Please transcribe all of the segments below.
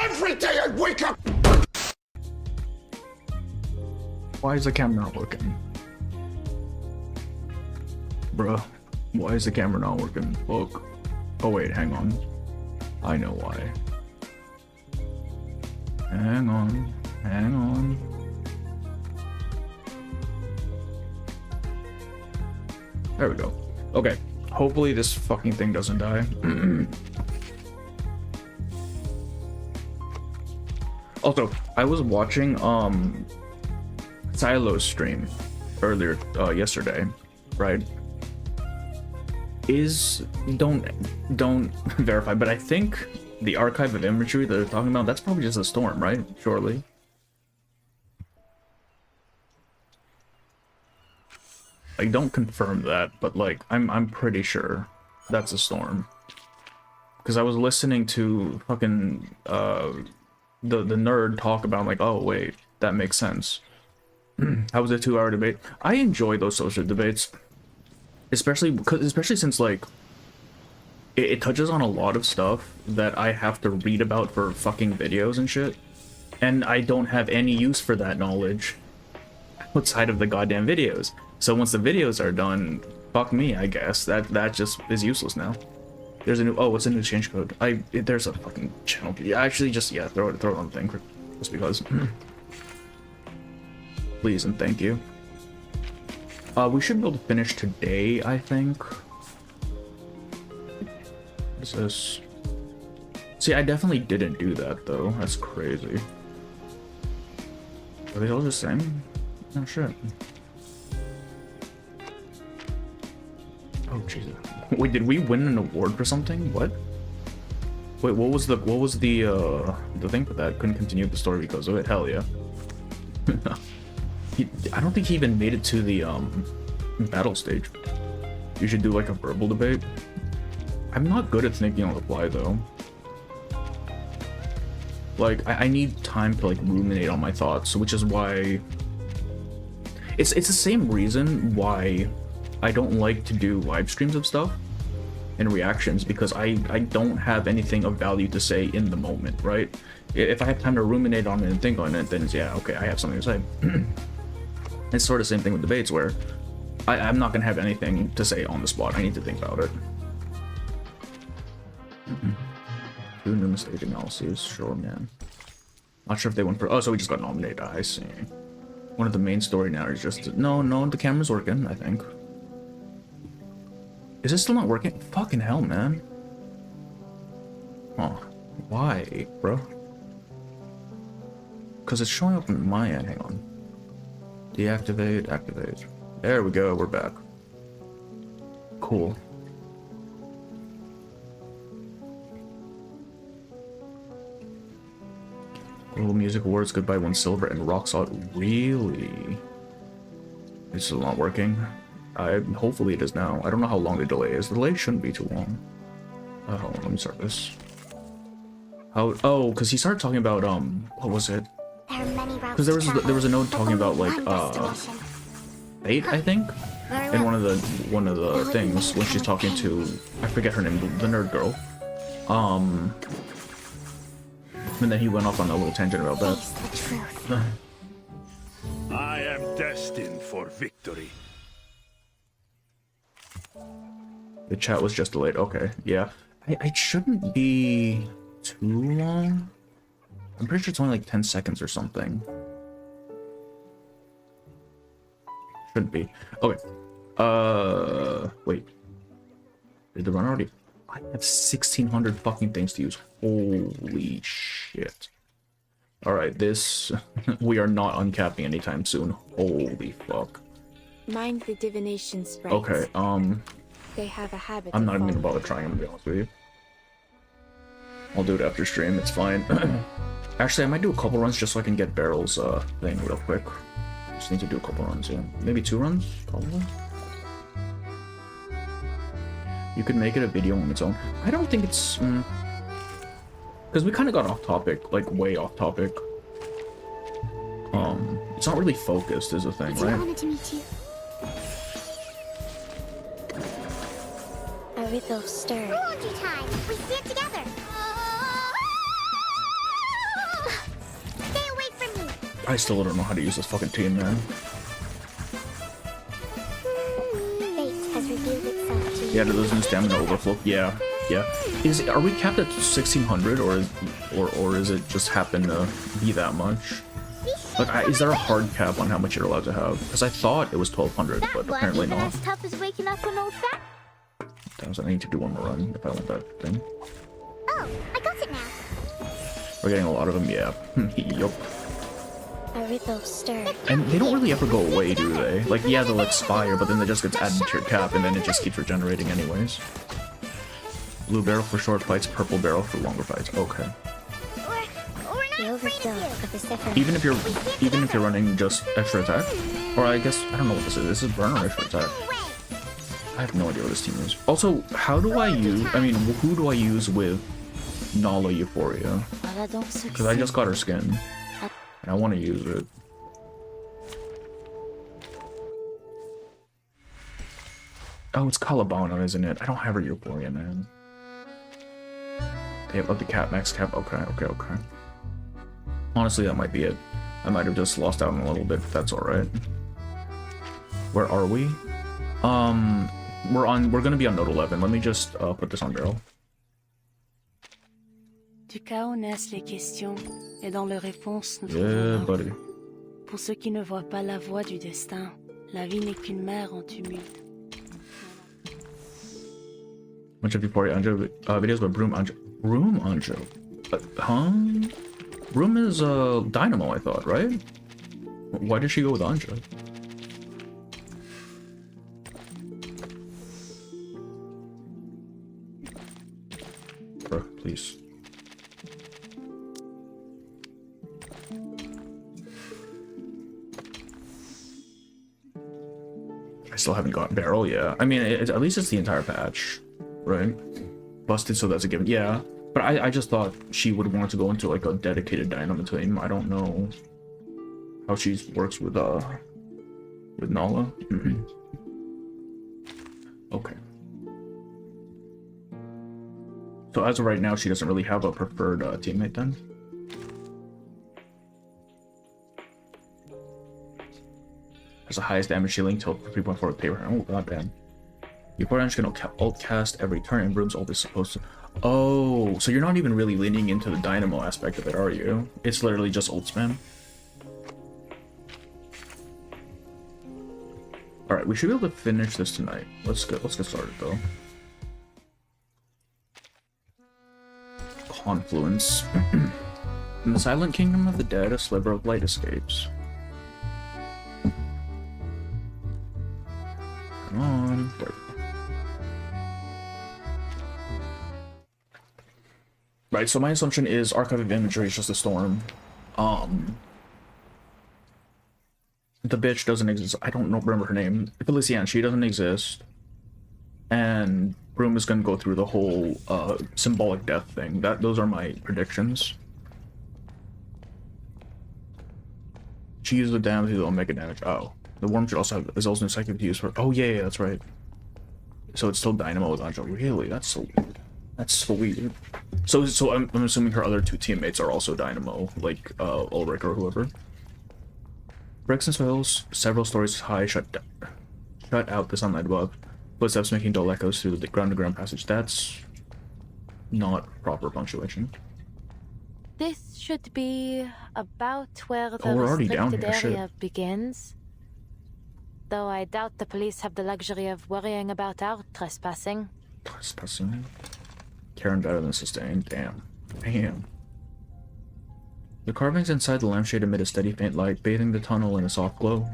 Every day I wake up. Why is the camera not working? Bruh, why is the camera not working? Look. Oh wait, hang on. I know why. Hang on. Hang on. There we go. Okay. Hopefully this fucking thing doesn't die. Also, I was watching Silo's stream earlier yesterday, right? Don't verify, but I think the archive of imagery that they're talking about, that's probably just a storm, right? Surely. Like, don't confirm that, but like I'm pretty sure that's a storm. Because I was listening to fucking the nerd talk about, like, oh wait, that makes sense. How was a 2-hour debate? I enjoy those social debates, especially since like it touches on a lot of stuff that I have to read about for fucking videos and shit, and I don't have any use for that knowledge outside of the goddamn videos. So once the videos are done, fuck me, I guess that just is useless now. There's a new, oh, what's a new exchange code? There's a fucking channel. Yeah, actually, just, yeah, throw it on the thing, just because. Please and thank you. We should be able to finish today, I think. What is this? See, I definitely didn't do that though. That's crazy. Are they all the same? Oh shit. Oh Jesus. Wait, did we win an award for something? What? Wait, what was the thing for that? Couldn't continue the story because of it. Hell yeah. I don't think he even made it to the battle stage. You should do like a verbal debate. I'm not good at thinking on the fly though. Like I need time to like ruminate on my thoughts, which is why it's the same reason why I don't like to do live streams of stuff and reactions, because I don't have anything of value to say in the moment, right? If I have time to ruminate on it and think on it, then it's, yeah, okay, I have something to say. It's sort of the same thing with debates, where I'm not gonna have anything to say on the spot. I need to think about it. Do new mistake analyses, sure, man. Not sure if they went for, oh, so we just got nominated. I see. One of the main story now is just, no, the camera's working, I think. Is this still not working? Fucking hell, man. Huh. Why, bro? Because it's showing up on my end. Hang on. Deactivate, activate. There we go, we're back. Cool. Global Music Awards, Goodbye One Silver, and Rock Solid. Really? It's still not working. Hopefully it is now. I don't know how long the delay is. The delay shouldn't be too long. Hold on, let me start this. Oh, because he started talking about, what was it? Because there was a note talking about, like, fate, I think? In one of the things, when she's talking to, I forget her name, the nerd girl. And then he went off on a little tangent about that. I am destined for victory. The chat was just delayed. Okay, yeah. It shouldn't be too long. I'm pretty sure it's only like 10 seconds or something. Shouldn't be. Okay. Wait. Did the run already? I have 1,600 fucking things to use. Holy shit. Alright, this... we are not uncapping anytime soon. Holy fuck. Mind the divination sprites. Okay, They have a habit. I'm not even gonna bother trying, I'm gonna be honest with you. I'll do it after stream, it's fine. Actually, I might do a couple runs just so I can get Barrel's thing real quick. Just need to do a couple runs, yeah. Maybe 2 runs, probably. You could make it a video on its own. I don't think it's... because we kind of got off topic, like way off topic. It's not really focused is the thing, right? I wanted to meet you. A ripple stirred. Royalty time! We stand together! I still don't know how to use this fucking team, man. Fate has revealed itself to you. Yeah, there's no stamina overflow. Yeah. Are we capped at 1600 or is it just happen to be that much? Like, is there a hard cap on how much you're allowed to have? Because I thought it was 1200, That but won't apparently be not. as tough as waking up an old fat. Damn, so I need to do one more run if I want that thing. Oh, I got it now. We're getting a lot of them, yeah. Yup. A ripple stirred. And they don't really ever go away, do they? Like, yeah, they'll expire, but then they just gets added to your cap, and then it just keeps regenerating anyways. Blue barrel for short fights, purple barrel for longer fights. Okay. The overflow of the Zephyr. Even if you're running just extra attack, or I guess I don't know what this is. This is burn or extra attack. I have no idea what this team is. Also, how do I use? I mean, who do I use with Nala Euphoria? Because I just got her skin, and I want to use it. Oh, it's Calabana, isn't it? I don't have her Euphoria, man. They have the cap, max cap. Okay. Honestly, that might be it. I might have just lost out on a little bit, but that's alright. Where are we? We're gonna be on Note 11. Let me just put this on barrel. Du chaos naissent les questions, et dans leurs réponses, nous Yeah, trouvons buddy. l'ordre. Pour ceux qui ne voient pas la voie du destin, la vie n'est qu'une mer en tumulte. Bunch of Euphoria Anjo videos with Broom Anjo. Broom Anjo? Broom is Dynamo, I thought, right? Why did she go with Anjo? Bro, please. I still haven't got barrel, yeah. I mean, at least it's the entire patch, right? Busted, so that's a given. Yeah, but I just thought she would want to go into like a dedicated Dynamo team. I don't know how she works with Nala. Okay. So as of right now, she doesn't really have a preferred teammate then. Has the highest damage ceiling tilt for 3.4 with paper. Oh goddamn. Your opponent can ult cast every turn and Broom's ult is supposed to. Oh, so you're not even really leaning into the Dynamo aspect of it, are you? It's literally just ult spam. Alright, we should be able to finish this tonight. Let's get started though. Confluence. In the Silent Kingdom of the Dead, a sliver of light escapes. Come on. There we go. Right, so my assumption is Archive of Imagery is just a storm. The bitch doesn't exist. I don't remember her name. Felician, she doesn't exist. And Broom is gonna go through the whole symbolic death thing. Those are my predictions. She uses the damage, it'll make a damage. Oh. The worm should also have is also psychic to use for. Oh yeah, that's right. So it's still Dynamo with Anjo. Really? That's so weird. That's so weird. So I'm assuming her other two teammates are also Dynamo, like Ulrich or whoever. Bricks and soils, several stories high, shut out the sunlight above. Footsteps making dull echoes through the ground-to-ground passage. That's not proper punctuation. This should be about where the we're already down restricted here, area begins. Though I doubt the police have the luxury of worrying about our trespassing. Trespassing? Karen better than Sustain. Damn. The carvings inside the lampshade emit a steady faint light, bathing the tunnel in a soft glow.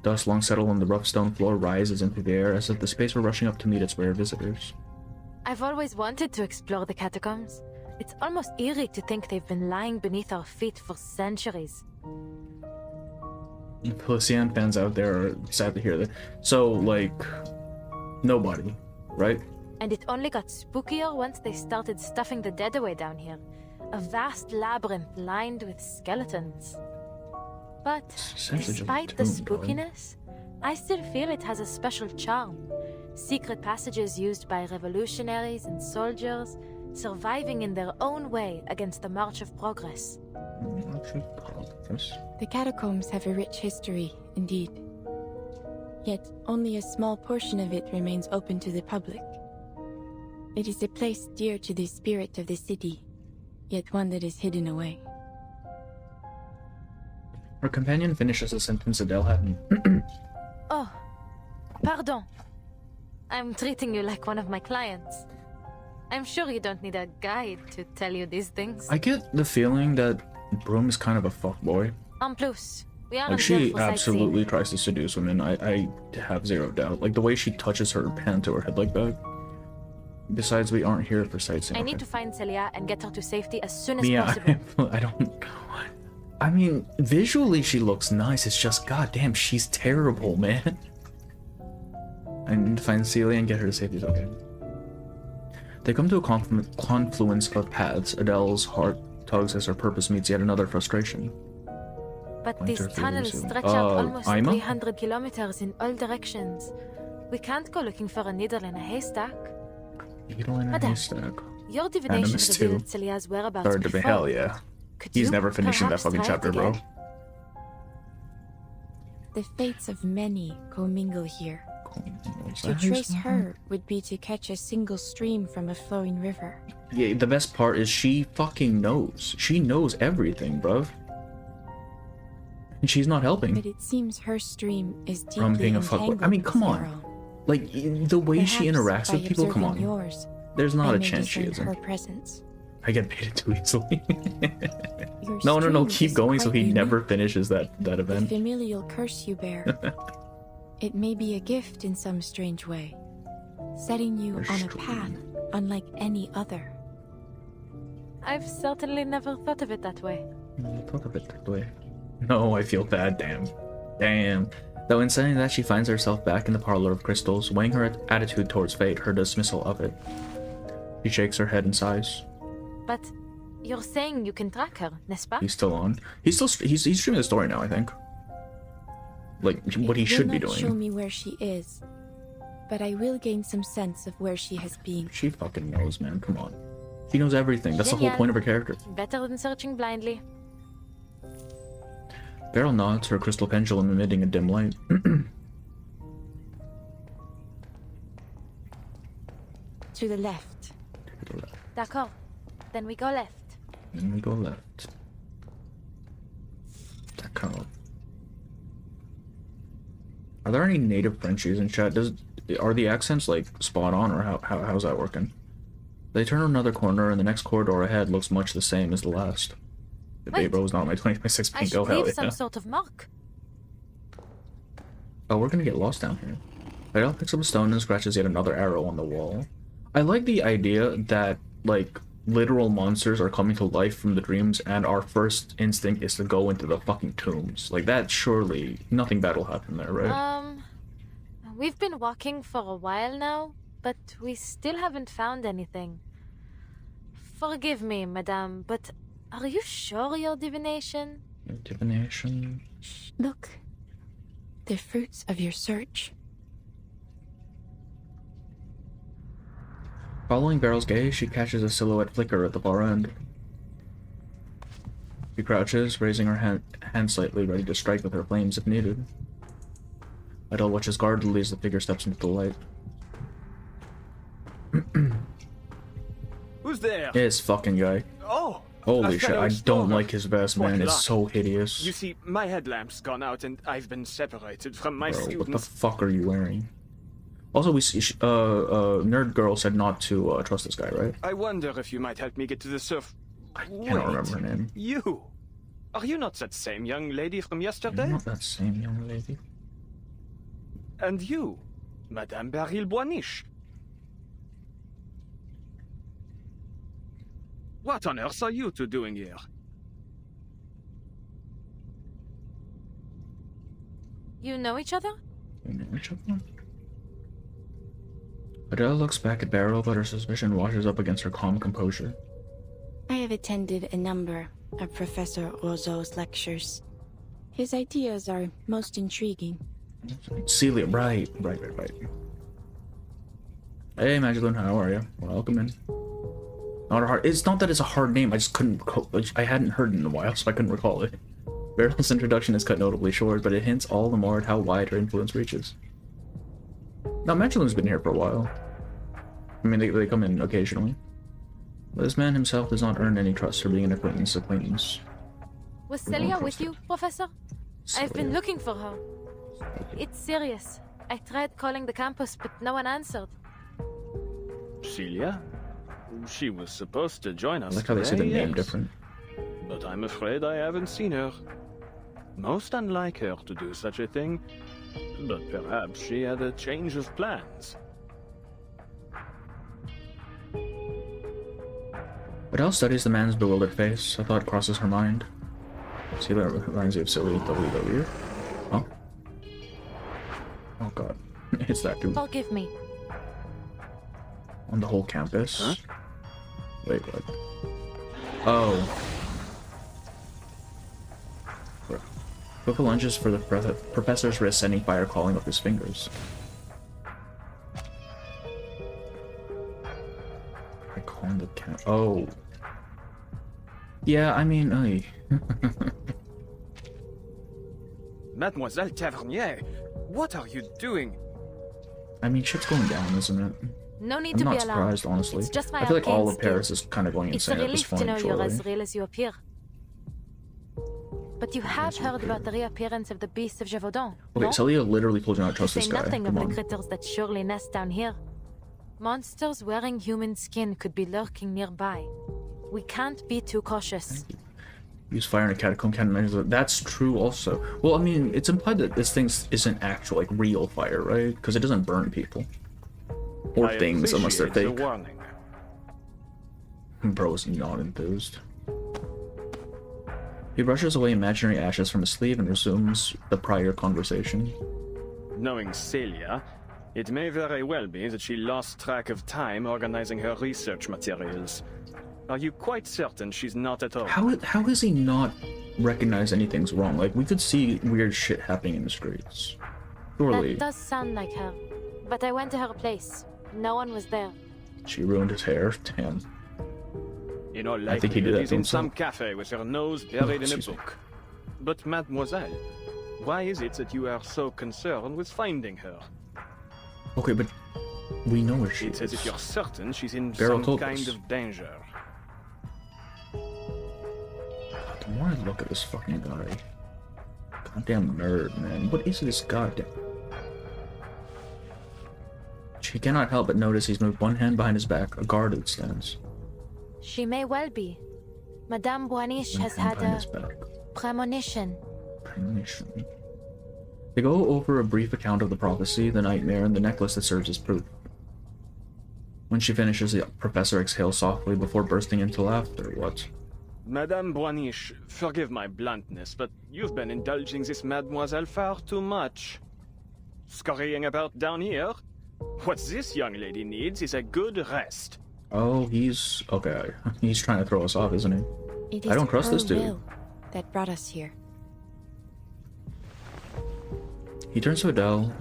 Dust long settled on the rough stone floor rises into the air as if the space were rushing up to meet its rare visitors. I've always wanted to explore the catacombs. It's almost eerie to think they've been lying beneath our feet for centuries. Felician fans out there are sad to hear that. So, like, nobody, right? And it only got spookier once they started stuffing the dead away down here. A vast labyrinth lined with skeletons. But Essentially despite just the a tomb, darling. spookiness, I still feel it has a special charm. Secret passages used by revolutionaries and soldiers, surviving in their own way against the march of progress. The catacombs have a rich history, indeed. Yet only a small portion of it remains open to the public. It is a place dear to the spirit of the city, yet one that is hidden away. Her companion finishes a sentence Adele hadn't. Oh, pardon. I'm treating you like one of my clients. I'm sure you don't need a guide to tell you these things. I get the feeling that Broom is kind of a fuckboy. En plus, we are Like, not here she for absolutely sightseeing. tries to seduce women. I have zero doubt. Like, the way she touches her hand to her head like that. Besides, we aren't here for sightseeing. I need to find Celia and get her to safety as soon as Yeah, possible. I don't... I mean, visually she looks nice. It's just, goddamn, she's terrible, man. I need to find Celia and get her to safety. Okay. They come to a confluence of paths. Adele's heart tugs as her purpose meets yet another frustration. But Pointer these to the tunnels museum. stretch out almost Ima? 300 kilometers in all directions. We can't go looking for a needle in a haystack. Needle in a Madame, haystack. Your divination Animus too. revealed Celia's whereabouts Third to be before. hell, yeah. Could He's you never finishing that perhaps fucking try it chapter, bro. again? The fates of many commingle here. Is To that how you trace say it? her would be to catch a single stream from a flowing river. Yeah, the best part is she fucking knows. She knows everything, bruv. And she's not helping. But it seems her stream is deeply From being a fuckboy. entangled I mean, with come on. Pharaoh. Like, the way she Perhaps interacts by with people, come on. observing Yours, There's not I a may chance she discern her isn't. presence. I get baited too easily. Your No, stream keep is going so quite he unique. never finishes that The event. familial curse you bear. It may be a gift in some strange way, setting you Your on a stream. path unlike any other. I've certainly never thought of it that way. I thought of it that way. No, I feel bad, damn. Damn. Though in saying that, she finds herself back in the parlor of crystals, weighing her attitude towards fate, her dismissal of it. She shakes her head and sighs. But you're saying you can track her, n'est-ce pas? He's still on. He's streaming the story now, I think. Like, what he It should will be not show doing. me where she is, but I will gain some sense of where she has been. She fucking knows, man. Come on. She knows everything. That's the whole Genial. point of her character. Better than searching blindly. Beryl nods, her crystal pendulum emitting a dim light. To the left. D'accord. Then we go left. Then we go left. D'accord. Are there any native Frenchies in chat? Are the accents like spot on, or how's that working? They turn another corner, and the next corridor ahead looks much the same as the last. The Wait. Baybro is not my 2026 I pink. should Oh hell leave yeah! some sort of mark. Oh, we're gonna get lost down here. Beryl picks up a stone and scratches yet another arrow on the wall. I like the idea that, like, literal monsters are coming to life from the dreams, and our first instinct is to go into the fucking tombs. Like, that surely, nothing bad will happen there, right? We've been walking for a while now, but we still haven't found anything. Forgive me, madame, but are you sure your divination? Divination. Look. The fruits of your search. Following Beryl's gaze, she catches a silhouette flicker at the far end. She crouches, raising her hand slightly, ready to strike with her flames if needed. Adele watches guardedly as the figure steps into the light. Who's there? This fucking guy. Oh! Holy a shit, fellow I don't explorer. like his vest, What man. It's luck. so hideous. You see, my headlamp's gone out and I've been separated from my Bro, what the students. fuck are you wearing? Also, we see, Nerd Girl said not to trust this guy, right? I wonder if you might help me get to the surf. I cannot remember her name. You! Are you not that same young lady from yesterday? Not that same young lady. And you, Madame Beryl Boiniche. What on earth are you two doing here? You know each other? You know each other? Adele looks back at Beryl, but her suspicion washes up against her calm composure. I have attended a number of Professor Roseau's lectures. His ideas are most intriguing. Celia, right. Hey, Magdalene, how are you? Welcome in. Not a hard. It's not that it's a hard name. I just couldn't. I hadn't heard it in a while, so I couldn't recall it. Beryl's introduction is cut notably short, but it hints all the more at how wide her influence reaches. Now, Magdalene's been here for a while. I mean, they come in occasionally. But this man himself does not earn any trust for being an acquaintance. Was We don't Celia trust with you, Professor? I've been looking for her. It's serious. I tried calling the campus, but no one answered. Celia? She was supposed to join I us like how they say the today, name yes. different. But I'm afraid I haven't seen her. Most unlike her to do such a thing, but perhaps she had a change of plans. Adele studies the man's bewildered face. A thought crosses her mind. See, that reminds you of silly WW. Huh? Oh god. It's that dude. Forgive me. On the whole campus? Huh? Wait, what? Oh. Coco lunges for the professor's wrist, sending fire calling up his fingers. I call him the cat. Oh. Yeah, I mean, Mademoiselle Tavernier, what are you doing? I mean, shit's going down, isn't it? No need I'm to not be alarmed. surprised, honestly. It's just my I feel like all arcane of Paris skill. is kind of going It's a insane at this relief to point, know you're as surely. real as you appear. But you have heard about the reappearance of the beasts of Gévaudan, Okay, no? Celia literally told you not to trust Say this guy. nothing Come of on. the critters that surely nest down here. Monsters wearing human skin could be lurking nearby. We can't be too cautious. Use fire in a catacomb can't measure. That's true also. Well, I mean, it's implied that this thing isn't actual, like, real fire, right? Because it doesn't burn people. Or I things, unless they're appreciate fake. the warning. Bro's not enthused. He brushes away imaginary ashes from his sleeve and resumes the prior conversation. Knowing Celia, it may very well be that she lost track of time organizing her research materials. Are you quite certain she's not at home? How has he not recognized anything's wrong? Like, we could see weird shit happening in the streets. Surely. That does sound like her. But I went to her place. No one was there. She ruined his hair. Damn. In all I think he did likelihood, that he's to in himself. some cafe with her nose buried in a Excuse me. book. But mademoiselle, why is it that you are so concerned with finding her? Okay, but we know where she It's as if is. you're certain she's in Beryl some told kind us. of danger. The more I look at this fucking guy, goddamn nerd, man. What is this goddamn? She cannot help but notice he's moved one hand behind his back, a guarded stance. She may well be. Madame Boaniche One has hand had behind a his back. premonition. Premonition. They go over a brief account of the prophecy, the nightmare, and the necklace that serves as proof. When she finishes, the professor exhales softly before bursting into laughter. What? Madame Boaniche, forgive my bluntness, but you've been indulging this mademoiselle far too much. Scurrying about down here? What this young lady needs is a good rest. Oh, he's... okay. He's trying to throw us off, isn't he? It I is don't trust her this dude. will that brought us here. He turns to Adele,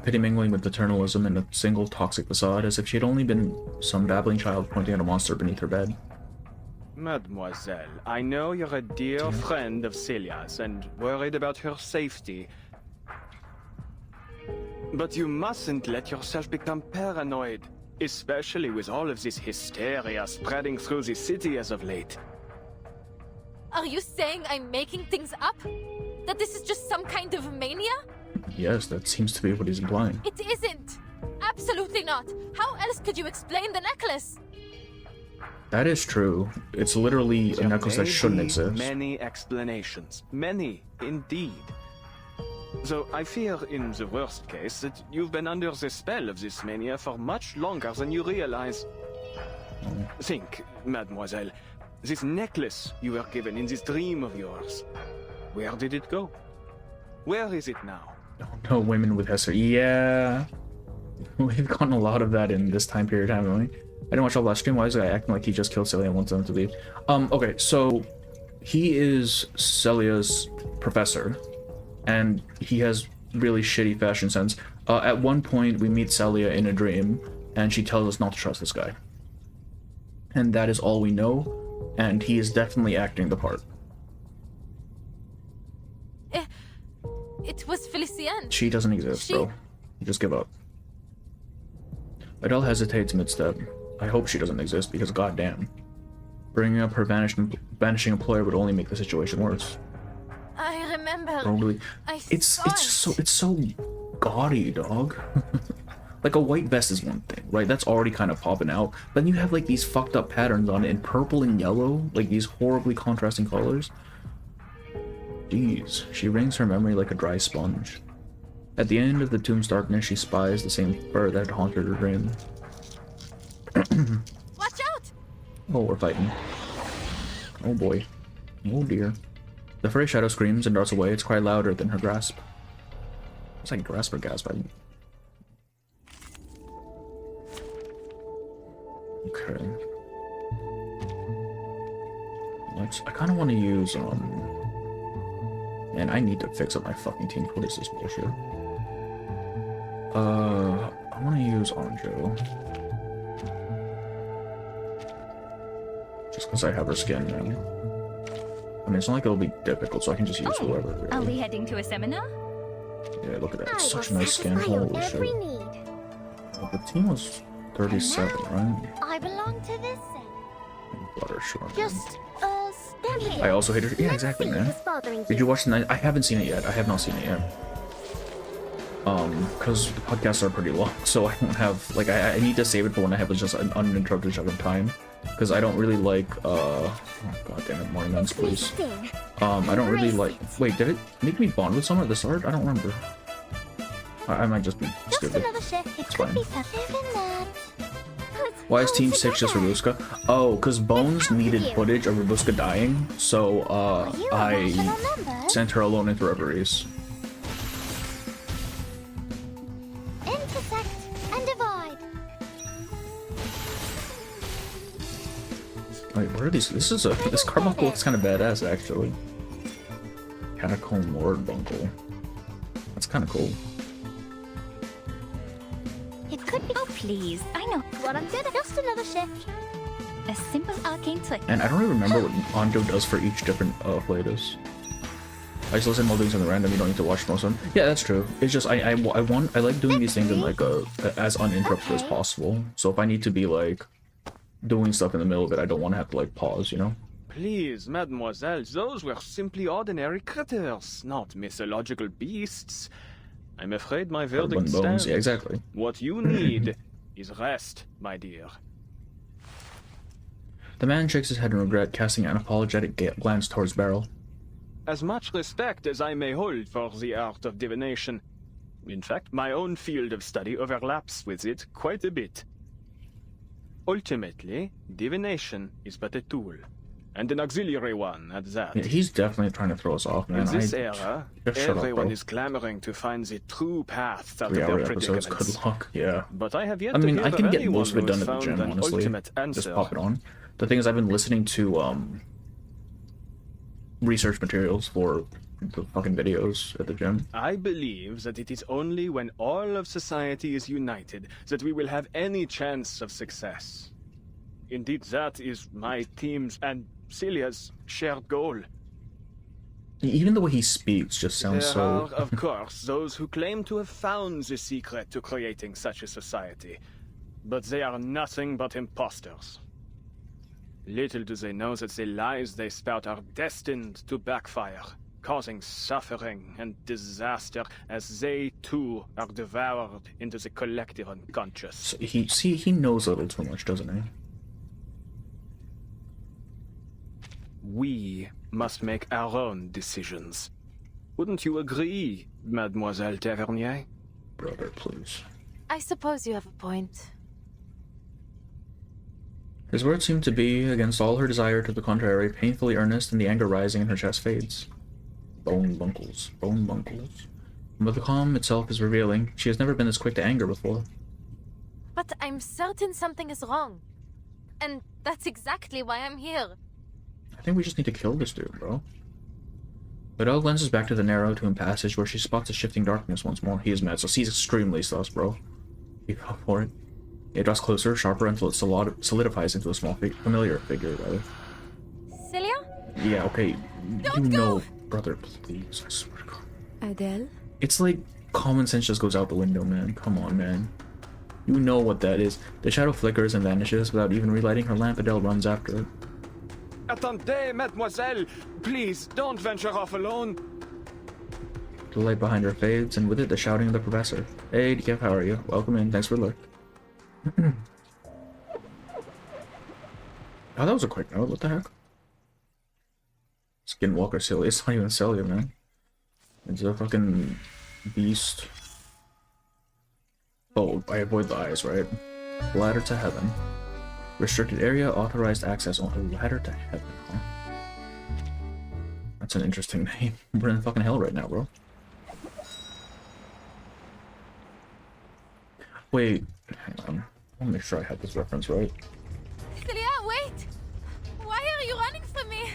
pity mingling with paternalism and a single toxic facade, as if she had only been some babbling child pointing at a monster beneath her bed. Mademoiselle, I know you're a dear friend of Celia's and worried about her safety. But you mustn't let yourself become paranoid, especially with all of this hysteria spreading through the city as of late. Are you saying I'm making things up? That this is just some kind of mania? Yes, that seems to be what he's implying. It isn't! Absolutely not! How else could you explain the necklace? That is true. It's literally a There necklace that may shouldn't be exist. Many explanations. Many, indeed. So I fear, in the worst case, that you've been under the spell of this mania for much longer than you realize. Think, mademoiselle, this necklace you were given in this dream of yours. Where did it go? Where is it now? No women with Hester. Yeah. We've gotten a lot of that in this time period, haven't we? I didn't watch all last stream. Why is the guy acting like he just killed Celia and wants them to leave? Okay, so he is Celia's professor, and he has really shitty fashion sense. At one point, we meet Celia in a dream, and she tells us not to trust this guy. and that is all we know, and he is definitely acting the part. It was Felicienne. She doesn't exist, bro. Just give up. Adele hesitates mid-step. I hope she doesn't exist, because goddamn. Bringing up her vanishing employer would only make the situation worse. I remember. Probably. It's so gaudy, dog. Like a white vest is one thing, right? That's already kind of popping out. Then you have like these fucked up patterns on it in purple and yellow, like these horribly contrasting colors. Jeez, she wrings her memory like a dry sponge. At the end of the tomb's darkness, she spies the same fur that had haunted her dream. Watch out! Oh, we're fighting. Oh boy. Oh dear. The furry shadow screams and darts away, its cry louder than her grasp. It's like grasp or gasp. Okay. I kind of want to use, Man, I need to fix up my fucking team. What is this bullshit? I want to use Anjo. Just because I have her skin now. I mean, it's not like it'll be difficult, so I can just use whoever. Really. Are we heading to a seminar? Yeah, look at that. It's such a nice skin. Holy shit. The team was 37, right? I belong to this set. Buttersharp. Just, stand here. I also hated. Yeah, exactly, Let's see man. what's bothering Did you watch the night? I haven't seen it yet. I have not seen it yet. Because the podcasts are pretty long, so I don't have, like, I need to save it for when I have just an uninterrupted chunk of time. Because I don't really like, oh god damn it, morning nuns, please. I don't really like, wait, did it make me bond with someone at the start? I don't remember. I might just be Just stupid. another shift. It It's could fine. be something in that. Why is Team 6 just Rabuska? Oh, because Bones needed footage of Rabuska dying, so, I sent her alone into reveries. Intersect and divide. Wait, where are these? This Carbuncle looks kind of badass, actually. Catacomb Lord Bunkle. That's kind of cool. It could be. Oh, please. I know. What I'm good at. Just another shift. A simple arcane trick. And I don't really remember what Anjo does for each different Pleiades. I just listen while doing something random. You don't need to watch most of them. Yeah, that's true. It's just I like doing these things in like as uninterrupted as possible. So if I need to be like doing stuff in the middle of it, I don't want to have to like pause, you know? Please, mademoiselle, those were simply ordinary critters, not mythological beasts. I'm afraid my verdict Bones. stands. Yeah, exactly. What you need is rest, my dear. The man shakes his head in regret, casting an apologetic glance towards Beryl. As much respect as I may hold for the art of divination, in fact, my own field of study overlaps with it quite a bit. Ultimately, divination is but a tool, and an auxiliary one at that. Yeah, he's definitely trying to throw us off, man. In this era, Just shut up, everyone bro. is clamoring to find the true path out of 3-hour their episodes. predicaments. Good luck. Yeah. But I have yet I to mean, hear I can get anyone most of it who done has at the found gym, an honestly. ultimate answer. Just pop it on. The thing is, I've been listening to research materials for the fucking videos at the gym. I believe that it is only when all of society is united that we will have any chance of success. Indeed, that is my team's and Celia's shared goal. Even the way he speaks just sounds There so... are, of course, those who claim to have found the secret to creating such a society, but they are nothing but imposters. Little do they know that the lies they spout are destined to backfire, causing suffering and disaster as they too are devoured into the collective unconscious. He knows a little too much, doesn't he? We must make our own decisions. Wouldn't you agree, Mademoiselle Tavernier? Brother, please. I suppose you have a point. His words seem to be, against all her desire to the contrary, painfully earnest, and the anger rising in her chest fades. Bone bunkles. Bone bunkles. But the calm itself is revealing. She has never been this quick to anger before. But I'm certain something is wrong. And that's exactly why I'm here. I think we just need to kill this dude, bro. Adele glances back to the narrow tomb passage where she spots a shifting darkness once more. He is mad, so he's extremely sus, bro. You go for it. It draws closer, sharper, until it solidifies into a small familiar figure, rather. Celia? Yeah, okay. Don't you go! know, brother, please, I swear to God. Adele? It's like common sense just goes out the window, man. Come on, man. You know what that is. The shadow flickers and vanishes without even relighting her lamp. Adele runs after it. Attendez, mademoiselle! Please, don't venture off alone! The light behind her fades, and with it the shouting of the professor. Hey, DKF, how are you? Welcome in, thanks for the look. Oh, that was a quick note, what the heck? Skinwalker Celia, it's not even Celia, man. It's a fucking beast. Oh, I avoid the eyes, right? Ladder to heaven. Restricted area, authorized access only. Ladder to heaven, huh? That's an interesting name. We're in fucking hell right now, bro. Wait, hang on. I want to make sure I have this reference right. Celia, wait! Why are you running from me?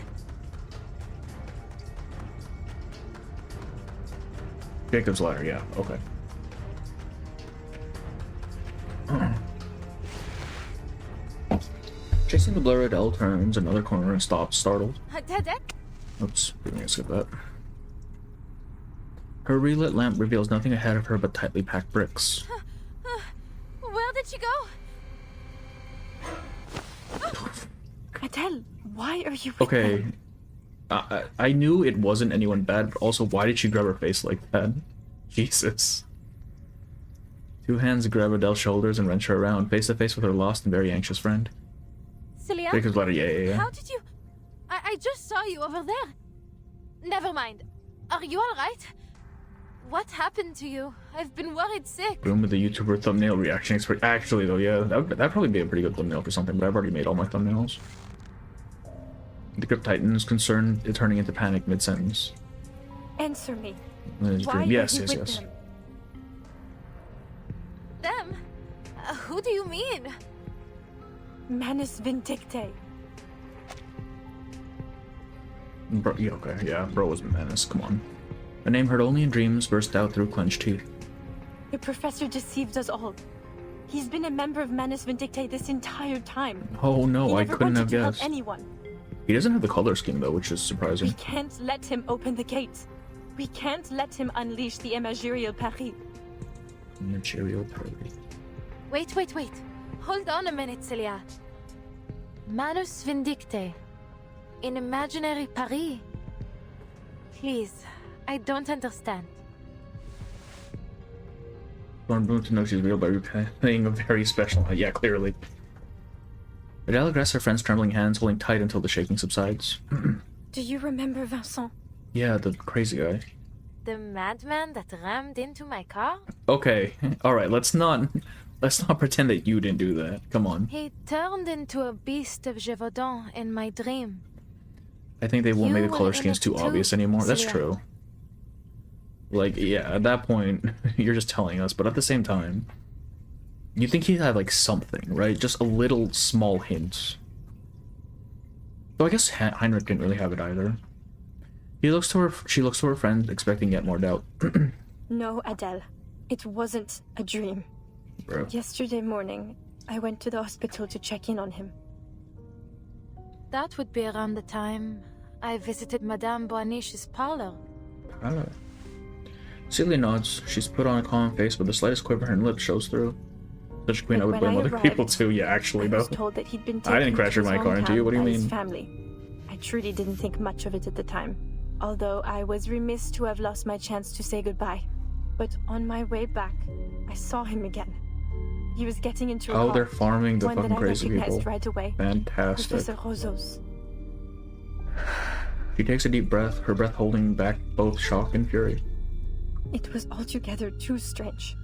Jacob's Ladder, yeah, okay. Chasing the blur, Adele turns another corner and stops, startled. Dad? Oops, we're gonna skip that. Her relit lamp reveals nothing ahead of her but tightly packed bricks. Where did she go? Adele, why are you with Okay, them? I knew it wasn't anyone bad, but also why did she grab her face like that? Jesus. Two hands grab Adele's shoulders and wrench her around, face to face with her lost and very anxious friend. Celia? Jacob's Ladder, yeah. How did you... I just saw you over there. Never mind. Are you alright? What happened to you? I've been worried sick. Room with the YouTuber thumbnail reaction expert. Actually, though, yeah, that'd probably be a pretty good thumbnail for something, but I've already made all my thumbnails. The Crypt Titan is concerned it's turning into panic mid-sentence. Answer me. Yes, yes, with yes. them? Them? Who do you mean? Manus Vindictae. Bro, yeah, okay, yeah, bro was menace, come on. A name heard only in dreams burst out through clenched teeth. The professor deceived us all. He's been a member of Manus Vindictae this entire time. Oh no, He I never couldn't wanted have to help guessed. anyone. He doesn't have the color scheme though, which is We surprising. can't let him open the gates. We can't let him unleash the Imagirial Paris. Material parody. Wait. Hold on a minute, Celia. Manus Vindictae. In imaginary Paris. Please, I don't understand. Lauren Boone to know she's real by replaying a very special. Yeah, clearly. Adele grasps her friend's trembling hands, holding tight until the shaking subsides. Do you remember Vincent? Yeah, the crazy guy. The madman that rammed into my car? Okay, alright, let's not pretend that you didn't do that. Come on. He turned into a beast of Gévaudan in my dream. I think they won't You make the were color in schemes it too too, obvious anymore. That's Celia. true. Like, yeah, at that point, you're just telling us, but at the same time, you think he'd have, like, something, right? Just a little small hint. Though I guess Heinrich didn't really have it either. She looks to her friend, expecting yet more doubt. No, Adele. It wasn't a dream. Bro. Yesterday morning, I went to the hospital to check in on him. That would be around the time I visited Madame Boaniche's parlor. Hello. Celia nods. She's put on a calm face, but the slightest quiver in her lip shows through. Such a queen, I But would when blame I other arrived, people too. Yeah, actually, I though. was told that he'd been I didn't taken crash to my his car into you. hometown What do you by his mean? family. I truly didn't think much of it at the time, although I was remiss to have lost my chance to say goodbye. But on my way back, I saw him again. He was getting into a Oh, car, they're farming the one that fucking I crazy recognized people. right away. Fantastic. Professor Rosos. She takes a deep breath, her breath holding back both shock and fury. It was altogether too strange.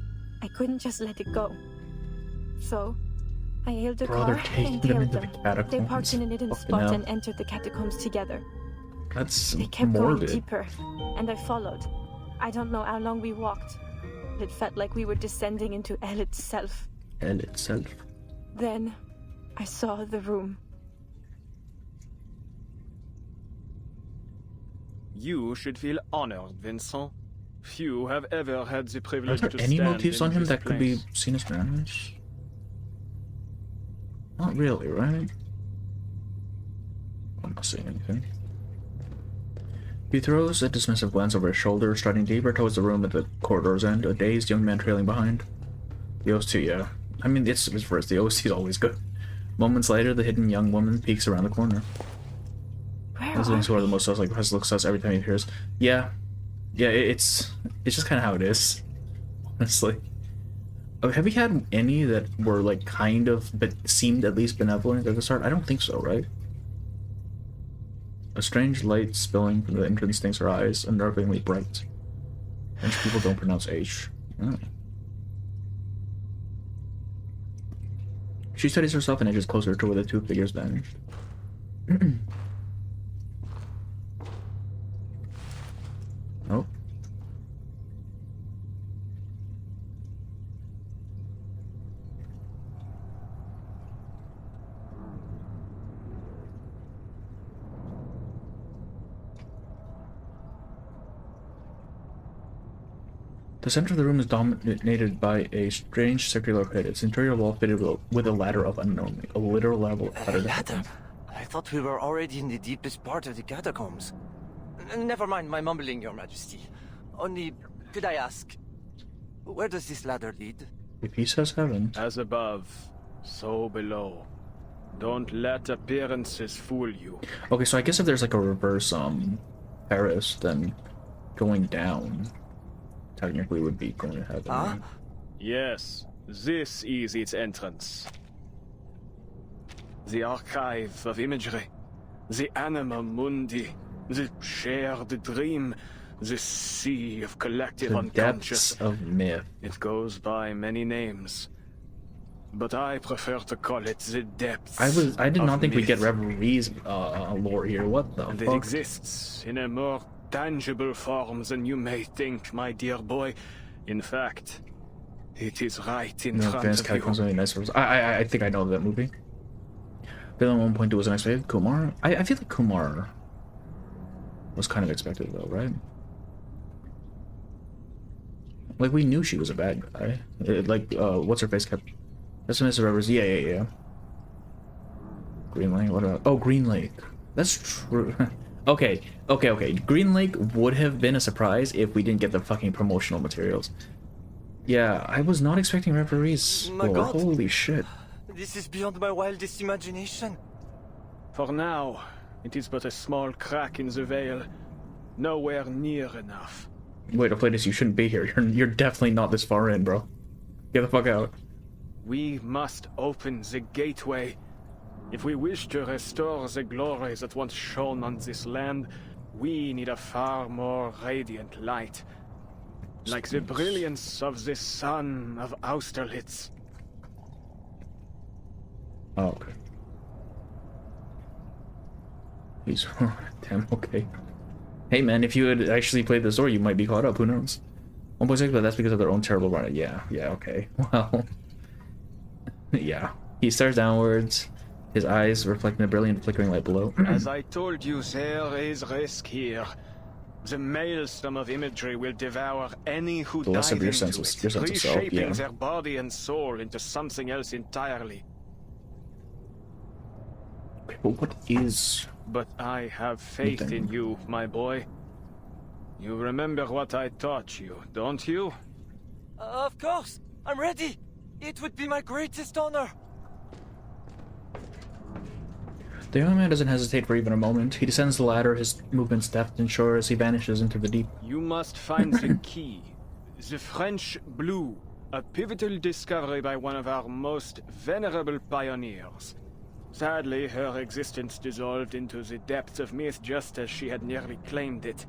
I couldn't just let it go. So, I hailed a Bro, they're car taking and them tailed into them. the catacombs. They parked in a hidden Fucking spot hell. and entered the catacombs together. That's They kept going morbid. deeper, and I followed. I don't know how long we walked. It felt like we were descending into hell itself. Hell itself. Then, I saw the room. You should feel honored, Vincent. Few have ever had the Are privilege there to any stand motifs in on him this that could be place. seen as madness? Not really, right? I'm not seeing anything. He throws a dismissive glance over his shoulder, striding deeper towards the room at the corridor's end, a dazed young man trailing behind. The OC, yeah. I mean, it's first. The OC is always good. Moments later, the hidden young woman peeks around the corner. Residents who are the most sus, like, has look sus every time he appears. Yeah. Yeah, it's just kind of how it is. Honestly. Oh, have we had any that were, like, kind of, but seemed at least benevolent at the start? I don't think so, right? A strange light spilling from the entrance stinks her eyes, unnervingly bright. French people don't pronounce H. Oh. She steadies herself and edges closer to where the two figures vanished. Oh. The center of the room is dominated by a strange circular pit. Its interior wall fitted with a ladder of unknown, a literal ladder. Ladder? I thought we were already in the deepest part of the catacombs. Never mind my mumbling, Your Majesty. Only, could I ask, where does this ladder lead? If he says heaven. As above, so below. Don't let appearances fool you. Okay, so I guess if there's like a reverse Paris, then going down technically would be going to heaven. Huh? Right? Yes, this is its entrance. The archive of imagery, the anima mundi, the shared dream, the sea of collective The unconscious. depths of myth. It goes by many names, but I prefer to call it the depths. I did not think we'd get myth. Reverie's lore here. What the And it fuck? exists in a more tangible form than you may think, my dear boy. In fact, it is right in No, front Advanced of Catacombs you. are really nice. I think I know that movie. Villain 1.2 was unexpected. Kumar? I feel like Kumar was kind of expected though, right? Like we knew she was a bad guy. What's her face kept. SMS of Rivers. Yeah. Green Lake. What about? Oh, Green Lake. That's true. Okay. Green Lake would have been a surprise if we didn't get the fucking promotional materials. Yeah, I was not expecting Referee's My lore. God. Holy shit. This is beyond my wildest imagination. For now, it is but a small crack in the veil. Nowhere near enough. Wait, Ophidius, you shouldn't be here. You're definitely not this far in, bro. Get the fuck out. We must open the gateway. If we wish to restore the glory that once shone on this land, we need a far more radiant light. Like the brilliance of the sun of Austerlitz. Oh, okay. He's damn okay. Hey man, if you had actually played the story, you might be caught up. Who knows? 1.6, but that's because of their own terrible run. Yeah, okay. Well, yeah. He stares downwards, his eyes reflecting the brilliant flickering light below. As I told you, there is risk here. The maelstrom of imagery will devour any who The loss dive of your into sense of- it, your sense of self, reshaping yeah. their body and soul into something else entirely. Okay, but what is... But I have faith in you, my boy. You remember what I taught you, don't you? Of course, I'm ready. It would be my greatest honor. The young man doesn't hesitate for even a moment. He descends the ladder, his movements deft and sure as he vanishes into the deep. You must find the key. The French blue, a pivotal discovery by one of our most venerable pioneers. Sadly, her existence dissolved into the depths of myth just as she had nearly claimed it.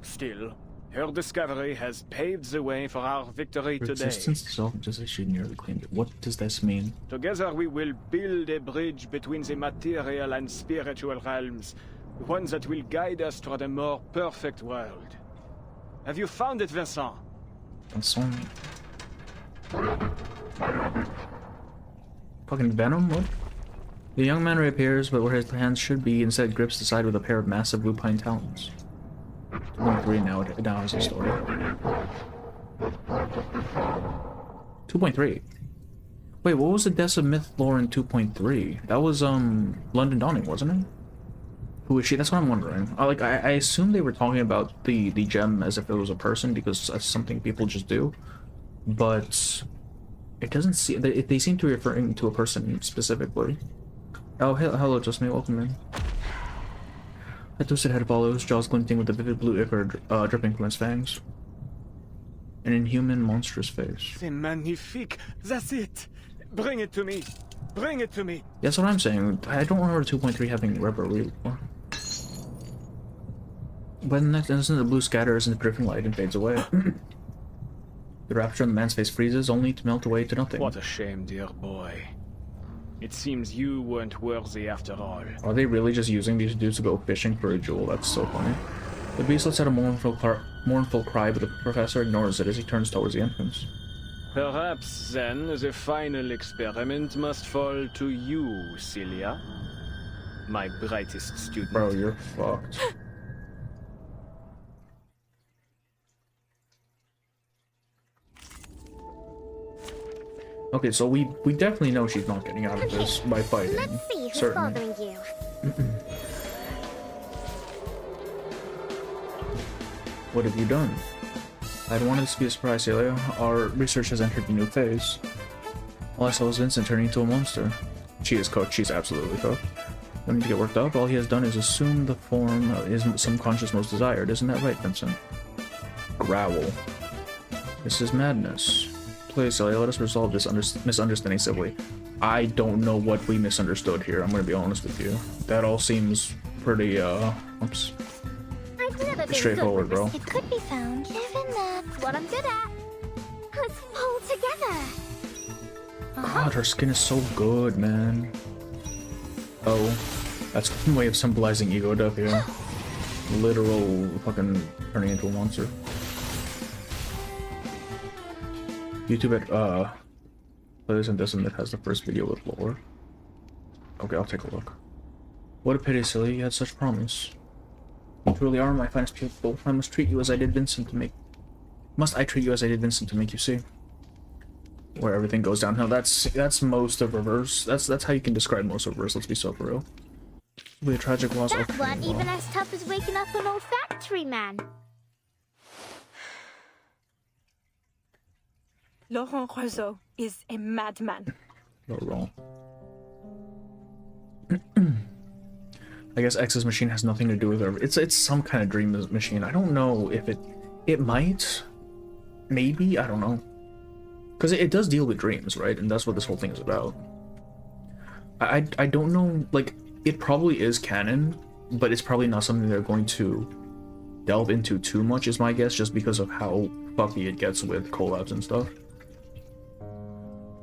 Still, her discovery has paved the way for our victory today. Resistance dissolved just as she nearly claimed it. What does this mean? Together we will build a bridge between the material and spiritual realms, one that will guide us toward a more perfect world. Have you found it, Vincent? Vincent. Fucking Venom? What? The young man reappears, but where his hands should be, instead grips the side with a pair of massive lupine talons. 2.3 now has a story. 2.3. Wait, what was the Deaths of Myth lore in 2.3? That was London Dawning, wasn't it? Who is she? That's what I'm wondering. I assume they were talking about the gem as if it was a person, because that's something people just do. But it doesn't seem, they seem to be referring to a person specifically. Oh, hello, just me. Welcome in. A twisted head follows, jaws glinting with a vivid blue ichor dripping from its fangs. An inhuman, monstrous face. C'est magnifique. That's it. Bring it to me. Bring it to me. That's what I'm saying. I don't remember 2.3 having reverie before. But in the next instant, the blue scatters in the drifting light and fades away. The rapture on the man's face freezes, only to melt away to nothing. What a shame, dear boy. It seems you weren't worthy after all. Are they really just using these dudes to go fishing for a jewel? That's so funny. The beast lets out a mournful cry, but the professor ignores it as he turns towards the entrance. Perhaps, then, the final experiment must fall to you, Celia. My brightest student. Bro, you're fucked. Okay, so we definitely know she's not getting out of this by fighting. Let's see who's Certainly. bothering you. What have you done? I don't want this to be a surprise, Celia. Our research has entered a new phase. All I saw was Vincent turning into a monster. She is cooked. She's absolutely cooked. No need to get worked up. All he has done is assume the form is some conscious most desired. Isn't that right, Vincent? Growl. This is madness. Please, Celia, let us resolve this misunderstanding civilly. I don't know what we misunderstood here. I'm gonna be honest with you. That all seems pretty, oops. I've never been Straightforward, good bro. with this. It could be found. Given that's what I'm good at. Let's pull together. God, her skin is so good, man. Oh, that's one way of symbolizing ego death here. Literal fucking turning into a monster. YouTube at Plays and Distant has the first video with lore. Okay, I'll take a look. What a pity, silly, you had such promise. You truly are my finest pupil. I must treat you as I did Vincent to make you see. Where everything goes downhill. That's most of Reverse. That's how you can describe most of Reverse, let's be so for real. It'll be a tragic loss. That wasn't even as tough as waking up an old factory man. Laurent Roseau is a madman. No wrong. I guess X's machine has nothing to do with her. It's some kind of dream machine. I don't know if it might, maybe, I don't know, because it does deal with dreams, right? And that's what this whole thing is about. I don't know, like, it probably is canon, but it's probably not something they're going to delve into too much, is my guess, just because of how fucky it gets with collabs and stuff.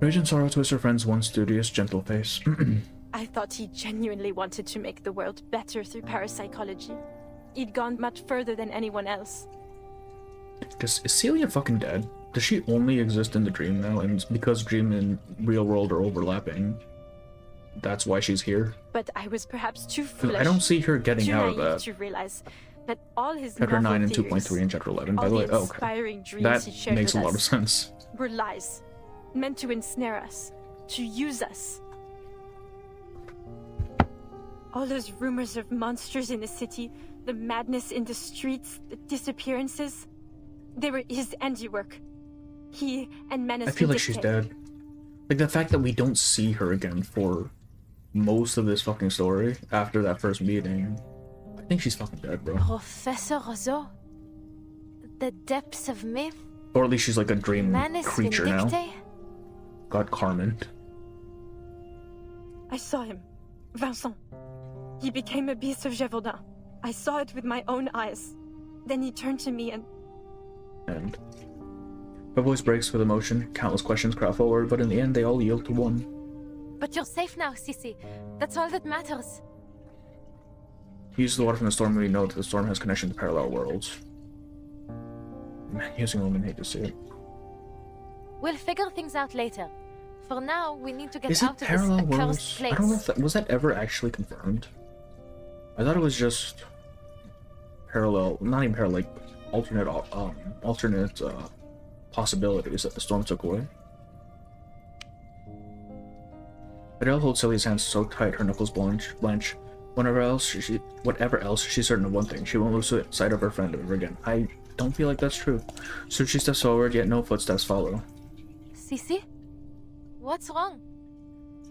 Rage and sorrow twist her friend's once studious, gentle face. I thought he genuinely wanted to make the world better through parapsychology. He'd gone much further than anyone else. Is Celia fucking dead? Does she only exist in the dream now, and because dream and real world are overlapping, that's why she's here? But I was perhaps too foolish. I don't see her getting too out of naive that. to realize that all his Chapter 9 and novel 2.3 and Chapter 11, by all the way. the Oh, okay. inspiring dreams That he shared makes a with lot of us sense. were lies, meant to ensnare us, to use us. All those rumors of monsters in the city, the madness in the streets, the disappearances, they were his handiwork. He and Menace. I feel like she's dead. Like, the fact that we don't see her again for most of this fucking story after that first meeting, I think she's fucking dead, bro. Professor Roseau? The depths of myth? Or at least she's like a dream Manus creature now. Vindicte? God, Carmen. I saw him. Vincent. He became a beast of Gévaudan. I saw it with my own eyes. Then he turned to me and... Her voice breaks with emotion. Countless questions crowd forward, but in the end they all yield to one. But you're safe now, Sissy. That's all that matters. Use the water from the storm, we know that the storm has connection to parallel worlds. Man, using women, hate to see it. We'll figure things out later. For now, we need to get Is it out of this parallel accursed worlds? place. I don't know if that was that ever actually confirmed. I thought it was just parallel, not even parallel, like alternate possibilities that the storm took away. Adele holds Celia's hands so tight her knuckles blanch. Whatever else, she's certain of one thing. She won't lose sight of her friend ever again. I don't feel like that's true. So she steps forward, yet no footsteps follow. Sisi? What's wrong?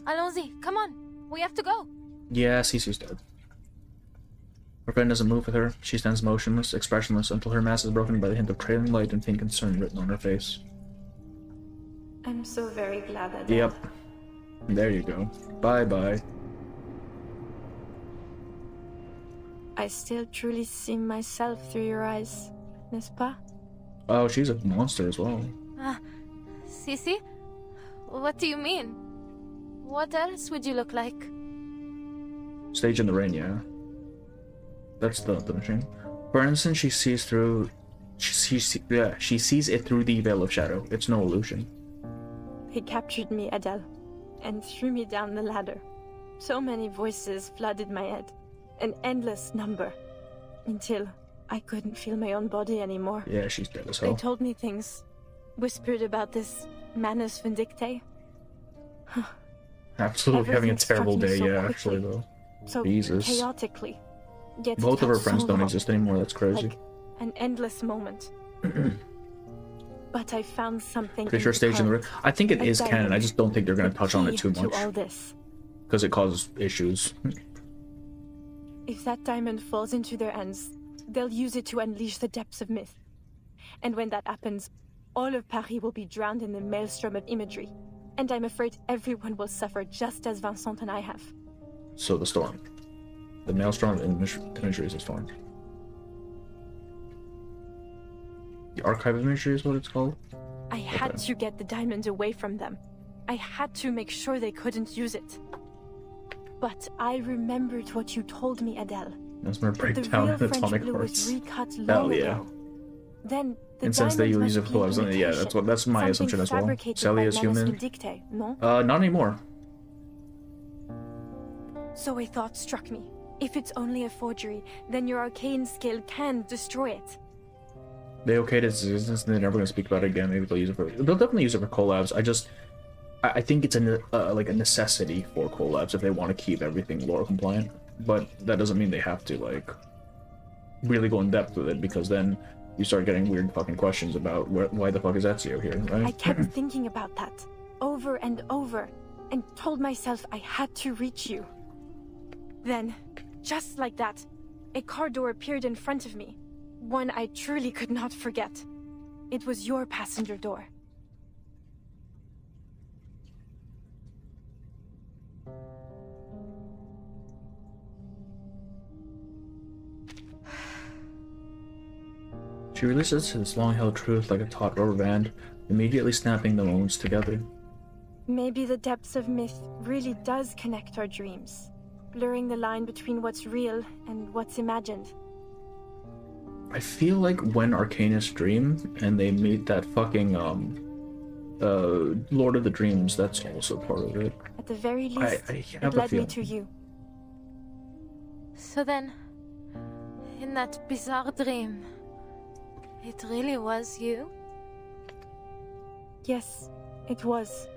Allons-y, come on. We have to go. Yeah, Cece's dead. Her friend doesn't move with her. She stands motionless, expressionless, until her mask is broken by the hint of trailing light and faint concern written on her face. I'm so very glad that. Yep. There you go. Bye-bye. I still truly see myself through your eyes, n'est-ce pas? Oh, she's a monster as well. Sisi? What do you mean? What else would you look like? Stage in the rain, yeah. That's the machine. For instance, she sees it through the veil of shadow. It's no illusion. He captured me, Adele, and threw me down the ladder. So many voices flooded my head. An endless number. Until I couldn't feel my own body anymore. Yeah, she's dead as They hell. told me things. Whispered about this Manus Vindictae. Absolutely having a Everything struck terrible me day, so yeah, quickly. actually, though. So Jesus. chaotically. Yet Both of her felt friends so don't raw, exist anymore, that's crazy. like an endless moment. But I found something. Pretty sure Stage in the rain. I think it A is canon, diamond. I just don't think they're gonna touch on it too To all much. this. Because it causes issues. If that diamond falls into their hands, they'll use it to unleash the depths of myth. And when that happens, all of Paris will be drowned in the maelstrom of imagery. And I'm afraid everyone will suffer just as Vincent and I have. So the storm. The maelstrom of imagery is a storm. The archive of imagery is what it's called? I had Okay. to get the diamond away from them. I had to make sure they couldn't use it. But I remembered what you told me, Adele. That's my The breakdown real in French atomic blue parts. was recut Hell long yeah. ago. Then the And since they diamond use must it be for an yeah, imitation. that's my Something assumption as well. fabricated Celia by is Manus human. Vindictae, no? Not anymore. So a thought struck me. If it's only a forgery, then your arcane skill can destroy it. They okayed its existence and they're never gonna speak about it again. Maybe they'll use it for. They'll definitely use it for collabs. I think it's like a necessity for collabs if they want to keep everything lore compliant. But that doesn't mean they have to like really go in depth with it, because then you start getting weird fucking questions about why the fuck is Ezio here, right? I kept thinking about that over and over and told myself I had to reach you. Then, just like that, a car door appeared in front of me. One I truly could not forget. It was your passenger door. She releases this long-held truth like a taut rubber band, immediately snapping the moments together. Maybe the depths of myth really does connect our dreams, blurring the line between what's real and what's imagined. I feel like when Arcanists dream and they meet that fucking Lord of the Dreams, that's also part of it. At the very least, I it have a led me feeling. to you. So then, in that bizarre dream, it really was you? Yes, it was.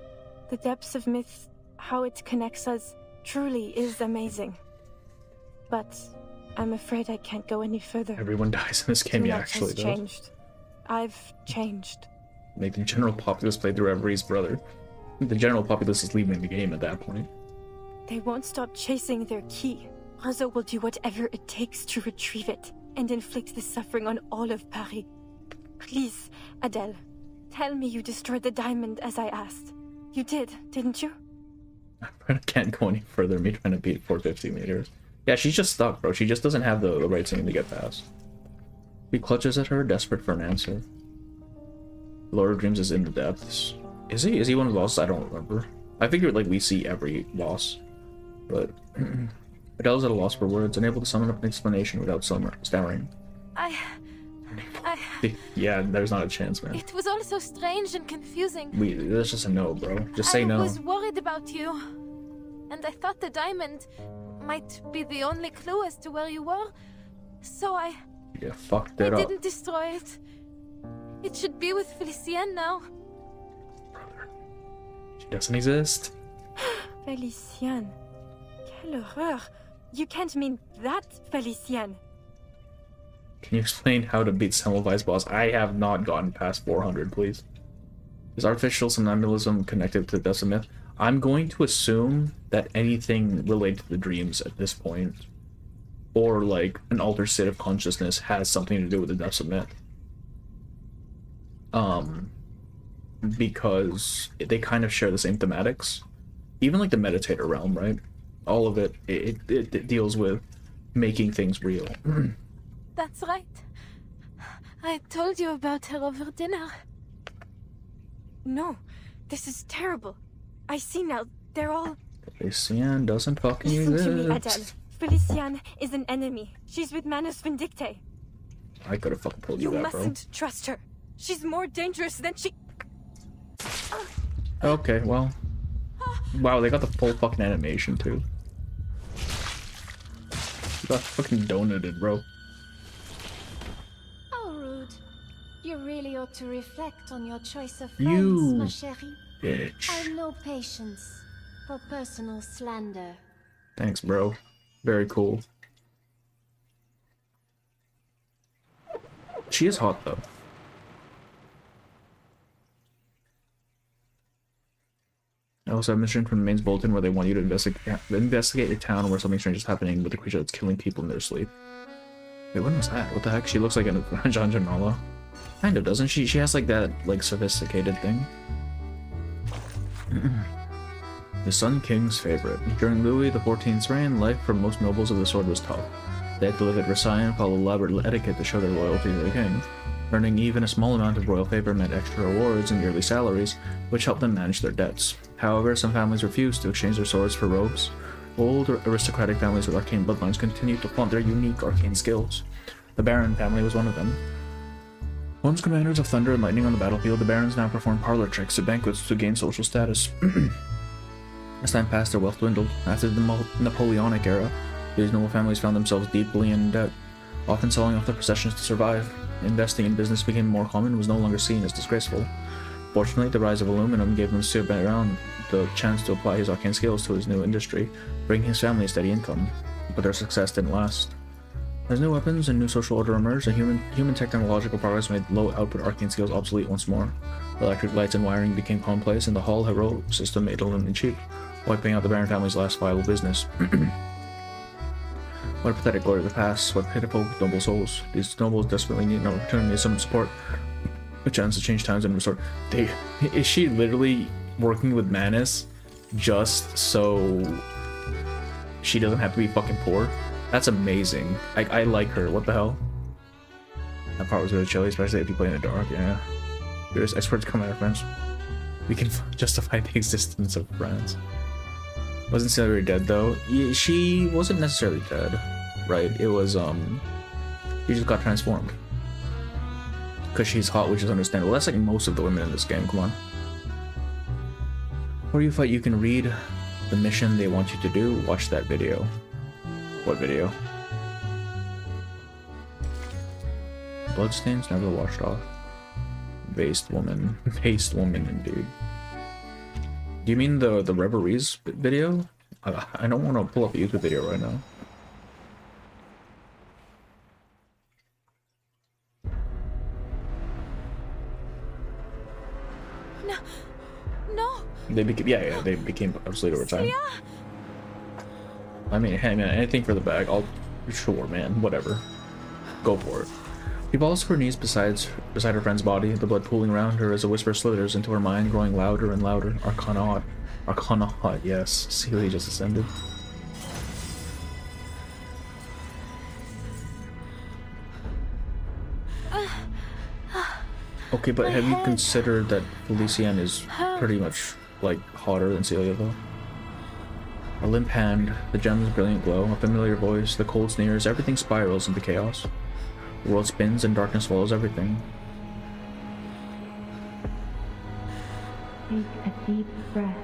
The depths of myth, how it connects us, truly is amazing. But I'm afraid I can't go any further. Everyone dies in this game, Too yeah, much actually, has though. changed. I've changed. Make the general populace play through Every's brother. The general populace is leaving the game at that point. They won't stop chasing their key. Razo will do whatever it takes to retrieve it and inflict the suffering on all of Paris. Please, Adele, tell me you destroyed the diamond as I asked. You did, didn't you? I can't go any further, me trying to beat 450 meters. Yeah, she's just stuck, bro. She just doesn't have the right thing to get past. He clutches at her, desperate for an answer. Lord of Dreams is in the depths. Is he? Is he one of the bosses? I don't remember. I figured, like, we see every boss. But Adele's at a loss for words, unable to summon up an explanation without stammering. I... Yeah, there's not a chance, man. It was all so strange and confusing. That's just a no, bro. Just say no. I was worried about you. And I thought the diamond might be the only clue as to where you were. So I Yeah, fucked it up. didn't destroy it. It should be with Felicien now. Brother. She doesn't exist. Felician. Quelle horreur. You can't mean that, Felician. Can you explain how to beat Semmelweis boss? I have not gotten past 400, please. Is artificial somnambulism connected to the Depths of Myth? I'm going to assume that anything related to the dreams at this point, or like an altered state of consciousness, has something to do with the Depths of Myth. Because they kind of share the same thematics. Even like the Meditator realm, right? All of it, it deals with making things real. That's right. I told you about her over dinner. No, this is terrible. I see now. They're all... Felician doesn't fucking Listen to me, Adele. exist. Felician is an enemy. She's with Manus Vindicte. I could have fucking told you You that, bro. mustn't trust her. She's more dangerous than she... Okay, well. Wow, they got the full fucking animation too. You got fucking donated, bro. Oh, rude. You really ought to reflect on your choice of You- friends, ma chérie. Bitch. I've no patience for personal slander. Thanks, bro. Very cool. She is hot, though. I also have a mission from the mains bulletin where they want you to investigate a town where something strange is happening with a creature that's killing people in their sleep. Wait, when was that? What the heck? She looks like a John Janala. Kind of, doesn't she? She has like that, like, sophisticated thing. The Sun King's favorite. During Louis XIV's reign, life for most nobles of the sword was tough. They had to live at Versailles and follow elaborate etiquette to show their loyalty to the king. Earning even a small amount of royal favor meant extra rewards and yearly salaries, which helped them manage their debts. However, some families refused to exchange their swords for robes. Old aristocratic families with arcane bloodlines continued to flaunt their unique arcane skills. The Baron family was one of them. Once commanders of thunder and lightning on the battlefield, the barons now performed parlor tricks at banquets to gain social status. As time passed, their wealth dwindled. After the Napoleonic era, these noble families found themselves deeply in debt, often selling off their possessions to survive. Investing in business became more common and was no longer seen as disgraceful. Fortunately, the rise of aluminum gave Monsieur Baron the chance to apply his arcane skills to his new industry, bringing his family a steady income. But their success didn't last. As new weapons and new social order emerged, human technological progress made low-output arcane skills obsolete once more. Electric lights and wiring became commonplace, and the Hall Hero system made aluminum cheap, wiping out the Baron family's last viable business. What a pathetic glory of the past, what pitiful noble souls. These nobles desperately need an opportunity and some support, a chance to change times and restore. Is she literally working with Manus just so she doesn't have to be fucking poor? That's amazing. I like her. What the hell? That part was really chilly, especially if you play in the dark. Yeah. There's experts come at our friends. We can justify the existence of friends. Wasn't Celery dead though? She wasn't necessarily dead, right? It was she just got transformed because she's hot, which is understandable. That's like most of the women in this game. Come on. Before you fight, you can read the mission they want you to do. Watch that video. What video? Bloodstains never washed off. Based woman. Based woman, indeed. Do you mean the Reveries video? I don't want to pull up a YouTube video right now. No. No. They became they became obsolete over time. Yeah. I mean, hey man, anything for the bag. Sure, man, whatever. Go for it. She falls to her knees beside her friend's body, the blood pooling around her as a whisper slithers into her mind, growing louder and louder. Arcana hot, yes. Celia just ascended. Okay, but have you considered that Felician is pretty much, like, hotter than Celia, though? A limp hand, the gem's brilliant glow, a familiar voice, the cold sneers, everything spirals into chaos. The world spins and darkness swallows everything. Take a deep breath,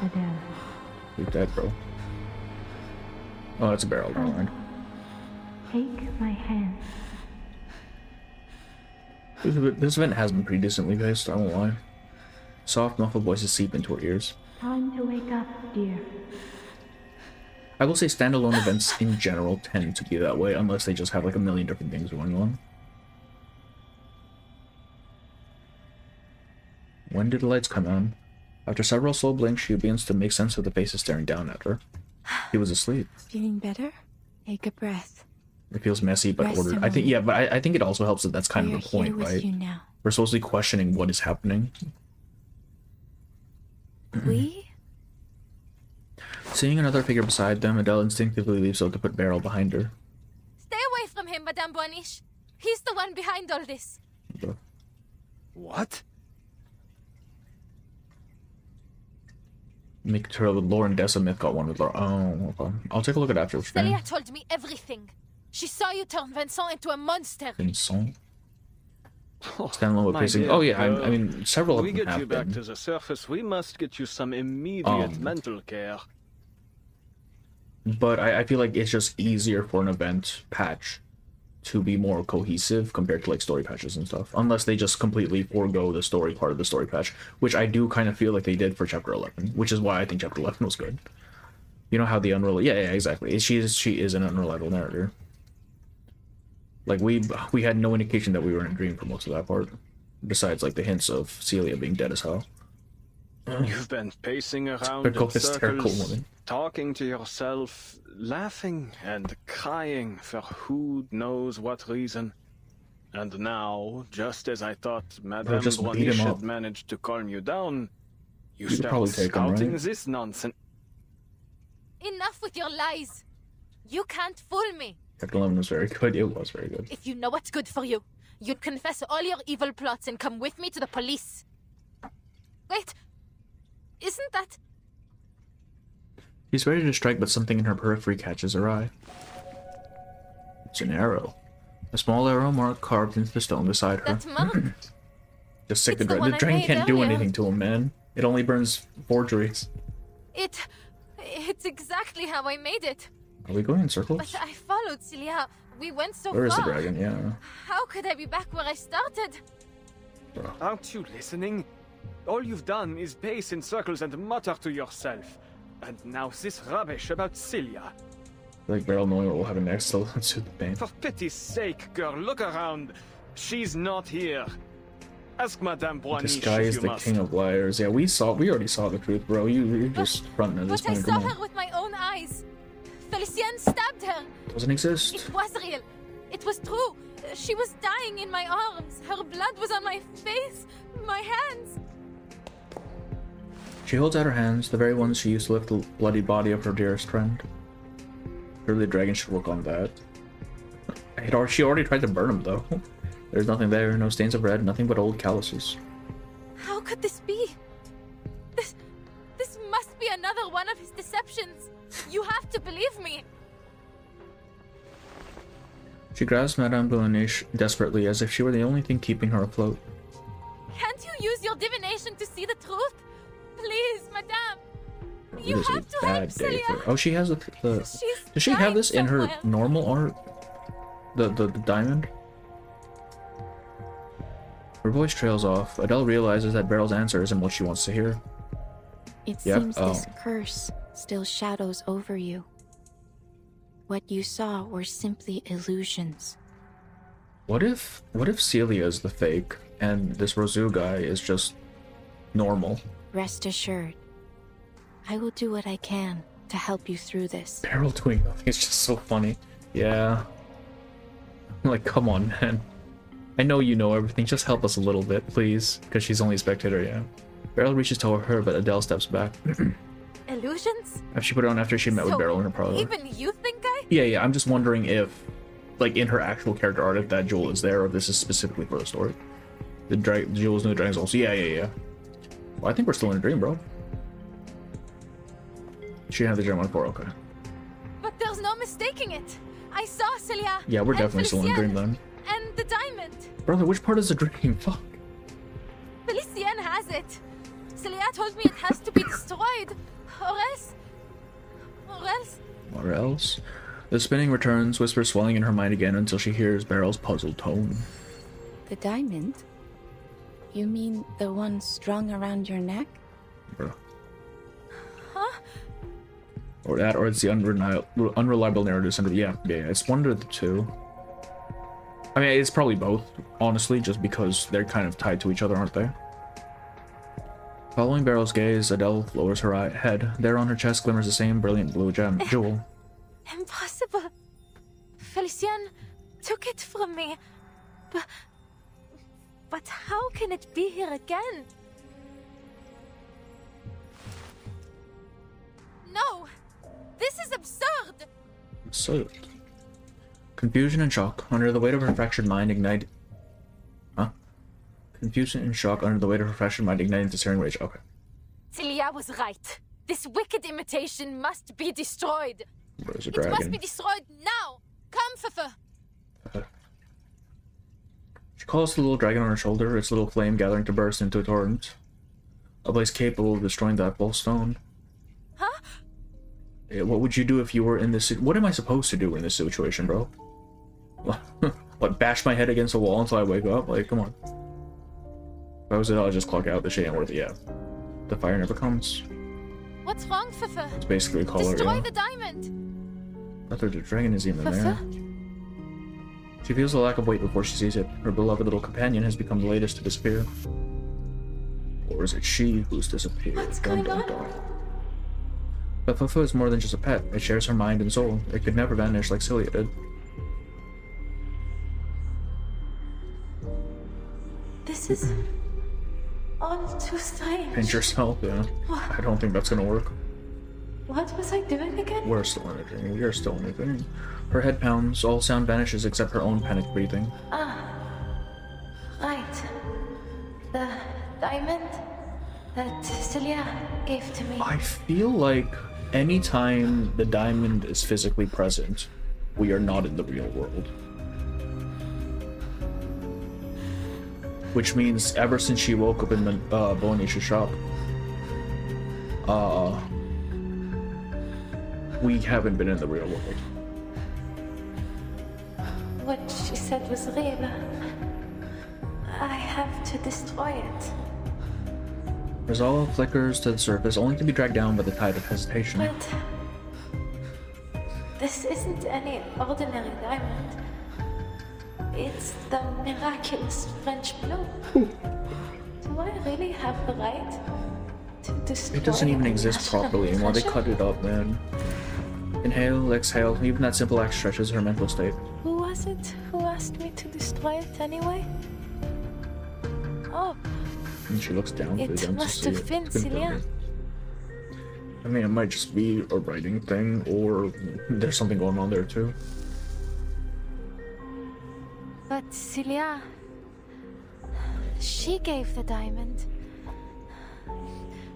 Adele. You're dead, bro. Oh, that's a barrel, never mind. Take my hand. This event has been pretty decently paced, I won't lie. Soft, muffled voices seep into her ears. Time to wake up, dear. I will say standalone events in general tend to be that way, unless they just have like a million different things going on. When did the lights come on? After several slow blinks, she begins to make sense of the faces staring down at her. He was asleep. Feeling better? Take a breath. It feels messy but Rest a ordered. I think, moment. yeah, but I think it also helps that that's kind We of are the point, here with right? you now. We're supposed to be questioning what is happening. We? Seeing another figure beside them, Adele instinctively leaves out to put Beryl behind her. Stay away from him, Madame Boaniche. He's the one behind all this. What? Make her with Lauren Decimith got one with Laura. Oh, okay. I'll take a look at after. Celia told me everything. She saw you turn Vincent into a monster. Vincent? Standalone with My pacing. dear Oh yeah, I girl, mean several of we them get you have back been. to the surface, we must get you some immediate mental care. But I feel like it's just easier for an event patch to be more cohesive compared to like story patches and stuff. Unless they just completely forego the story part of the story patch, which I do kind of feel like they did for Chapter 11, which is why I think Chapter 11 was good. You know how the unreliable... Yeah, exactly. She is an unreliable narrator. Like, we had no indication that we were in a dream for most of that part. Besides, like, the hints of Celia being dead as hell. You've been pacing around Typical in hysterical circles, woman. talking to yourself, laughing and crying for who knows what reason. And now, just as I thought Madame just beat him Boaniche up. had managed to calm you down, you could start probably take him, spouting right? this nonsense. Enough with your lies. You can't fool me. Chapter 11 was very good. It was very good. If you know what's good for you, you'd confess all your evil plots and come with me to the police. Wait, isn't that... She's ready to strike, but something in her periphery catches her eye. It's an arrow. A small arrow mark carved into the stone beside her. that mark? Just sick the It's the dragon. one The I dragon made can't do earlier. anything to him, man. It only burns forgeries. It's exactly how I made it. Are we going in circles? But I followed Celia. We went so Where is far. the dragon? Yeah. How could I be back where I started? Aren't you listening? All you've done is pace in circles and mutter to yourself. And now this rubbish about Celia. Like Beryl knowing what will happen next to soothe the pain. For pity's sake, girl, look around. She's not here. Ask Madame Boaniche This guy if is you the must. king of liars. Yeah, we already saw the truth, bro. You're just fronting at this But I point. saw Come on. her with my own eyes. Felicien stabbed her. Doesn't exist. It was real. It was true. She was dying in my arms. Her blood was on my face, my hands. She holds out her hands, the very ones she used to lift the bloody body of her dearest friend. Surely the dragon should work on that. She already tried to burn him, though. There's nothing there, no stains of red, nothing but old calluses. How could this be? This must be another one of his deceptions. You have to believe me. She grasps Madame Boaniche desperately, as if she were the only thing keeping her afloat. Can't you use your divination to see the truth? Please, Madame. It You is a have to help bad day Celia. for her. Oh, she has the... She's Does she have dying this in her somewhere. normal art? The diamond? Her voice trails off. Adele realizes that Beryl's answer isn't what she wants to hear. It Yep, seems this curse still shadows over you. What you saw were simply illusions. What if Celia is the fake and this Rozu guy is just normal? Rest assured, I will do what I can to help you through this. Beryl doing nothing is just so funny. Yeah. Like, come on, man. I know you know everything, just help us a little bit, please. Because she's only a spectator, yeah. Beryl reaches toward her, but Adele steps back. Illusions? She put it on after she met with So, Beryl in her parlor. Even you think I... Yeah, I'm just wondering if, like, in her actual character art, if that jewel is there, or if this is specifically for the story. The jewels and the dragons also. Yeah. Well, I think we're still in a dream, bro. She didn't have the gem on 4, okay. But there's no mistaking it. I saw Celia. Yeah, we're and definitely still in a dream Felicien, then. And the diamond. Brother, which part is the dream? Fuck. Felicien has it. Celia told me it has to be destroyed. Or else... Or else? The spinning returns, whispers swelling in her mind again until she hears Beryl's puzzled tone. The diamond? You mean the one strung around your neck? Bro. Or that, or it's the unreliable narrative center. Yeah, it's one of the two. I mean, it's probably both, honestly, just because they're kind of tied to each other, aren't they? Following Barrel's gaze, Adele lowers her head. There on her chest glimmers the same brilliant blue jewel. Impossible. Felicien took it from me. But how can it be here again? No! This is absurd! Absurd. Confusion and shock. Under the weight of her fractured mind, ignite... Huh? Confusion and shock under the weight of her fractured mind, igniting to searing rage. Okay. Celia was right. This wicked imitation must be destroyed. Where's the It dragon? must be destroyed now! Come, Fefe! She calls to the little dragon on her shoulder, its little flame gathering to burst into a torrent. A blaze capable of destroying that bull stone. Huh? What would you do if you were in this... What am I supposed to do in this situation, bro? What, bash my head against a wall until I wake up? Like, come on. If I was it, I'll just clock out. The shit ain't worth it, yeah. The fire never comes. What's wrong, Fefe? It's basically a color, Destroy yeah. the diamond! I thought the dragon is even Fefe? there. She feels the lack of weight before she sees it. Her beloved little companion has become the latest to disappear. Or is it she who's disappeared? What's going on? But Fefe is more than just a pet. It shares her mind and soul. It could never vanish like Celia did. This is all too strange. Pinch yourself, yeah. What? I don't think that's gonna work. What was I doing again? We're still in a dream. We are still in a dream. Her head pounds. All sound vanishes except her own panicked breathing. Right. The diamond that Celia gave to me. I feel like anytime the diamond is physically present, we are not in the real world. Which means ever since she woke up in the Bonisha shop, we haven't been in the real world. What she said was real. I have to destroy it. Resolve flickers to the surface, only to be dragged down by the tide of hesitation. But this isn't any ordinary diamond. It's the miraculous French blue. Do I really have the right to destroy It doesn't even a exist national properly anymore. They treasure? cut it up, man. Inhale, exhale. Even that simple act stretches her mental state. Who was it who asked me to destroy it anyway? Oh, And she looks down It to them to must see have it. been It's been Celia. filmed. I mean, it might just be a writing thing, or there's something going on there too. but Celia, she gave the diamond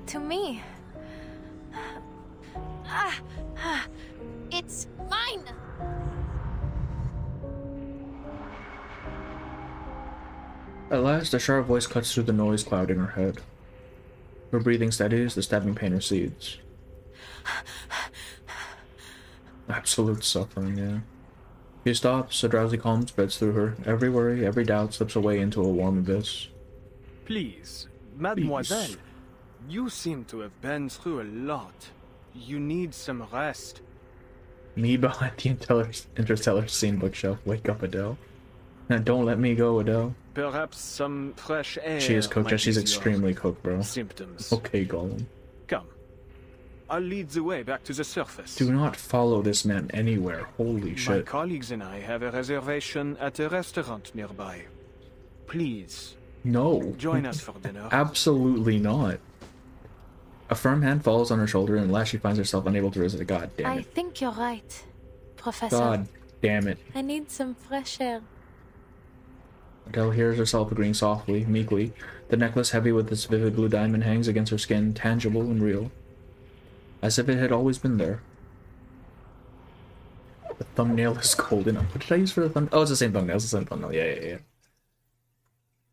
to me. It's mine! At last, a sharp voice cuts through the noise cloud in her head. Her breathing steadies, the stabbing pain recedes. Absolute suffering, yeah. She stops, a drowsy calm spreads through her. Every worry, every doubt slips away into a warm abyss. Please, mademoiselle, you seem to have been through a lot. You need some rest. Me behind the interstellar scene bookshelf. Wake up, Adele. And don't let me go, Adele. Perhaps some fresh air. She is cooked, might yeah, she's ease your extremely cooked, bro. symptoms. Okay, Gollum. Come. I'll lead the way back to the surface. Do not follow this man anywhere. Holy My shit. colleagues and I have a reservation at a restaurant nearby. Please, No. join us for dinner. Absolutely not. A firm hand falls on her shoulder, and at last she finds herself unable to resist. God damn I it. think you're right, Professor. God damn it. I need some fresh air. Adele hears herself agreeing softly, meekly. The necklace, heavy with its vivid blue diamond, hangs against her skin, tangible and real. As if it had always been there. The thumbnail is golden. What did I use for the thumbnail? Oh, it's the same thumbnail. It's the same thumbnail. Yeah.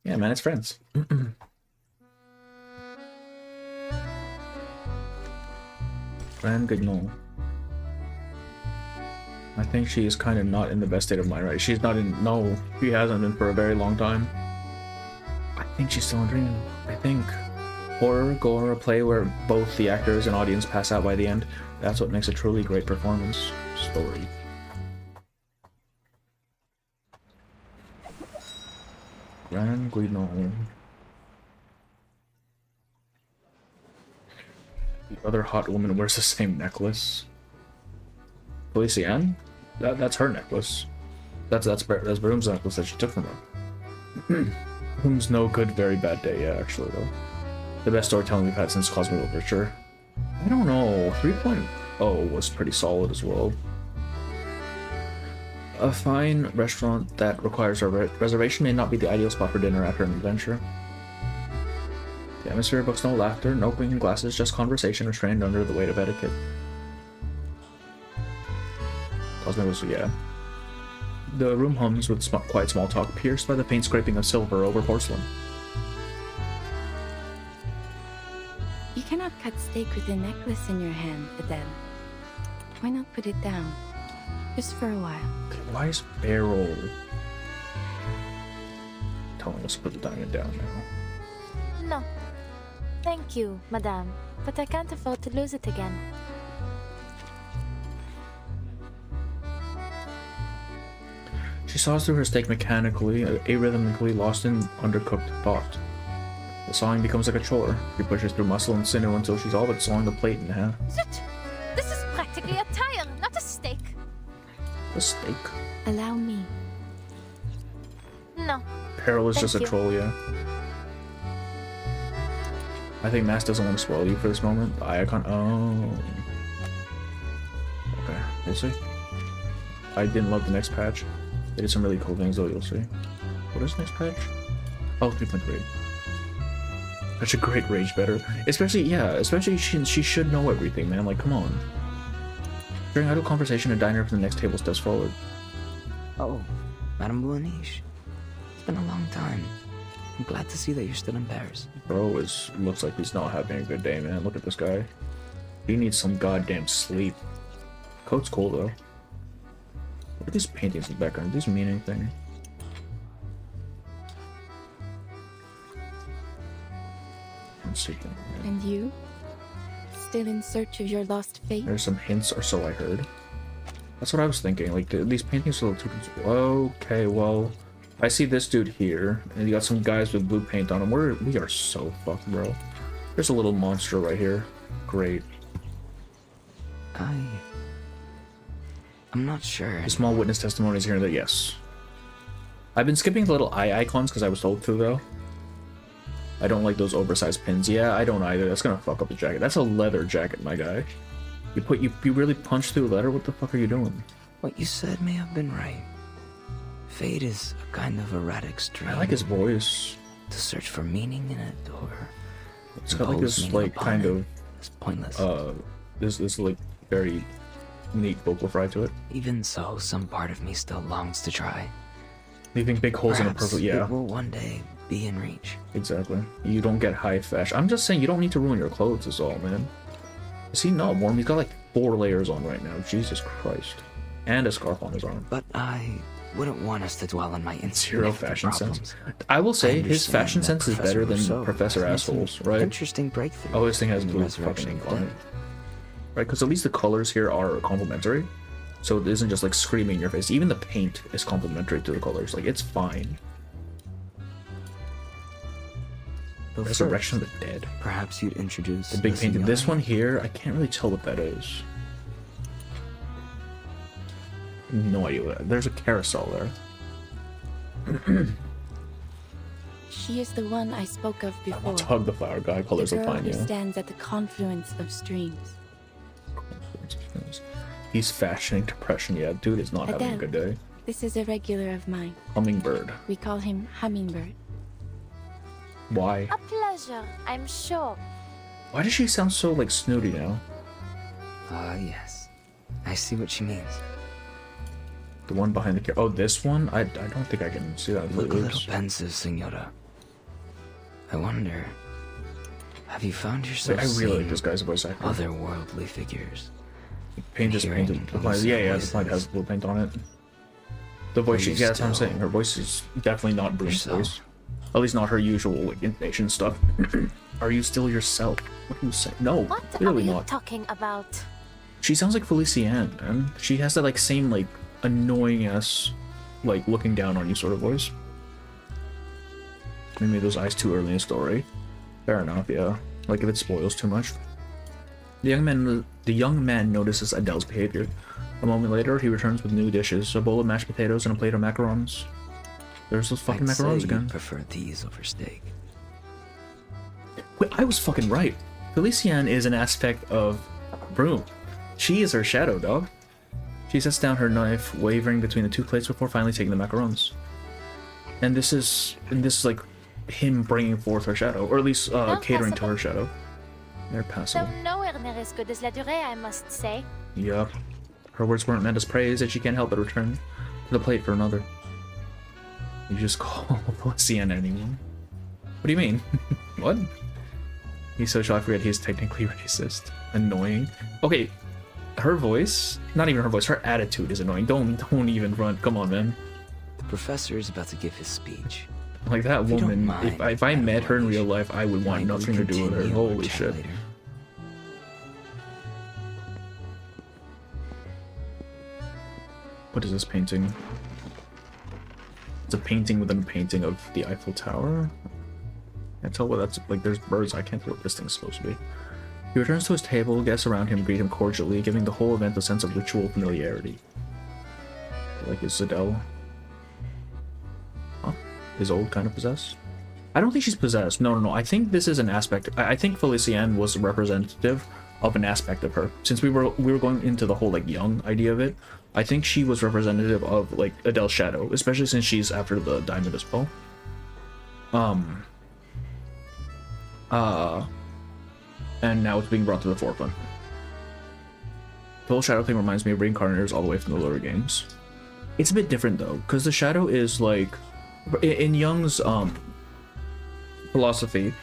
Yeah, man, it's friends. Fran Gagnon. I think she is kind of not in the best state of mind, right? She's not in... No, she hasn't been for a very long time. I think she's still in dream. I think. Horror, gore, a play where both the actors and audience pass out by the end. That's what makes a truly great performance story. Gran Guido. The other hot woman wears the same necklace. Feliciane? That's her necklace. That's Broom's necklace that she took from her. Broom's no good, very bad day, yeah, actually, though. The best storytelling we've had since Cosmic Literature. I don't know, 3.0 was pretty solid as well. A fine restaurant that requires a reservation may not be the ideal spot for dinner after an adventure. The atmosphere books no laughter, no clinking glasses, just conversation restrained under the weight of etiquette. Cosmic was, yeah. The room hums with quiet small talk, pierced by the faint scraping of silver over porcelain. You cannot cut steak with a necklace in your hand, Adele. Why not put it down? Just for a while. Why is Beryl telling us to put the diamond down now? No. Thank you, madame, but I can't afford to lose it again. She saws through her steak mechanically, arrhythmically, lost in undercooked thought. The sawing becomes like a chore. She pushes through muscle and sinew until she's all but sawing the plate in half. Zut! This is practically a tire, not a steak. A steak? Allow me. No. Beryl is Thank just a you. troll, yeah. I think Mass doesn't want to spoil you for this moment. The icon. Oh. Okay, we'll see. I didn't love the next patch. They did some really cool things, though. You'll see. What is next patch? Oh, 3.3. Such a great rage better. Especially she should know everything, man. Like, come on. During idle conversation, a diner from the next table steps forward. Oh, Madame Bouniche. It's been a long time. I'm glad to see that you're still in Paris. Bro looks like he's not having a good day, man. Look at this guy. He needs some goddamn sleep. Coat's cool, though. What are these paintings in the background? Do these mean anything? Let's see. And you? Still in search of your lost fate? There's some hints, or so I heard. That's what I was thinking. Like, these paintings are a little too... Okay, well... I see this dude here, and you got some guys with blue paint on them. We are so fucked, bro. There's a little monster right here. Great. I'm not sure. The small witness testimonies here that yes. I've been skipping the little eye icons because I was told to, though. I don't like those oversized pins. Yeah, I don't either. That's gonna fuck up the jacket. That's a leather jacket, my guy. You really punch through leather? What the fuck are you doing? What you said may have been right. Fate is a kind of erratic stream. I like his voice. To search for meaning in it, or it's got like this like kind of it's pointless. This like very neat vocal fry to it. Even so, some part of me still longs to try. Leaving big holes in a purple, yeah. It will one day be in reach. Exactly. You don't get high fashion. I'm just saying you don't need to ruin your clothes is all, man. Is he not warm? He's got like 4 layers on right now. Jesus Christ. And a scarf on his arm. But I wouldn't want us to dwell on my zero fashion sense. I will say his fashion sense is better than Professor Asshole's, right? Interesting breakthrough. Oh, this thing has blue fucking ink on it. Right, because at least the colors here are complementary. So it isn't just like screaming in your face. Even the paint is complementary to the colors. Like, it's fine. But Resurrection of the Dead. Perhaps you'd introduce the big painting. This one here, I can't really tell what that is. No idea what that. There's a carousel there. She is the one I spoke of before. Let's hug the flower guy. Colors the are girl fine, who yeah. stands at the confluence of streams. He's fashioning depression. Yeah, dude is not having a good day. This is a regular of mine. Hummingbird. We call him Hummingbird. Why? A pleasure, I'm sure. Why does she sound so like snooty now? Yes. I see what she means. The one behind the car. Oh, this one? I don't think I can see that. Look a little pensive, Senora. I wonder, have you found yourself I really like this guy's voice actor. Otherworldly figures? The paint is painted. Yeah, the plant has blue paint on it. The voice, yeah, that's what I'm saying. Her voice is definitely not Broom's voice. At least not her usual like intonation stuff. Are you still yourself? What are you saying? No, What clearly are you not. talking about? She sounds like Feliciane, man. She has that like same like annoying ass, like looking down on you sort of voice. Maybe those eyes too early in the story. Fair enough, yeah. Like if it spoils too much. The young man notices Adele's behavior. A moment later, he returns with new dishes: a bowl of mashed potatoes and a plate of macarons. There's those fucking macarons again. I prefer these over steak. Wait, I was fucking right. Feliciane is an aspect of Broom. She is her shadow, dog. She sets down her knife, wavering between the two plates before finally taking the macarons. And this is like him bringing forth her shadow, or at least catering to her shadow. They're passable. So nowhere near as good as La Durée, I must say. Yup. Her words weren't meant as praise, and she can't help but return to the plate for another. You just call Feliciane anyone? What do you mean? What? He's so shocked I forget he's technically racist. Annoying. Okay, her voice, not even her voice, her attitude is annoying. Don't even run. Come on, man. The professor is about to give his speech. Like that If you don't woman, mind, if I met her in Manish, real life, I would want might we nothing to do with her. continue our Holy chat shit. later? What is this painting? It's a painting within a painting of the Eiffel Tower. Can't tell what that's like. There's birds. I can't tell what this thing's supposed to be. He returns to his table. Guests around him greet him cordially, giving the whole event a sense of ritual familiarity. Like, is Adele? Huh? Is old kind of possessed? I don't think she's possessed. No. I think this is an aspect. I think Feliciane was representative of an aspect of her. Since we were going into the whole like young idea of it, I think she was representative of like Adele's shadow, especially since she's after the Diamond Dispel. And now it's being brought to the forefront. The whole shadow thing reminds me of Reincarnators all the way from the lower games. It's a bit different though, because the shadow is like, in Jung's philosophy,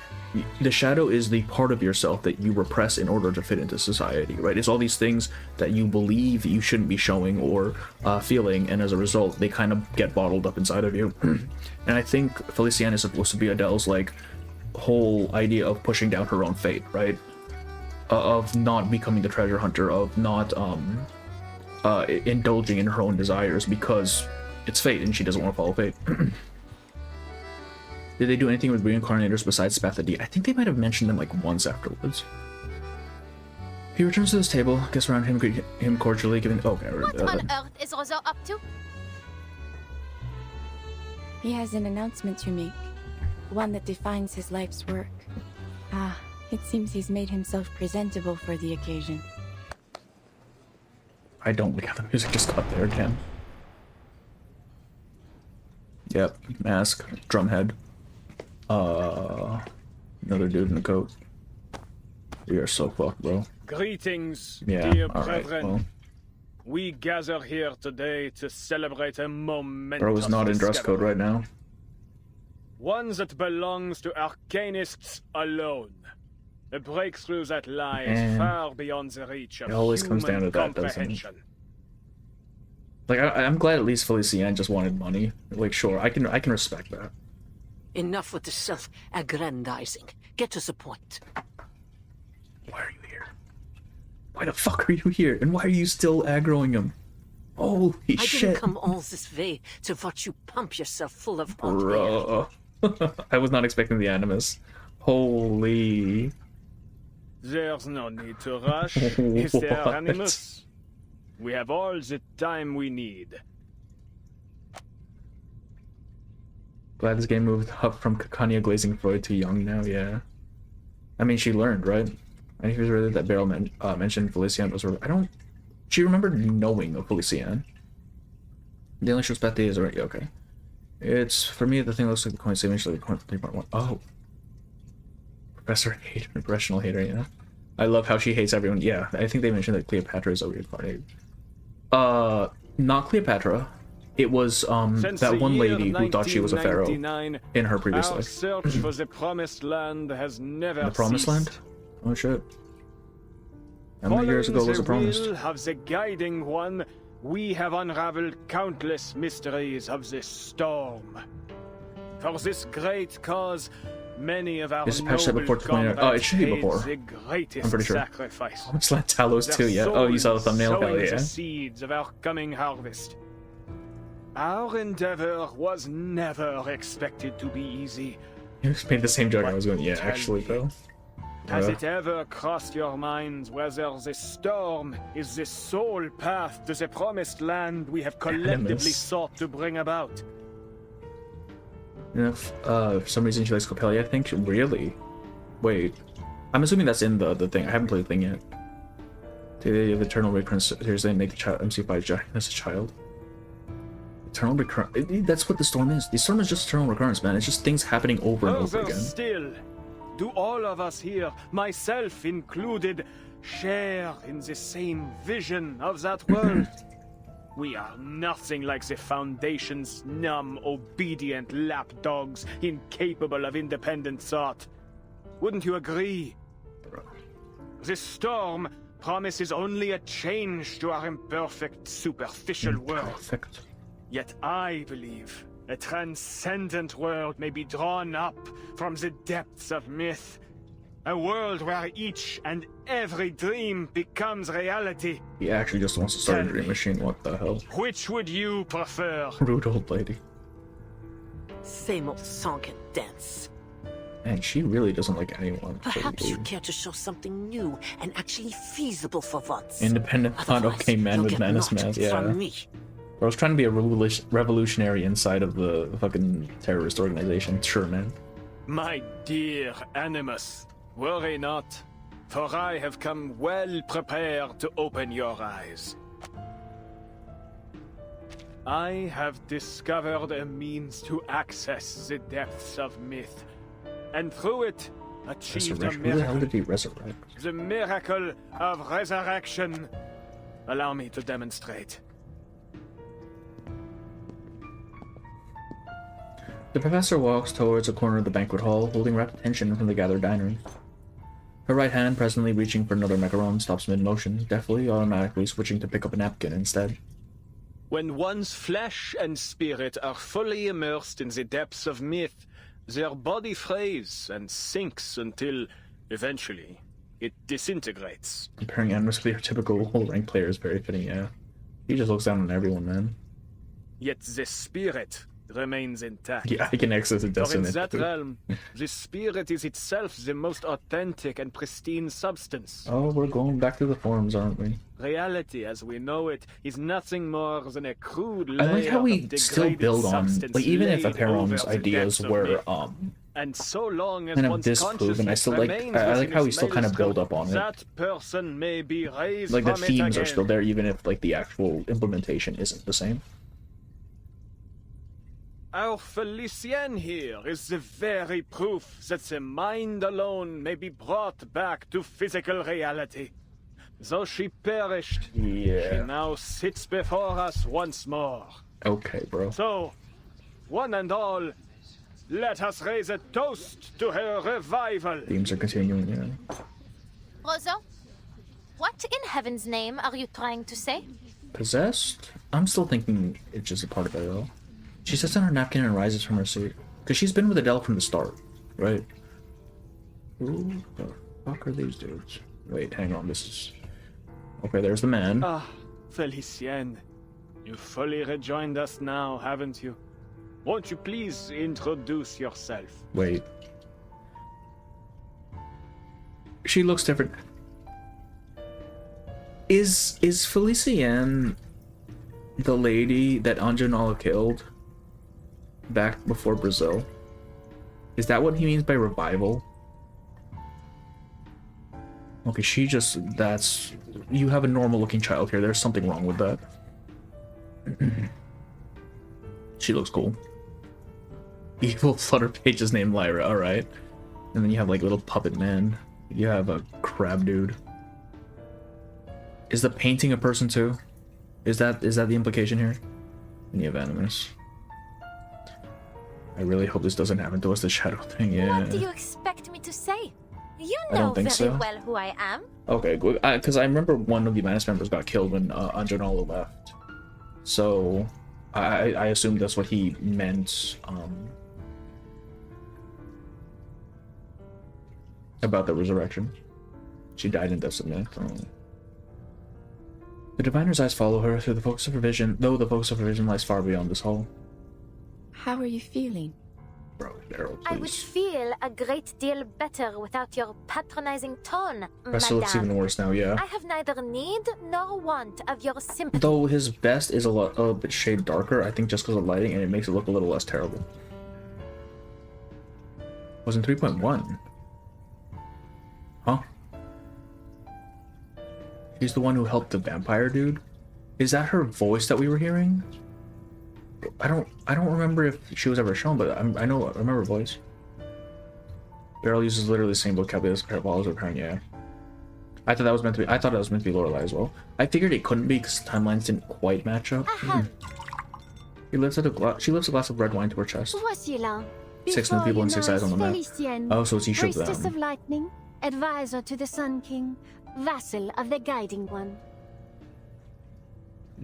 the shadow is the part of yourself that you repress in order to fit into society, right? It's all these things that you believe you shouldn't be showing or feeling, and as a result, they kind of get bottled up inside of you. And I think Feliciane is supposed to be Adele's like whole idea of pushing down her own fate, right? Of not becoming the treasure hunter, of not indulging in her own desires because it's fate and she doesn't want to follow fate. Did they do anything with Reincarnators besides Spathody? I think they might have mentioned them like once afterwards. He returns to his table, guests around him greet him cordially, giving... Okay, What on earth is Roseau up to? He has an announcement to make. One that defines his life's work. Ah, it seems he's made himself presentable for the occasion. I don't like how the music just got there again. Yep, mask, drumhead. Another dude in a coat. We are so fucked, bro. Greetings, Yeah, dear alright, brethren. well. We gather here today to celebrate a momentous Bro is not in dress code discovery. right now. One that belongs to arcanists alone. A breakthrough that lies And far beyond the reach of it always human comes down to that, doesn't it? comprehension. Like, I'm glad at least Feliciane just wanted money. Like, sure, I can respect that. Enough with the self-aggrandizing. Get to the point. Why are you here? Why the fuck are you here? And why are you still aggroing him? Holy I shit. didn't come all this way to watch you pump yourself full of hot air. Bro. I was not expecting the animus. Holy. There's no need to rush. Is there, What? Animus? We have all the time we need. Glad this game moved up from Kanya Glazing Freud to Young now, yeah. I mean, she learned, right? I think it was really that Beryl mentioned Feliciane was... She remembered knowing of Feliciane. The only show Spathy is already... Okay. It's... For me, the thing looks like the coin savings like the coin from 3.1. Oh. Professor Hater, professional hater, yeah. I love how she hates everyone. Yeah, I think they mentioned that Cleopatra is a reincarnated. Not Cleopatra. It was Since that the one year lady who thought she was a pharaoh 1999, in her previous our life. search for the Promised Land has never The Promised ceased. Land? Oh shit. How many years ago was it promised? Following the will of the Guiding One, we have unraveled countless mysteries of this storm. For this great cause, Many of our This patch said before noble 29. Oh, it should be before. comrades paid the greatest I'm pretty sure. sacrifice. I'm just like Talos Their too, yeah. Oh, you saw the souls thumbnail? Hell sowing yeah. the seeds of our coming harvest. Our endeavor was never expected to be easy. You just made the same joke. I was going, yeah, Tell actually, me, though. Has it ever crossed your minds whether the storm is the sole path to the promised land we have collectively Animus. sought to bring about? For some reason she likes Copelia, I think. Really? Wait. I'm assuming that's in the thing. I haven't played the thing yet. The eternal recurrence. Here's they make the child MC5 giant as a child. Eternal recurrence. That's what the storm is. The storm is just eternal recurrence, man. It's just things happening over and over Further again. still, do all of us here, myself included, share in the same vision of that world? We are nothing like the Foundation's numb, obedient lapdogs, incapable of independent thought. Wouldn't you agree? This storm promises only a change to our imperfect, superficial world. Yet I believe a transcendent world may be drawn up from the depths of myth. A world where each and every dream becomes reality. He actually just wants to start a Tell dream me. machine. What the hell? Which would you prefer? Rude old lady. Same old song and dance. Man, she really doesn't like anyone. Perhaps you care to show something new and actually feasible for once. Independent, not okay man you'll with get menace naught mask. Yeah. from me. I was trying to be a revolutionary inside of the fucking terrorist organization. Sure, man. My dear Animus, worry not, for I have come well prepared to open your eyes. I have discovered a means to access the depths of myth, and through it achieved a Resurrection. Who the hell miracle. did he resurrect? The miracle of resurrection. Allow me to demonstrate. The professor walks towards a corner of the banquet hall, holding rapt attention from the gathered diners. Her right hand, presently reaching for another macaron, stops mid-motion, deftly, automatically switching to pick up a napkin instead. When one's flesh and spirit are fully immersed in the depths of myth, their body frays and sinks until, eventually, it disintegrates. Comparing Animus to your typical rank player is very fitting, yeah. He just looks down on everyone, man. Yet the spirit remains intact. Yeah, I can access it, For in doesn't it? that realm, the spirit is itself the most authentic and pristine substance. Oh, we're going back to the forums, aren't we? Reality, as we know it, is nothing more than a crude I layer like how we of still degraded build on, substance like, even if laid Aperon's over the ideas depths of were, myth. And so long as kind of one's disproven, I still like, consciousness I like remains how we within still its kind of build maelstrom, up on it. that person may be raised Like, the from it themes are again. still there, even if, like, the actual implementation isn't the same. Our Felicienne here is the very proof that the mind alone may be brought back to physical reality. Though she perished, she Yeah. now sits before us once more. Okay, bro. So, one and all, let us raise a toast to her revival. Themes are continuing, yeah. Rosa, what in heaven's name are you trying to say? Possessed? I'm still thinking it's just a part of it, though. She sits on her napkin and rises from her seat. Because she's been with Adele from the start, right? Who the fuck are these dudes? Wait, hang on, this is... Okay, there's the man. Ah, Felicienne, you fully rejoined us now, haven't you? Won't you please introduce yourself? Wait. She looks different. Is Felicienne the lady that Anjanala killed back before Brazil? Is that what he means by revival? Okay, she just... That's... You have a normal looking child here. There's something wrong with that. She looks cool. Evil Flutter Page is named Lyra, alright. And then you have like little puppet man. You have a crab dude. Is the painting a person too? Is that the implication here? And you have Animus. I really hope this doesn't happen to us, the shadow thing, yeah. What do you expect me to say? You I don't know think very so. well who I am. Okay, good. Because I remember one of the Manus members got killed when Anjanala left. So, I assume that's what he meant. About the resurrection. She died in Death's Myth. Oh. The diviner's eyes follow her through the focus of her vision, though the focus of her vision lies far beyond this hall. How are you feeling? Bro, Daryl, I would please. feel a great deal better without your patronizing tone, Resta looks even madame. worse now, yeah. I have neither need nor want of your sympathy. Though his vest is a bit shade darker, I think just because of lighting, and it makes it look a little less terrible. Was in 3.1. Huh? She's the one who helped the vampire dude? Is that her voice that we were hearing? I don't remember if she was ever shown, but I remember her voice. Beryl uses literally the same vocabulary as her parent, yeah. I thought that was meant to be Lorelai as well. I figured it couldn't be because timelines didn't quite match up. She lifts a glass of red wine to her chest. Voici là. 6 new people and 6 eyes on the map. Felicienne, Oh, so it's each of priestess of them. lightning, advisor to the Sun King, vassal of the Guiding One.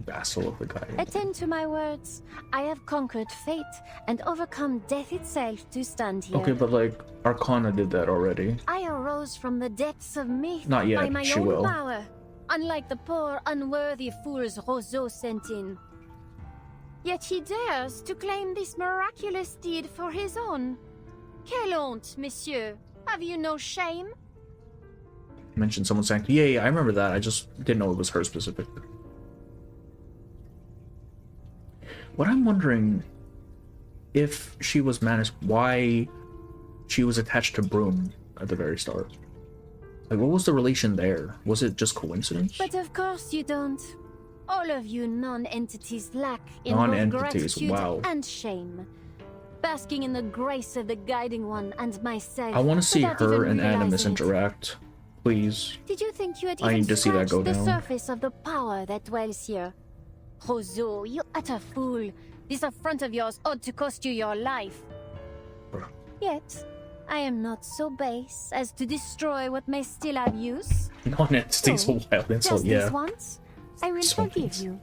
Vassal of the guy. Attend to my words. I have conquered fate and overcome death itself to stand here. Okay, but like, Arcana did that already. I arose from the depths of myth Not yet, by my she own will. power, unlike the poor, unworthy fools Roseau sent in. Yet he dares to claim this miraculous deed for his own. Quelle honte, monsieur! Have you no shame? Mentioned someone saying, yeah, I remember that. I just didn't know it was her specific. What I'm wondering, if she was Manus, why she was attached to Broom at the very start. Like, what was the relation there? Was it just coincidence? But of course you don't. All of you non-entities lack in both Non-entities, gratitude wow. and shame. Basking in the grace of the Guiding One and myself. I want to see without her even and Animus realizing it. interact. Please. Did you think you had I even need to see that scratched go the down. surface of the power that dwells here? Roseau, you utter fool. This affront of yours ought to cost you your life. Bruh. Yet, I am not so base as to destroy what may still have use. Non-entities, a wild insult, Just yeah. this once, I will So forgive once. you.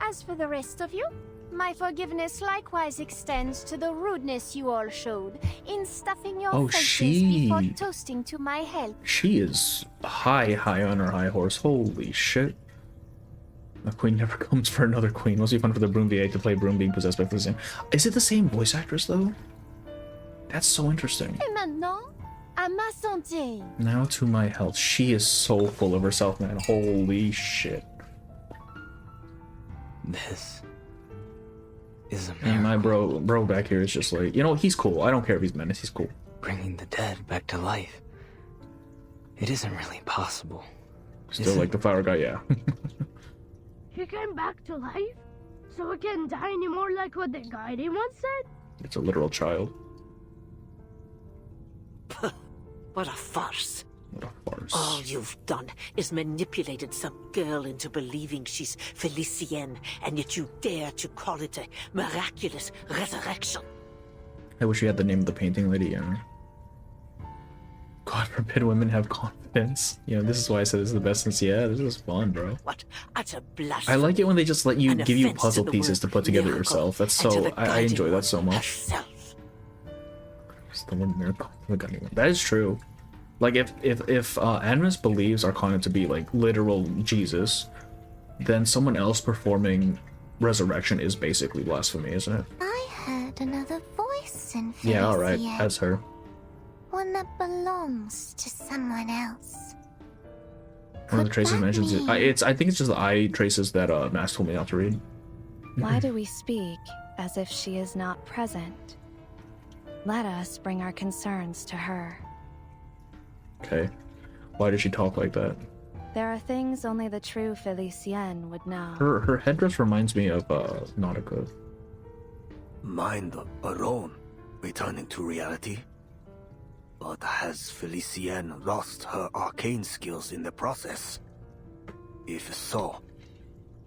As for the rest of you, my forgiveness likewise extends to the rudeness you all showed in stuffing your Oh, faces before she- toasting to my health. She is high on her high horse. Holy shit. A queen never comes for another queen. Must be fun for the Broom VA to play Broom being possessed by Felicien. Is it the same voice actress, though? That's so interesting. Et maintenant, à ma santé. Now to my health. She is so full of herself, man. Holy shit. This is a And miracle. my bro back here is just like, you know, he's cool. I don't care if he's Menace. He's cool. Bringing the dead back to life. It isn't really possible. Still like the flower guy, yeah. He came back to life? So it can't die anymore like what the Guardian once said? It's a literal child. What a farce. What a farce. All you've done is manipulated some girl into believing she's Felicienne, and yet you dare to call it a miraculous resurrection. I wish we had the name of the painting lady, yeah. God forbid women have confidence. You know, this is why I said this is the best since, yeah, this is fun, bro. What utter I blasphemy. like it when they just let you An give you offense puzzle to the pieces to word put together miracle yourself. That's and to so the I Guardian enjoy that so One much. herself. It's the one miracle. The Guardian One. That is true. Like if Animus believes Arcana to be like literal Jesus, then someone else performing resurrection is basically blasphemy, isn't it? I heard another voice in Yeah, all right, Felicien. that's her. One that belongs to someone else. One of the traces that mentions it. mean- I think it's just the eye traces that Max told me not to read. Why do we speak as if she is not present? Let us bring our concerns to her. Okay. Why did she talk like that? There are things only the true Felicienne would know. Her headdress reminds me of Nautica. Mind alone, returning to reality? But has Felicienne lost her arcane skills in the process? If so,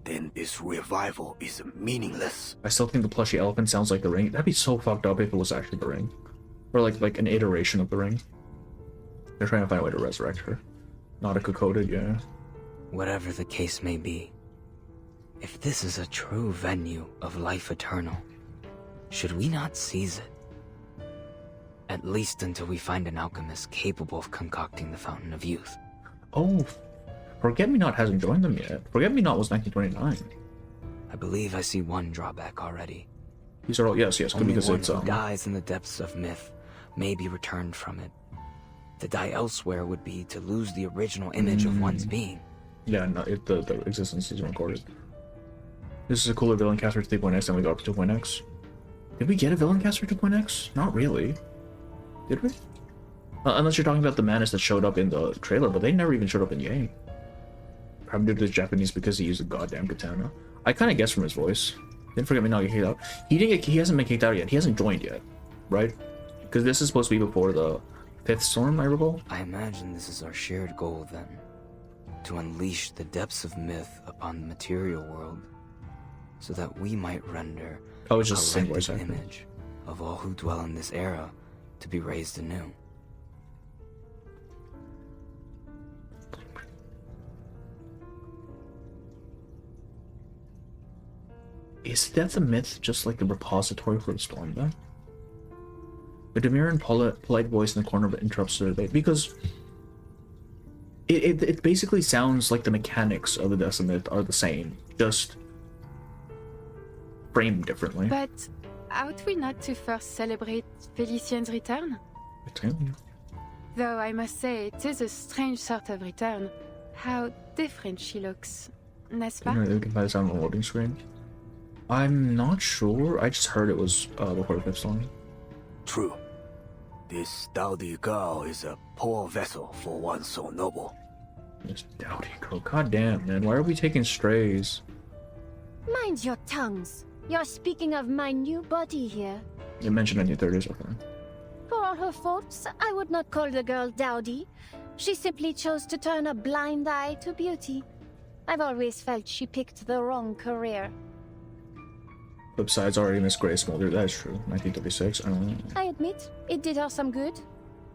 then this revival is meaningless. I still think the plushy elephant sounds like the ring. That'd be so fucked up if it was actually the ring. Or like an iteration of the ring. They're trying to find a way to resurrect her. Nautica coded, yeah. Whatever the case may be, if this is a true venue of life eternal, should we not seize it? At least until we find an alchemist capable of concocting the Fountain of Youth. Oh, Forget-Me-Not hasn't joined them yet. Forget-Me-Not was 1929. I believe I see one drawback already. These are all yes, Only because one it's who dies in the depths of myth may be returned from it. To die elsewhere would be to lose the original image of one's being. Yeah, no, the existence is recorded. This is a cooler villain cast for 3.x than we got up to 2.x. Did we get a villain cast for 2.x? Not really. Did we? Unless you're talking about the Manus that showed up in the trailer, but they never even showed up in the game. Probably due to the Japanese because he used a goddamn katana. I kind of guessed from his voice. Didn't Forget-Me-Not get kicked out. He hasn't been kicked out yet. He hasn't joined yet, right? Because this is supposed to be before the 5th storm, I recall. I imagine this is our shared goal then. To unleash the depths of myth upon the material world, so that we might render it's just the same voice collective actor. image of all who dwell in this era to be raised anew. Is Death of Myth just like the repository for the storm then? The demure and polite voice in the corner interrupts the debate because it basically sounds like the mechanics of the Death of Myth are the same, just framed differently. But ought we not to first celebrate Felicien's return? Though I must say, it is a strange sort of return. How different she looks, n'est-ce pas? You can find this on the loading screen. I'm not sure. I just heard it was before the 5th storm. True. This dowdy girl is a poor vessel for one so noble. This dowdy girl. God damn, man. Why are we taking strays? Mind your tongues. You're speaking of my new body here. You mentioned in your 30s, okay. For all her faults, I would not call the girl dowdy. She simply chose to turn a blind eye to beauty. I've always felt she picked the wrong career. Besides already Miss Grace Mulder, that's true. 1936, I don't know. I admit, it did her some good.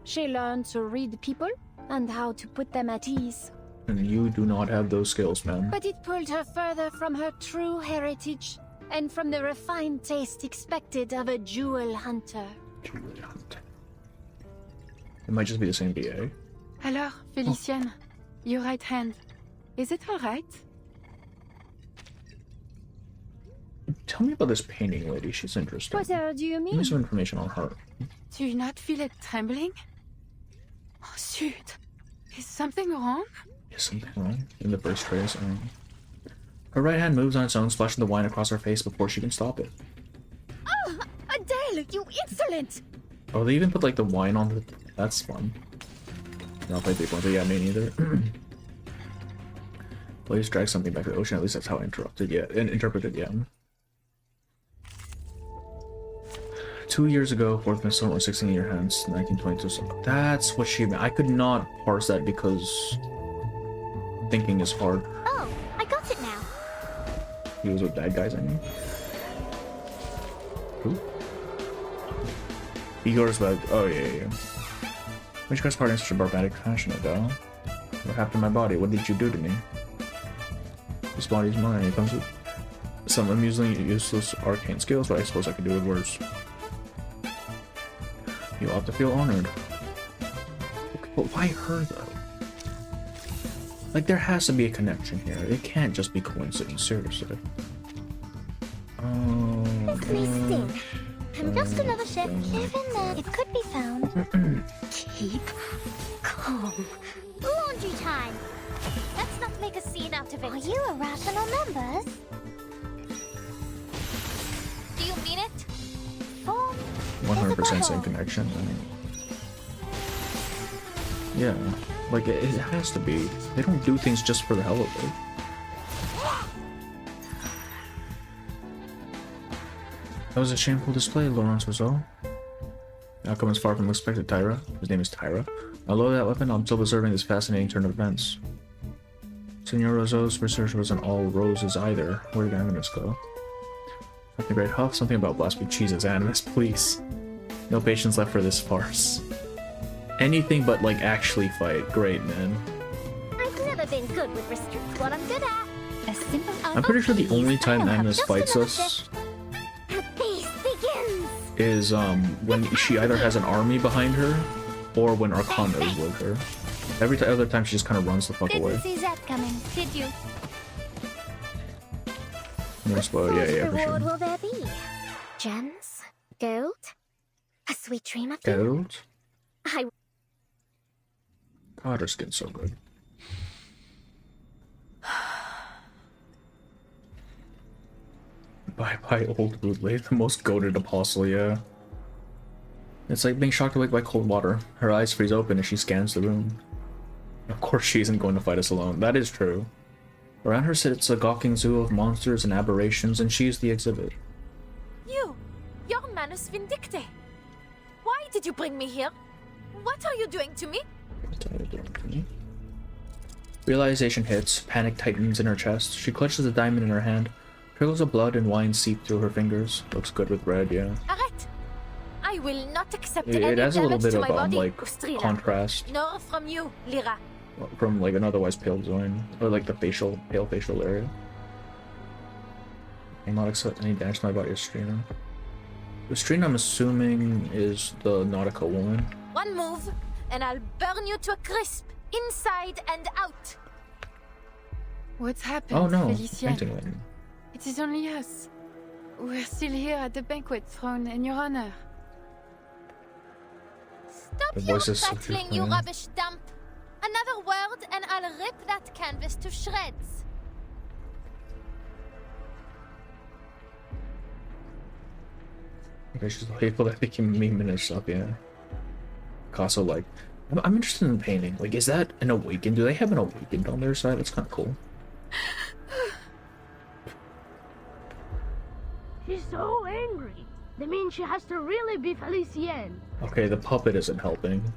She learned to read people and how to put them at ease. And you do not have those skills, man. But it pulled her further from her true heritage and from the refined taste expected of a jewel hunter. Jewel hunter. It might just be the same BA. Alors, Felicienne, your right hand. Is it all right? Tell me about this painting lady. She's interesting. What do you Give me mean? some information on her. Do you not feel it trembling? Oh, shoot. Is something wrong? Is something wrong? In the first trace, her right hand moves on its own, splashing the wine across her face before she can stop it. Oh, Adele, you insolent! Oh, they even put like the wine on the... That's fun. Not play 3.3, yeah, me neither. Please drag something back to the ocean, at least that's how I interpreted, yeah. 2 years ago, 4th Minnesota was 16 years hence, 1922. So that's what she meant. I could not parse that because thinking is hard. Oh, I got it now. He was with bad guys, I mean. Who? Igor's bad. Oh, yeah. Which guy's part in such a barbaric fashion, Adele? What happened to my body? What did you do to me? This body's mine. It comes with some amusingly useless arcane skills, but I suppose I could do it worse. You ought to feel honored. Okay, but why her, though? Like, there has to be a connection here. It can't just be coincidence, seriously. Christine, I'm just another ship. Even then, it could be found. Keep calm. Laundry time. Let's not make a scene out of it. Are you harassing our members? Do you mean it? 100% same connection. Yeah, like it has to be. They don't do things just for the hell of it. That was a shameful display, Laurence Rousseau. The outcome is far from expected, Tyra. His name is Tyra. Although that weapon, I'm still observing this fascinating turn of events. Senor Rousseau's research wasn't all roses either. Where did Animus go? Captain Great Huff, something about blasphemy. Jesus, Animus, please. No patience left for this farce. Anything but, like, actually fight. Great, man. I've never been good with restrict what I'm good at. A simple I'm pretty sure the only time Animus fights us... The feast begins! is when she either has an army behind her or when Arcana is with her. Every other time she just kind of runs the fuck away. Didn't see that coming, did you? No spoil, yeah, for reward sure. will there be? Gems? Gold? A sweet dream of you? Gold? I... God, her skin's so good. Bye, old Woodley, the most goated apostle, yeah. It's like being shocked awake by cold water. Her eyes freeze open as she scans the room. Of course she isn't going to fight us alone. That is true. Around her sits a gawking zoo of monsters and aberrations, and she's the exhibit. You're Manus Vindicte. Why did you bring me here? What are you doing to me? Realization hits, panic tightens in her chest. She clutches the diamond in her hand. Trickles of blood and wine seep through her fingers. Looks good with red, yeah. Arrête! I will not accept It any has a little damage bit to of my body, like Ustrila. contrast Nor from you, Lyra. from like an otherwise pale zone, or like the pale facial area. I'll not accept any damage to my body, Ustrina. Ustrina, I'm assuming, is the Nautica woman. One move, and I'll burn you to a crisp, inside and out. What's happened, Oh no, Felician? painting lady. It is only us. We're still here at the banquet thrown in your honor. Stop The your voice is so battling, you different. rubbish dump. Another word, and I'll rip that canvas to shreds. Okay, she's the people that became meme and stuff, yeah. Picasso, like, I'm interested in painting. Like, is that an awakened? Do they have an awakened on their side? That's kind of cool. She's so angry. That means she has to really be Felicien. Okay, the puppet isn't helping.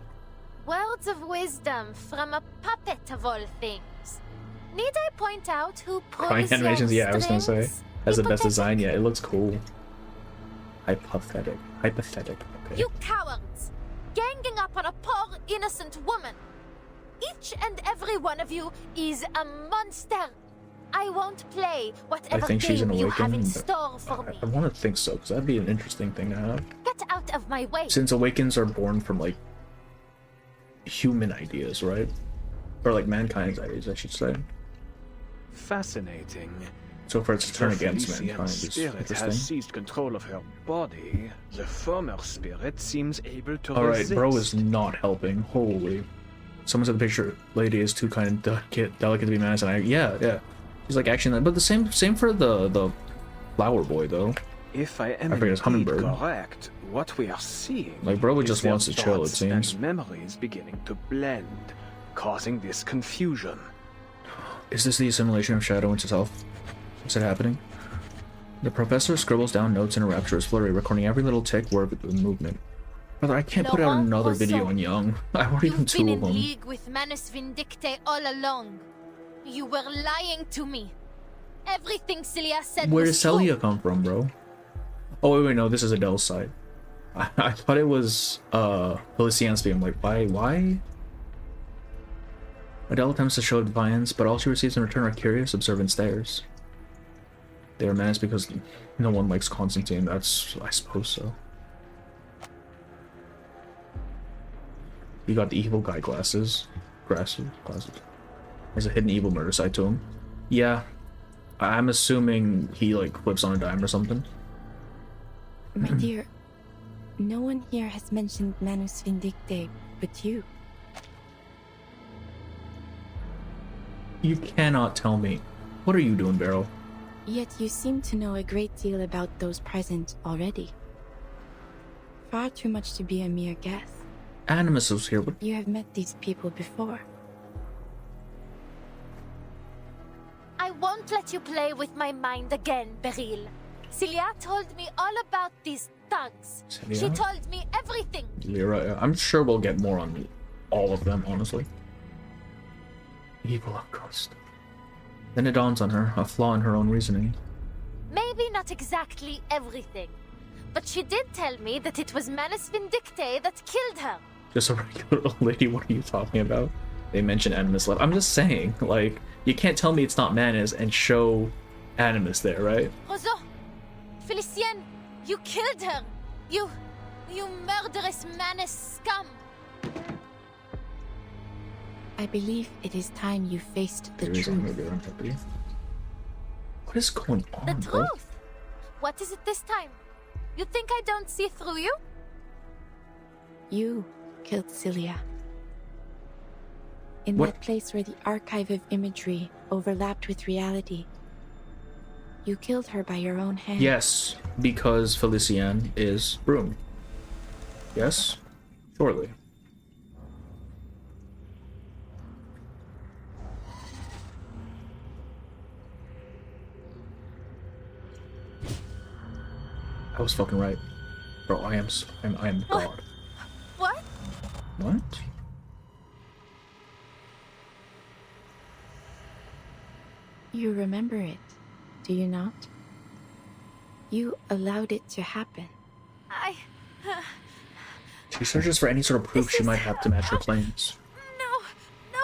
Words of wisdom from a puppet of all things. Need I point out who Crying pulls animations, your yeah, I was gonna say. strings? Has the best design yet. It looks cool. Hypothetic. Okay. You cowards! Ganging up on a poor, innocent woman! Each and every one of you is a monster! I won't play I whatever think she's an game you have in awakened. store for me. I want to think so, because that'd be an interesting thing to have. Get out of my way! Since awakens are born from, like, human ideas, right? Or, like, mankind's ideas, I should say. Fascinating. So for its to turn The against Felician mankind is spirit interesting. has seized control of her body. The former spirit seems able to Alright, resist. bro is not helping. Holy. Someone said the picture, lady is too kind and delicate to be managed, and yeah. He's like actually, but the same for the flower boy though. If I am I forget his indeed hummingbird. correct, what we are seeing Like, bro is just their wants to chill, it thoughts seems. and memories beginning to blend, causing this confusion. Is this the assimilation of Shadow into self? Is it happening? The professor scribbles down notes in a rapturous flurry, recording every little tick, word, and movement. Brother, I can't put out Laurent another video Rousseau, on Young. I already done You've two been of in them. league with Manus Vindicte all along. You were lying to me. Everything Celia said Where was does Celia true. come from, bro? Oh wait, no, this is Adele's side. I thought it was Felician's theme. I'm like, why? Adele attempts to show defiance, but all she receives in return are curious, observant stares. They are menaced because no one likes Constantine. That's, I suppose so. He got the evil guy glasses. Glasses. There's a hidden evil murder side to him. Yeah. I'm assuming he, like, flips on a dime or something. My dear, no one here has mentioned Manus Vindicte but you. You cannot tell me. What are you doing, Beryl? Yet you seem to know a great deal about those present already. Far too much to be a mere guess. Animus was here, but You have met these people before. I won't let you play with my mind again, Beryl. Celia told me all about these thugs. Celia? She told me everything. Lyra, I'm sure we'll get more on all of them, honestly. Evil outcast. Then it dawns on her, a flaw in her own reasoning. Maybe not exactly everything. But she did tell me that it was Manus Vindicte that killed her. Just a regular old lady, what are you talking about? They mention Animus left. I'm just saying, like, you can't tell me it's not Manus and show Animus there, right? Roseau, Felicien, you killed her. You murderous Manus scum! I believe it is time you faced the truth. What is going on, The truth? What is it this time? You think I don't see through you? You killed Cilia. In What? that place where the archive of imagery overlapped with reality. You killed her by your own hand. Yes, because Felician is Broom. Yes? Surely. I was fucking right. Bro, I am God. What? What? You remember it, do you not? You allowed it to happen. She searches for any sort of proof she might have to match her claims. No.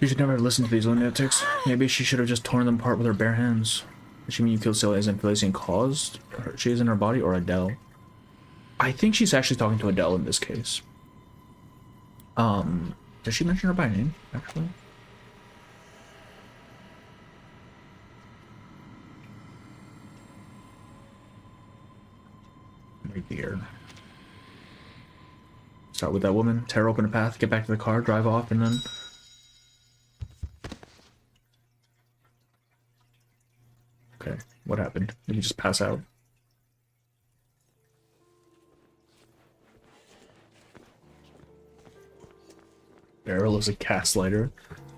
You should never have listened to these lunatics. Maybe she should have just torn them apart with her bare hands. Does she mean you killed Cilia as in Felician caused she is in her body, or Adele? I think she's actually talking to Adele in this case. Does she mention her by name, actually? Right here. Start with that woman, tear open a path, get back to the car, drive off, and then... Okay, what happened? Did you just pass out? Beryl is a gaslighter.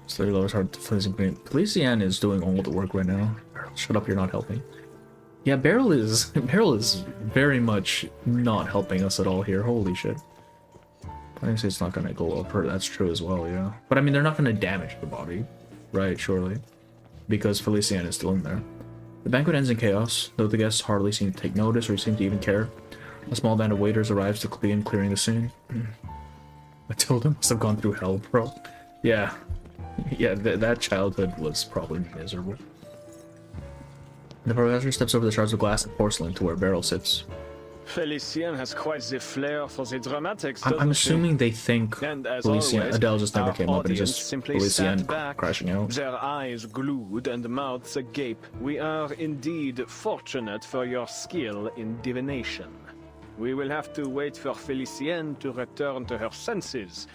Slowly lowers hard to Felician is doing all the work right now. Shut up, you're not helping. Yeah, Beryl is very much not helping us at all here. Holy shit. Obviously it's not gonna go up her, that's true as well, yeah. But I mean, they're not gonna damage the body, right, surely. Because Felician is still in there. The banquet ends in chaos, though the guests hardly seem to take notice or seem to even care. A small band of waiters arrives to begin clearing the scene. Matilda must have gone through hell, bro. Yeah. Yeah, that childhood was probably miserable. The professor steps over the shards of glass and porcelain to where Beryl sits. Felician has quite the flair for the dramatics, I'm assuming they think Felician, Adele just never came up and audience just simply Felician sat back, crashing out. their eyes glued and mouths agape. We are indeed fortunate for your skill in divination. We will have to wait for Felician to return to her senses,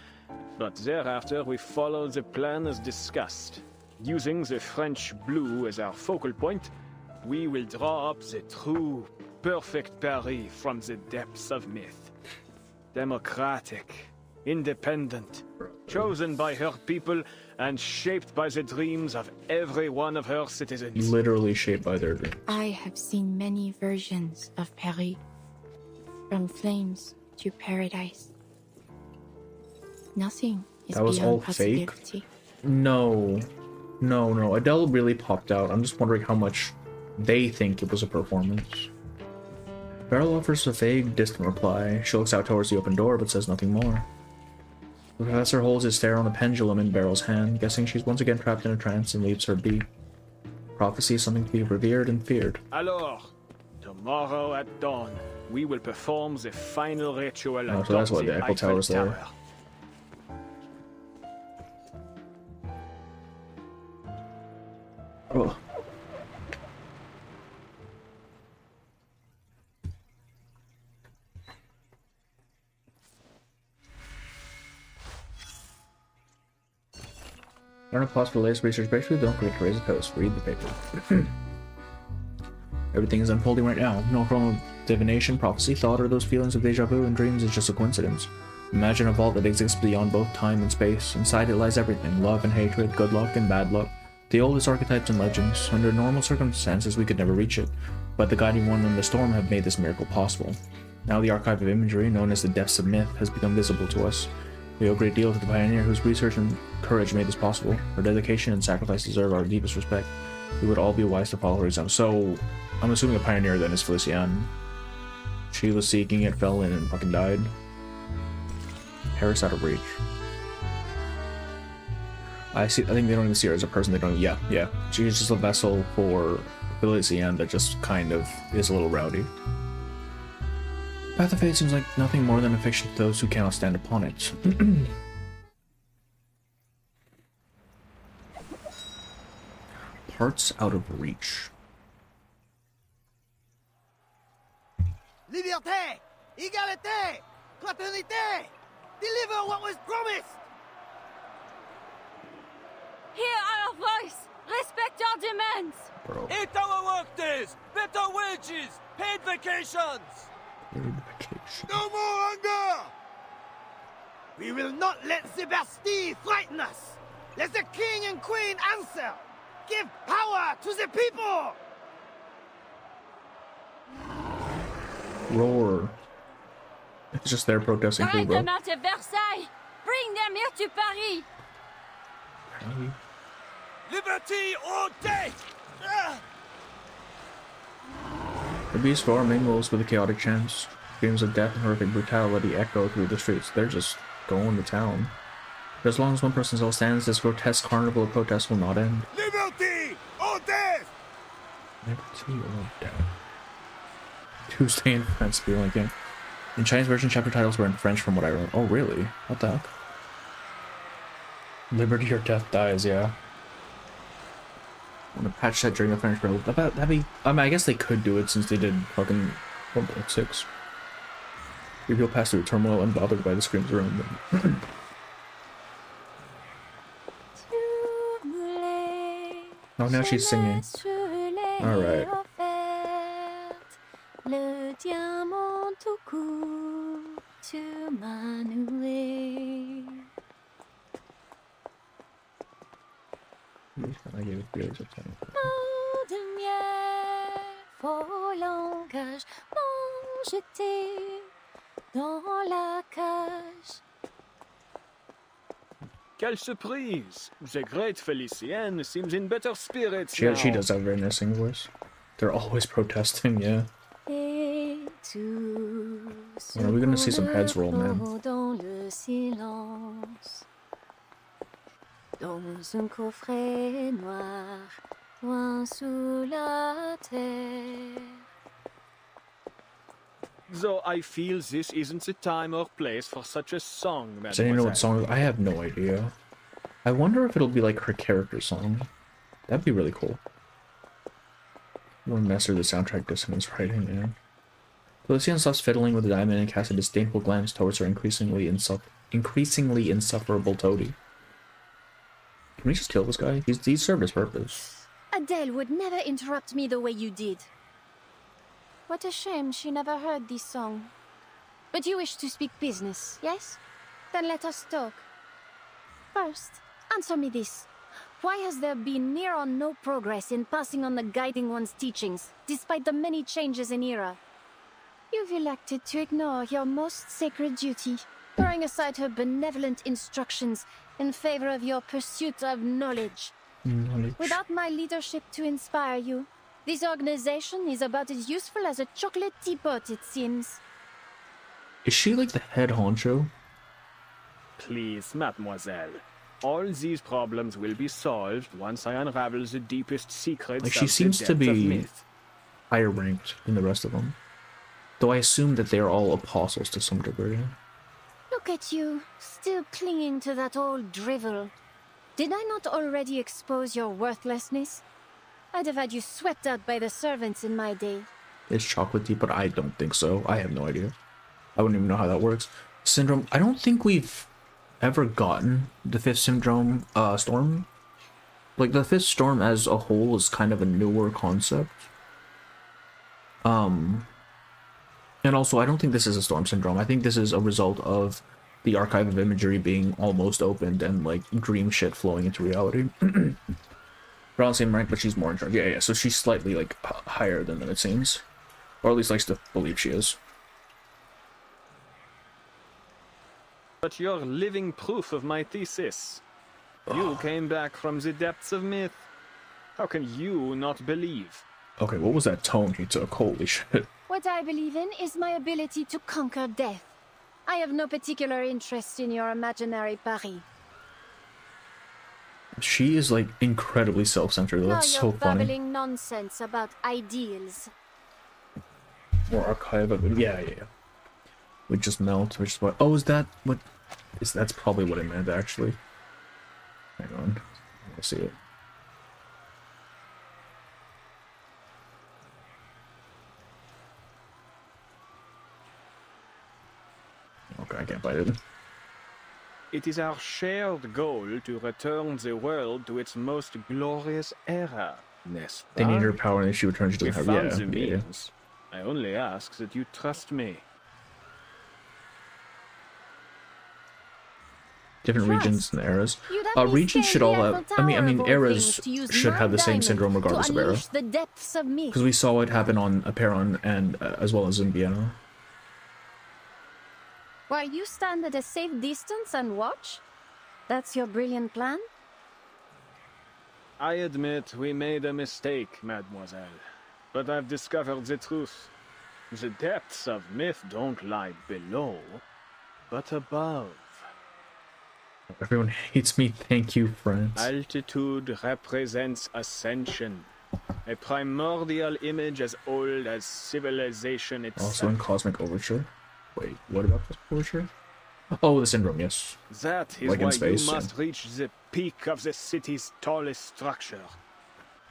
but thereafter we follow the plan as discussed. Using the French blue as our focal point, we will draw up the true, perfect Paris from the depths of myth. Democratic, independent, chosen by her people and shaped by the dreams of every one of her citizens. Literally shaped by their dreams. I have seen many versions of Paris. From flames to paradise. Nothing is That was beyond all fake? possibility. No. Adele really popped out. I'm just wondering how much they think it was a performance. Beryl offers a vague, distant reply. She looks out towards the open door, but says nothing more. The professor holds his stare on the pendulum in Beryl's hand, guessing she's once again trapped in a trance, and leaves her be. Prophecy is something to be revered and feared. Alors, tomorrow at dawn, we will perform the final ritual Oh, atop so that's why the the Eiffel Tower's there. Tower. Oh. Learn a pause for the latest research breakthrough. Don't forget to raise a toast. Read the paper. Everything is unfolding right now. No form of divination, prophecy, thought, or those feelings of deja vu and dreams is just a coincidence. Imagine a vault that exists beyond both time and space. Inside it lies everything. Love and hatred, good luck and bad luck. The oldest archetypes and legends. Under normal circumstances, we could never reach it. But the Guiding One and the Storm have made this miracle possible. Now the archive of imagery, known as the Depths of Myth, has become visible to us. We owe a great deal to the pioneer whose research and courage made this possible. Her dedication and sacrifice deserve our deepest respect. We would all be wise to follow her example. So, I'm assuming a pioneer then is Felician. She was seeking it, fell in, and fucking died. Paris out of reach. I think they don't even see her as a person. They don't. Yeah. She's just a vessel for Felician that just kind of is a little rowdy. Path of Fate seems like nothing more than a fiction to those who cannot stand upon it. Parts out of reach. Liberté! Égalité! Fraternité! Deliver what was promised! Hear our voice! Respect our demands! Bro. 8-hour work days! Better wages! Paid vacations! No more hunger! We will not let the Bastille frighten us! Let the king and queen answer! Give power to the people! Roar. It's just there protesting too, Drive bro. them out of Versailles! Bring them here to Paris! Liberty or death! The beast roar mingles with the chaotic chants. Screams of death and horrific brutality echo through the streets. They're just going to town. But as long as one person still stands, this grotesque carnival of protest will not end. Liberty or death! Liberty or death. Tuesday in France, be like it. In Chinese version, chapter titles were in French from what I wrote. Oh, really? What the heck? Liberty or death dies, yeah. I want to patch that during the French Revolution. That'd be. I mean, I guess they could do it since they did fucking 1.6. People pass through turmoil unbothered by the screams around them. Oh, now she's singing. Alright. Le diamant au cou, tu m'as noué. I gave it really something. Mots de miel, faux langage, m'ont jeté dans la cage. Quelle surprise! The great Felicienne seems in better spirits She now. does have a very nice singing voice. They're always protesting, yeah. When are we gonna see some heads roll, man? Dans le silence, dans un coffret noir, loin sous la terre. Though I feel this isn't the time or place for such a song, Does anyone know what mademoiselle. song? I have no idea. I wonder if it'll be like her character song. That'd be really cool. One master of the soundtrack dissonance writing, man. Felician stops fiddling with the diamond and casts a disdainful glance towards her increasingly insufferable toady. Can we just kill this guy? He's served his purpose. Adele would never interrupt me the way you did. What a shame she never heard this song. But you wish to speak business, yes? Then let us talk. First, answer me this. Why has there been near or no progress in passing on the Guiding One's teachings, despite the many changes in era? You've elected to ignore your most sacred duty, throwing aside her benevolent instructions in favor of your pursuit of knowledge. Without my leadership to inspire you, this organization is about as useful as a chocolate teapot, it seems. Is she like the head honcho? Please, mademoiselle. All these problems will be solved once I unravel the deepest secrets Like, of she the seems to depth of be myth. higher ranked than the rest of them. Though I assume that they are all apostles to some degree. Look at you, still clinging to that old drivel. Did I not already expose your worthlessness? I'd have had you swept out by the servants in my day. It's chocolatey, but I don't think so. I have no idea. I wouldn't even know how that works. Syndrome, I don't think we've ever gotten the fifth syndrome storm. Like, the fifth storm as a whole is kind of a newer concept. And also, I don't think this is a storm syndrome. I think this is a result of the archive of imagery being almost opened and, like, dream shit flowing into reality. We're on the same rank, but she's more in charge. Yeah, so she's slightly, like, higher than them, it seems. Or at least likes to believe she is. But you're living proof of my thesis. You came back from the depths of myth. How can you not believe? Okay, what was that tone he took? Holy shit. What I believe in is my ability to conquer death. I have no particular interest in your imaginary Paris. She is, like, incredibly self-centered. That's now so you're funny. babbling nonsense about ideals. More archive of... Yeah. would just melt, which is what... Oh, is that what... That's probably what it meant, actually. Hang on. Let's see it. Okay, I can't find it. It is our shared goal to return the world to its most glorious era, n'est-ce pas? They need her power and she returns to We the found the means. I only ask that you trust me. Different regions and eras. You'd have me Regions stay should all the have... Eiffel I mean, Tower of all eras things to use should my have the same diamond syndrome regardless to of era. unleash the depths of myth. Because we saw it happen on Aperon and as well as in Vienna. While you stand at a safe distance and watch? That's your brilliant plan? I admit we made a mistake, mademoiselle. But I've discovered the truth. The depths of myth don't lie below, but above. Everyone hates me, thank you, friends. Altitude represents ascension. A primordial image as old as civilization itself. Also in Cosmic Overture. Wait, what about Cosmic Overture? Oh, the syndrome, yes. That is like why in space, you must reach the peak of the city's tallest structure.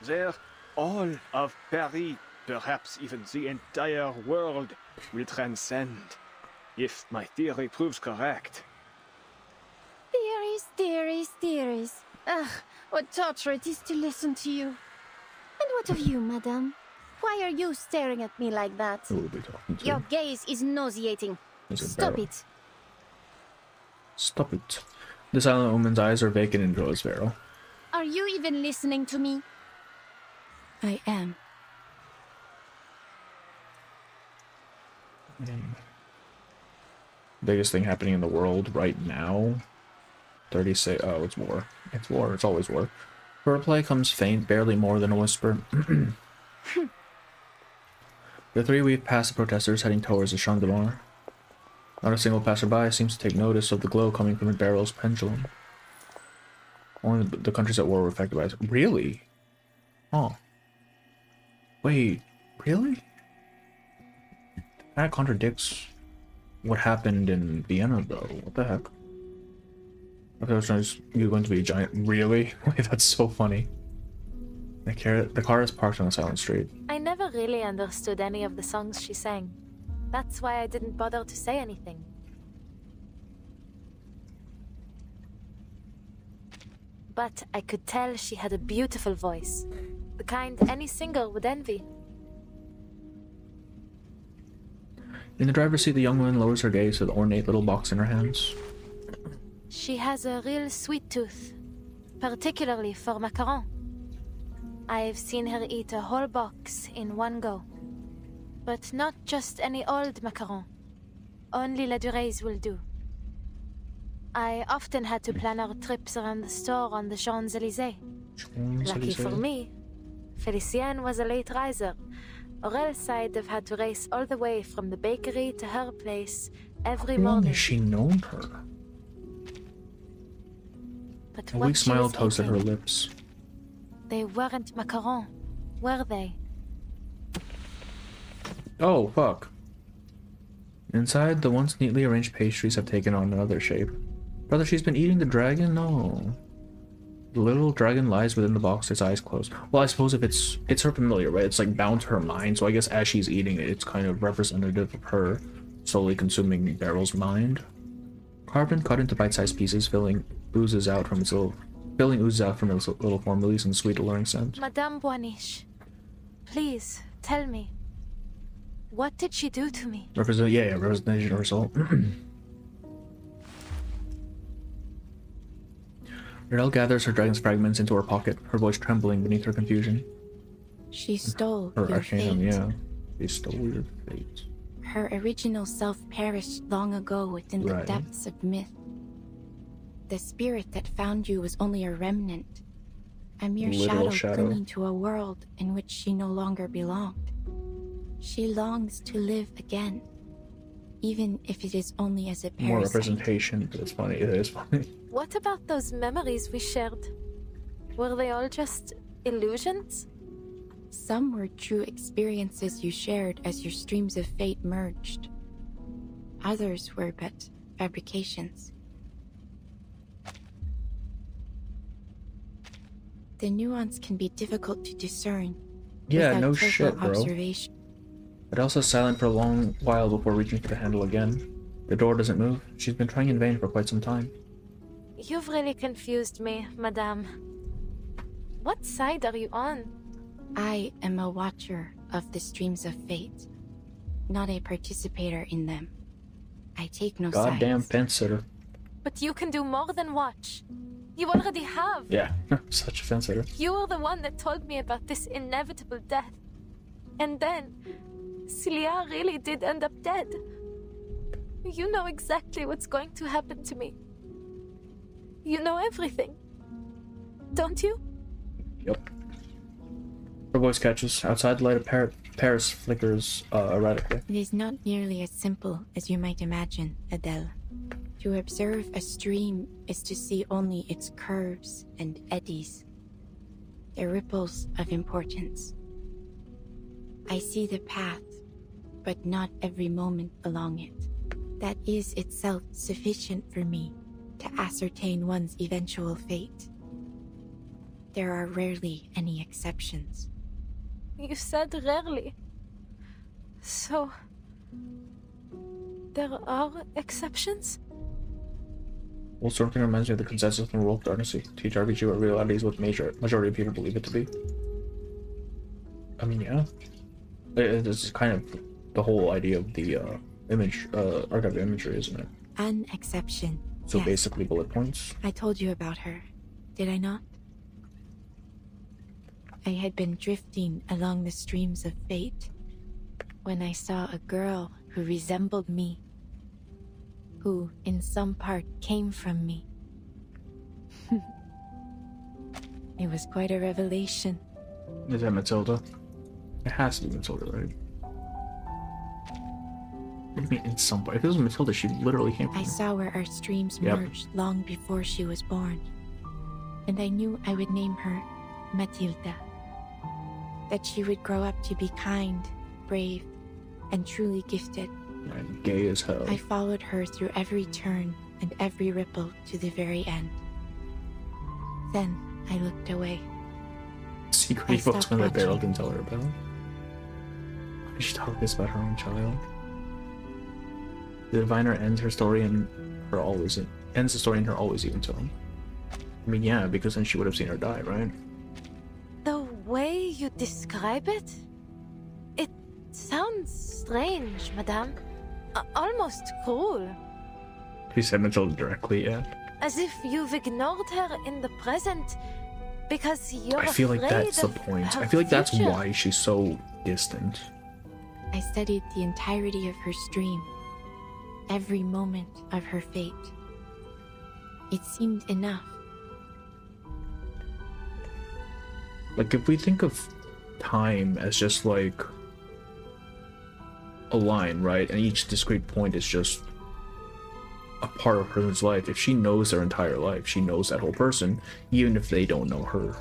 There, all of Paris, perhaps even the entire world, will transcend. If my theory proves correct. Theories, theories, theories. Ugh, what torture it is to listen to you. And what of you, madame? Why are you staring at me like that? Who will be talking to? Your gaze is nauseating. Stop it. Stop it. The silent woman's eyes are vacant in Joe's Vero. Are you even listening to me? I am. Biggest thing happening in the world right now. 36. Oh, it's war. It's war. It's always war. For a play comes faint, barely more than a whisper. The three weave past the protesters heading towards the Champ de Mars. Not a single passerby seems to take notice of the glow coming from the barrel's pendulum. Only the countries at war were affected by it. Really? Oh. Wait, really? That contradicts what happened in Vienna, though. What the heck? Okay, I was trying to... You're going to be a giant... Really? Wait, that's so funny. The car is parked on a silent street. I never really understood any of the songs she sang. That's why I didn't bother to say anything. But I could tell she had a beautiful voice. The kind any singer would envy. In the driver's seat, the young woman lowers her gaze to the ornate little box in her hands. She has a real sweet tooth, particularly for macaron. I've seen her eat a whole box in one go. But not just any old macaron. Only La Dure's will do. I often had to plan our trips around the store on the Champs-Élysées. Lucky for me, Felicienne was a late riser, or else I'd have had to race all the way from the bakery to her place every How long morning. has she known her? But A what weak she smile was toasted her eating, lips. they weren't macaron, were they? Oh, fuck. Inside, the once neatly arranged pastries have taken on another shape. Brother, she's been eating the dragon? No. The little dragon lies within the box, its eyes closed. Well, I suppose if it's her familiar, right? It's like bound to her mind, so I guess as she's eating it, it's kind of representative of her slowly consuming Barrel's mind. Carbon cut into bite-sized pieces, filling oozes out from its little form, releasing sweet alluring scent. Madame Boaniche, please, tell me. What did she do to me? Representation result. Riddle gathers her dragon's fragments into her pocket, her voice trembling beneath her confusion. She stole Her your arcanum, fate. yeah. She stole your fate. Her original self perished long ago within the Right. depths of myth. The spirit that found you was only a remnant, a mere Literal shadow shadow. clinging to a world in which she no longer belonged. She longs to live again, even if it is only as a More parasite. representation, but it's funny. It is funny. What about those memories we shared? Were they all just illusions? Some were true experiences you shared as your streams of fate merged. Others were but fabrications. The nuance can be difficult to discern. Yeah, no careful shit, bro. observation. But Elsa's silent for a long while before reaching for the handle again. The door doesn't move. She's been trying in vain for quite some time. You've really confused me, Madame. What side are you on? I am a watcher of the streams of fate, not a participator in them. I take no Goddamn sides. fence sitter. But you can do more than watch. You already have. Yeah, such a fence sitter. You were the one that told me about this inevitable death. And then, Celia really did end up dead. You know exactly what's going to happen to me. You know everything. Don't you? Yep. Her voice catches. Outside, the light of Paris flickers erratically. It is not nearly as simple as you might imagine, Adele. To observe a stream is to see only its curves and eddies, the ripples of importance. I see the path, but not every moment along it. That is itself sufficient for me to ascertain one's eventual fate. There are rarely any exceptions. You said rarely. So, there are exceptions? Well, something reminds me of the consensus from World of Darkness. TRPG, where reality is what majority of people believe it to be. I mean, yeah. It's kind of the whole idea of the archive imagery, isn't it? An exception. So yes. basically bullet points. I told you about her, did I not? I had been drifting along the streams of fate when I saw a girl who resembled me, who in some part came from me. It was quite a revelation. Is that Matilda? It has to be Matilda, right? What do you mean in some part? If it was Matilda, she literally came from I saw where our streams merged long before she was born, and I knew I would name her Matilda. That she would grow up to be kind, brave, and truly gifted. And gay as hell. I followed her through every turn and every ripple to the very end. Then I looked away. Secret I evil stopped twin that Beryl watching. can tell her about. Why did she talk this about her own child? The diviner ends the story in her always even to him. I mean, yeah, because then she would have seen her die, right? The way you describe it? It sounds strange, Madame. Almost cruel. He said Matilda directly, yeah. As if you've ignored her in the present because you're I feel like afraid that's the of point. her I feel like that's future. why she's so distant. I studied the entirety of her stream, every moment of her fate. It seemed enough. Like, if we think of time as just like a line, right? And each discrete point is just a part of a person's life. If she knows their entire life, she knows that whole person, even if they don't know her.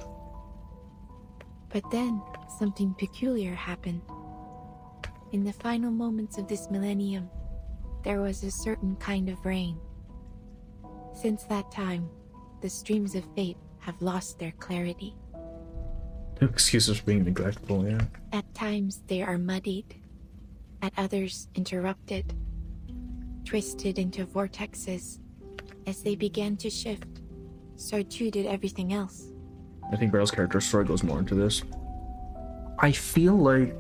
But then, something peculiar happened. In the final moments of this millennium, there was a certain kind of rain. Since that time, the streams of fate have lost their clarity. No excuses for being neglectful, yeah. At times, they are muddied. At others, interrupted. Twisted into vortexes. As they began to shift, so too did everything else. I think Beryl's character story goes more into this. I feel like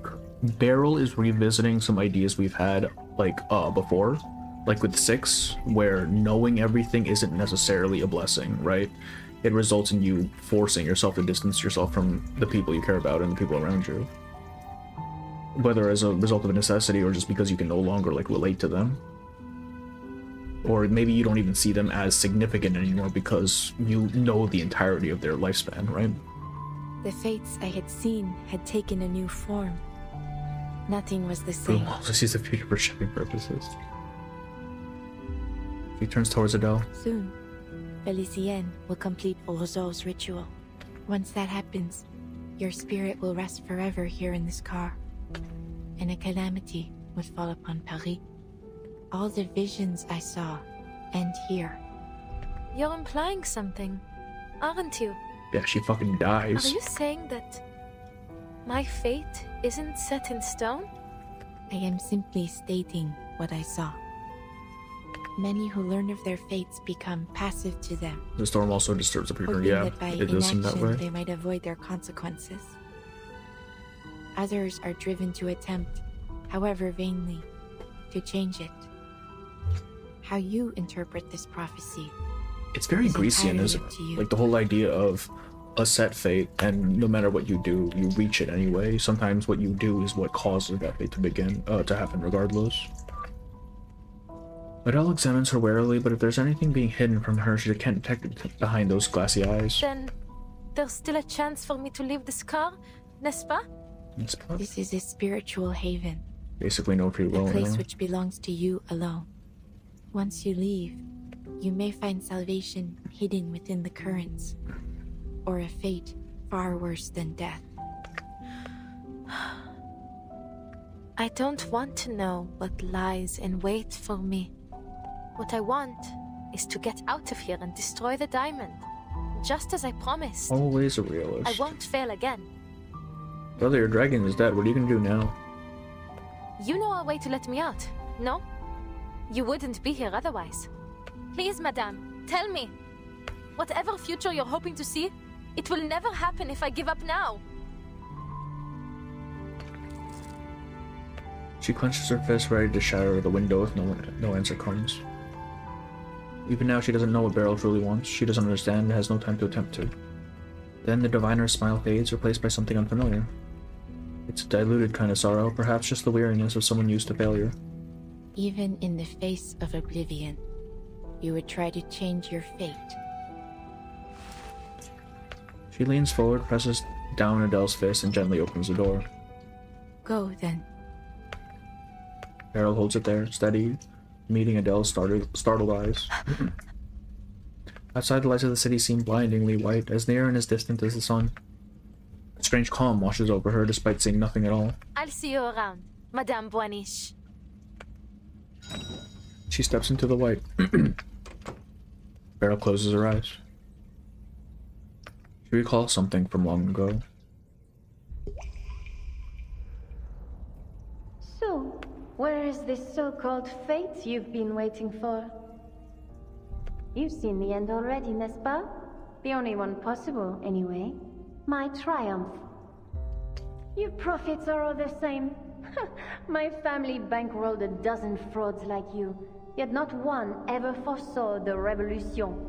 Beryl is revisiting some ideas we've had, like, before. Like with 6, where knowing everything isn't necessarily a blessing, right? It results in you forcing yourself to distance yourself from the people you care about and the people around you. Whether as a result of a necessity or just because you can no longer, like, relate to them. Or maybe you don't even see them as significant anymore because you know the entirety of their lifespan, right? The fates I had seen had taken a new form. Nothing was the Boom same. also sees the future for shipping purposes. He turns towards Adele. Soon, Felicienne will complete Roseau's ritual. Once that happens, your spirit will rest forever here in this car, and a calamity would fall upon Paris. all the visions I saw end here. You're implying something, aren't you? Yeah, she fucking dies. Are you saying that my fate isn't set in stone? I am simply stating what I saw. Many who learn of their fates become passive to them. The storm also disturbs the preacher. Hoping Yeah, that by it does seem that inaction way. they might avoid their consequences. Others are driven to attempt, however vainly, to change it. How you interpret this prophecy. It's very is Grecian, entirely isn't up it? to you. Like the whole idea of a set fate, and no matter what you do, you reach it anyway. Sometimes what you do is what causes that fate to happen regardless. Adele examines her warily, but if there's anything being hidden from her, she can't detect it behind those glassy eyes. Then there's still a chance for me to leave this car, n'est-ce pas? This is a spiritual haven, Basically no free a will. place now. which belongs to you alone. Once you leave, you may find salvation hidden within the currents, or a fate far worse than death. I don't want to know what lies in wait for me. What I want is to get out of here and destroy the diamond, just as I promised. Always a realist. I won't fail again. Brother, your dragon is dead. What are you gonna do now? You know a way to let me out, no? You wouldn't be here otherwise. Please, madame, tell me. Whatever future you're hoping to see, it will never happen if I give up now. She clenches her fist, ready to shatter the window if no answer comes. Even now, she doesn't know what Beryl truly wants. She doesn't understand and has no time to attempt to. Then the diviner's smile fades, replaced by something unfamiliar. It's a diluted kind of sorrow, perhaps just the weariness of someone used to failure. Even in the face of oblivion, you would try to change your fate. She leans forward, presses down Adele's fist, and gently opens the door. Go, then. Beryl holds it there, steady, meeting Adele's startled eyes. Outside, the lights of the city seem blindingly white, as near and as distant as the sun. A strange calm washes over her, despite seeing nothing at all. I'll see you around, Madame Boaniche. She steps into the light. Beryl closes her eyes. She recalls something from long ago. So, where is this so-called fate you've been waiting for? You've seen the end already, n'est-ce pas? The only one possible, anyway. My triumph. You prophets are all the same. My family bankrolled a dozen frauds like you, yet not one ever foresaw the revolution.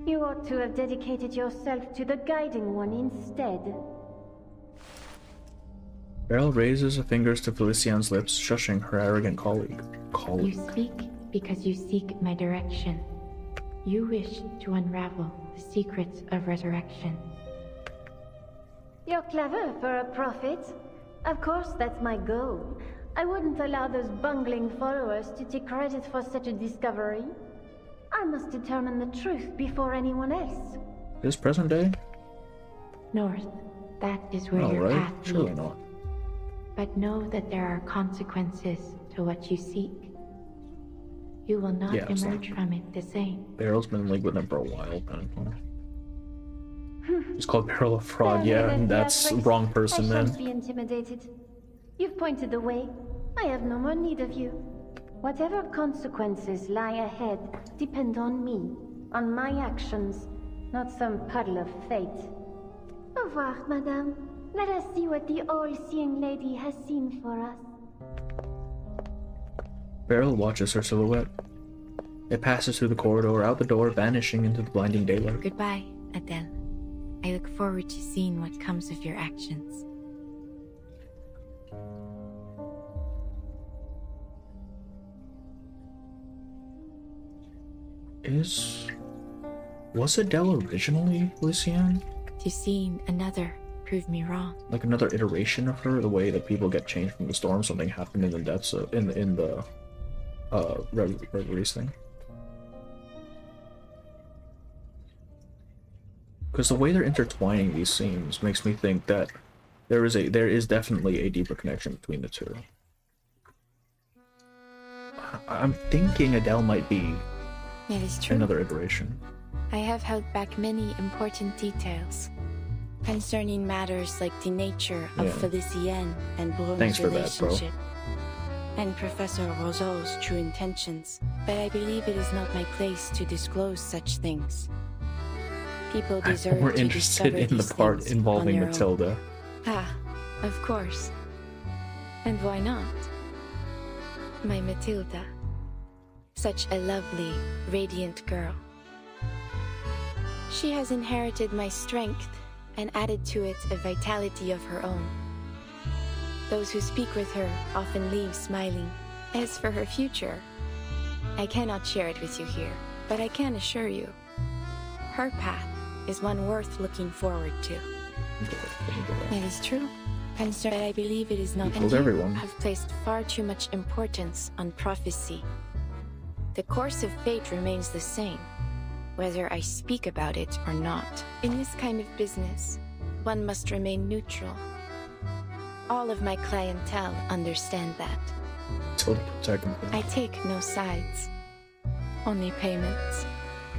You ought to have dedicated yourself to the guiding one instead. Beryl raises her fingers to Felician's lips, shushing her arrogant colleague. You speak because you seek my direction. You wish to unravel the secrets of resurrection. You're clever for a prophet. Of course, that's my goal. I wouldn't allow those bungling followers to take credit for such a discovery. I must determine the truth before anyone else. This present day? North, that is where No, your right? path Surely leads. not. But know that there are consequences to what you seek. You will not Yeah, it's emerge from it the same. Beryl's been in league with them for a while, apparently. It's called Beryl a fraud, yeah, and that's wrong person I then. shan't be intimidated. You've pointed the way. I have no more need of you. Whatever consequences lie ahead depend on me, on my actions, not some puddle of fate. Au revoir, madame. Let us see what the all-seeing lady has seen for us. Beryl watches her silhouette. It passes through the corridor, out the door, vanishing into the blinding daylight. Goodbye, Adele. I look forward to seeing what comes of your actions. Was Adele originally Lucienne? To seeing another prove me wrong. Like another iteration of her, the way that people get changed from the storm, something happened in the depths of, in the reveries thing. Because the way they're intertwining these scenes makes me think that there is definitely a deeper connection between the two. I'm thinking Adele might be It is true. another iteration. I have held back many important details concerning matters like the nature of Yeah. Felicien and Brum's Thanks for that, bro. relationship, and Professor Roseau's true intentions, but I believe it is not my place to disclose such things. People deserve We're to interested discover in the these part things involving on their own. Matilda. Ah, of course. And why not? My Matilda. Such a lovely, radiant girl. She has inherited my strength and added to it a vitality of her own. Those who speak with her often leave smiling. As for her future, I cannot share it with you here, but I can assure you, her path is one worth looking forward to. It is true. But I believe it is not. Told And you everyone. have placed far too much importance on prophecy. The course of fate remains the same, whether I speak about it or not. In this kind of business, one must remain neutral. All of my clientele understand that. Matilda technically. I take no sides, only payments.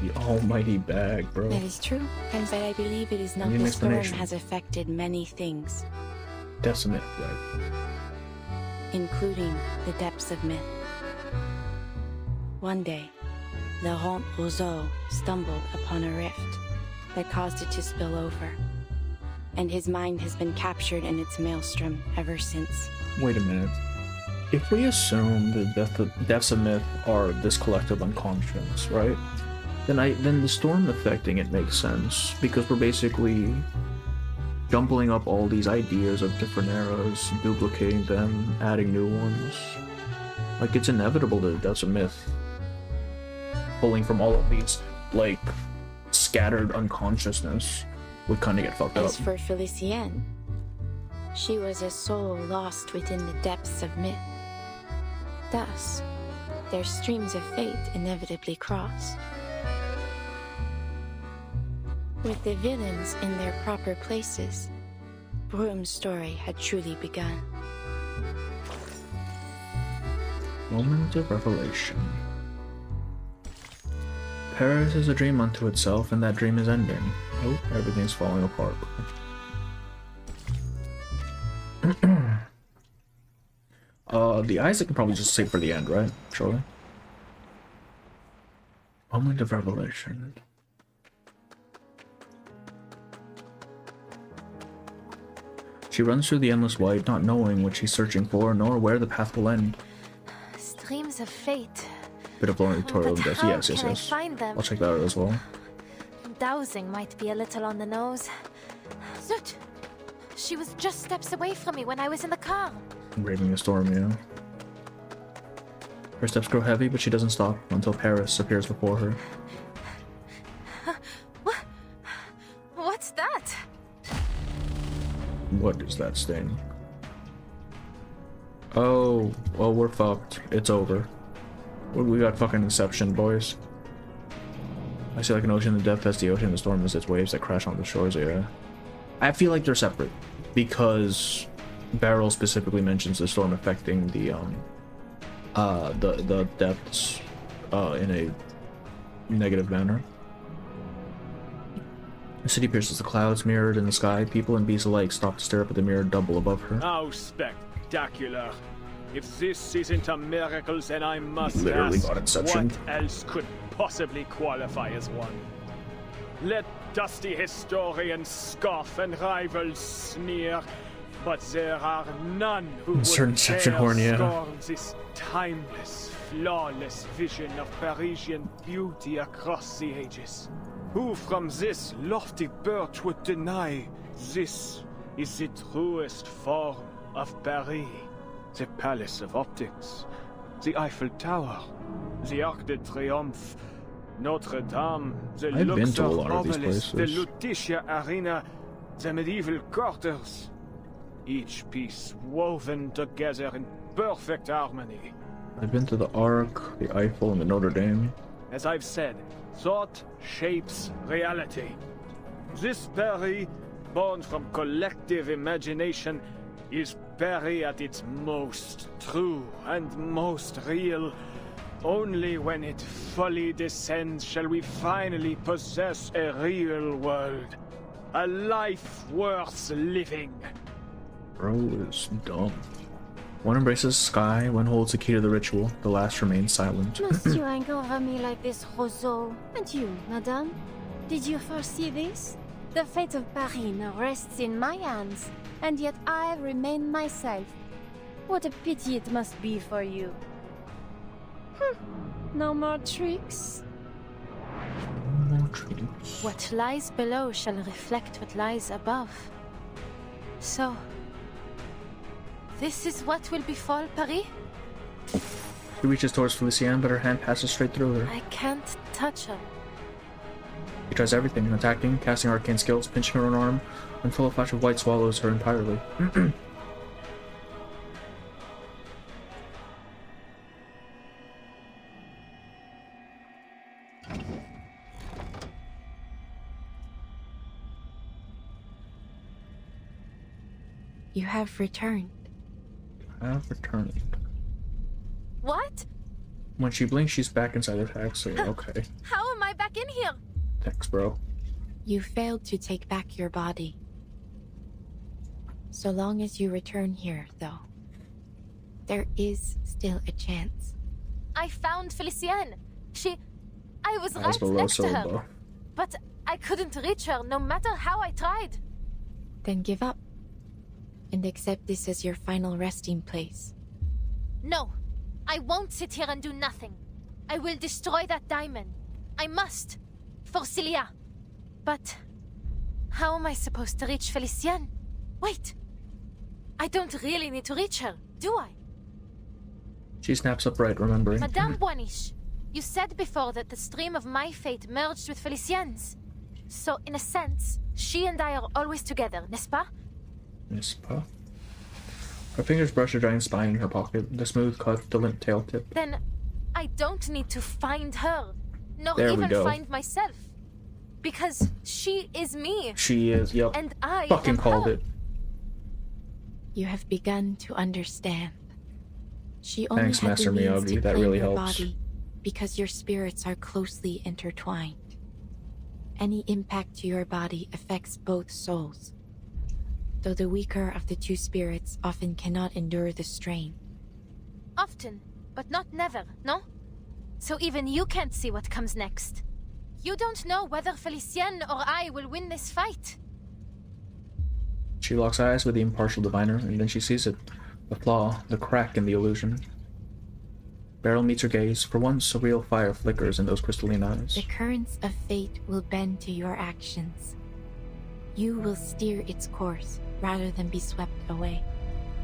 The almighty bag, bro. That is true, but I believe it is not Need an this storm explanation. has affected many things, Decimate flag. including the depths of myth. One day, Laurent Roseau stumbled upon a rift that caused it to spill over, and his mind has been captured in its maelstrom ever since. Wait a minute. If we assume the depths of myth are this collective unconscious, right? Then the storm affecting it makes sense, because we're basically jumbling up all these ideas of different eras, duplicating them, adding new ones. Like, it's inevitable that the depths of myth, pulling from all of these, like, scattered unconsciousness, would kind of get fucked up. As for Felicien, she was a soul lost within the depths of myth. Thus, their streams of fate inevitably crossed. With the villains in their proper places, Brum's story had truly begun. Moment of revelation. Paris is a dream unto itself, and that dream is ending. Oh, everything's falling apart. The Isaac can probably just save for the end, right? Surely. Moment of revelation. She runs through the endless white, not knowing what she's searching for, nor where the path will end. Streams of fate. Bit of lore tutorial. But Yes, how yes, can I yes. find them? I'll check that out as well. Dowsing might be a little on the nose. Zoot! She was just steps away from me when I was in the car. Braving the storm, yeah. Her steps grow heavy, but she doesn't stop until Paris appears before her. What's that? What is that stain? Oh, well, we're fucked. It's over. We got fucking Inception, boys. I see like an ocean in the depth as the ocean, the storm is its waves that crash on the shores, yeah. I feel like they're separate, because Beryl specifically mentions the storm affecting the depths in a negative manner. The city pierces the clouds, mirrored in the sky. People and beasts alike stop to stare up at the mirror double above her. How spectacular. If this isn't a miracle, then I must Literally ask, got Inception. what else could possibly qualify as one? Let dusty historians scoff and rivals sneer, but there are none who would Insert Inception dare horn, yeah. scorn this timeless, flawless vision of Parisian beauty across the ages. Who from this lofty perch would deny this is the truest form of Paris? The Palace of Optics, the Eiffel Tower, the Arc de Triomphe, Notre Dame, the I've been Luxor to a lot of these Obelisk, the places. Lutetia Arena, the medieval quarters. Each piece woven together in perfect harmony. I've been to the Arc, the Eiffel, and the Notre Dame. As I've said, thought shapes reality. This Paris, born from collective imagination, is berry at its most true and most real. Only when it fully descends shall we finally possess a real world. A life worth living. Bro is dumb. One embraces sky, one holds the key to the ritual, the last remains silent. Monsieur anger over me like this, Roseau. And you, madame? Did you foresee this? The fate of Paris now rests in my hands, and yet I remain myself. What a pity it must be for you. No more tricks? No more tricks. What lies below shall reflect what lies above. So, this is what will befall Paris? She reaches towards Felicienne, but her hand passes straight through her. I can't touch her. She tries everything, attacking, casting arcane skills, pinching her own arm, until a flash of white swallows her entirely. You have returned. What? When she blinks, she's back inside the taxi. Okay. How am I back in here? Thanks, bro. You failed to take back your body. So long as you return here, though, there is still a chance. I found Felicienne. I was That's right next to her. though. But I couldn't reach her no matter how I tried. Then give up. And accept this as your final resting place. No, I won't sit here and do nothing. I will destroy that diamond. I must. For Celia. But how am I supposed to reach Felicienne? Wait. I don't really need to reach her, do I? She snaps upright, remembering. Madame Boiniche, you said before that the stream of my fate merged with Felicienne's. So, in a sense, she and I are always together, n'est-ce pas? N'est-ce pas? Her fingers brush a giant spine in her pocket, the smooth cut, the limp tail tip. Then I don't need to find her, nor There we even go. find myself. Because she is me. She is, yep. And I fucking am called her. it. You have begun to understand. She only Thanks, had Master the means Miyagi, to that claim really your helps. body because your spirits are closely intertwined. Any impact to your body affects both souls, though the weaker of the two spirits often cannot endure the strain. Often, but not never, no? So even you can't see what comes next. You don't know whether Felicienne or I will win this fight. She locks eyes with the impartial diviner, and then she sees it. The flaw, the crack in the illusion. Beryl meets her gaze. For once, a real fire flickers in those crystalline eyes. The currents of fate will bend to your actions. You will steer its course rather than be swept away.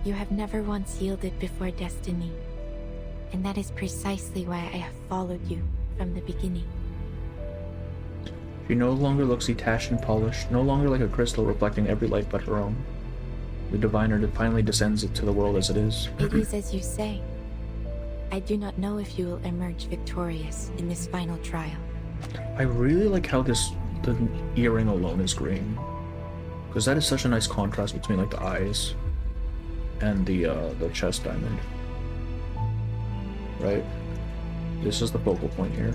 You have never once yielded before destiny, and that is precisely why I have followed you from the beginning. She no longer looks detached and polished, no longer like a crystal reflecting every light but her own. The diviner finally descends into the world as it is. It is as you say. I do not know if you will emerge victorious in this final trial. I really like how the earring alone is green, because that is such a nice contrast between like the eyes and the chest diamond. Right? This is the focal point here.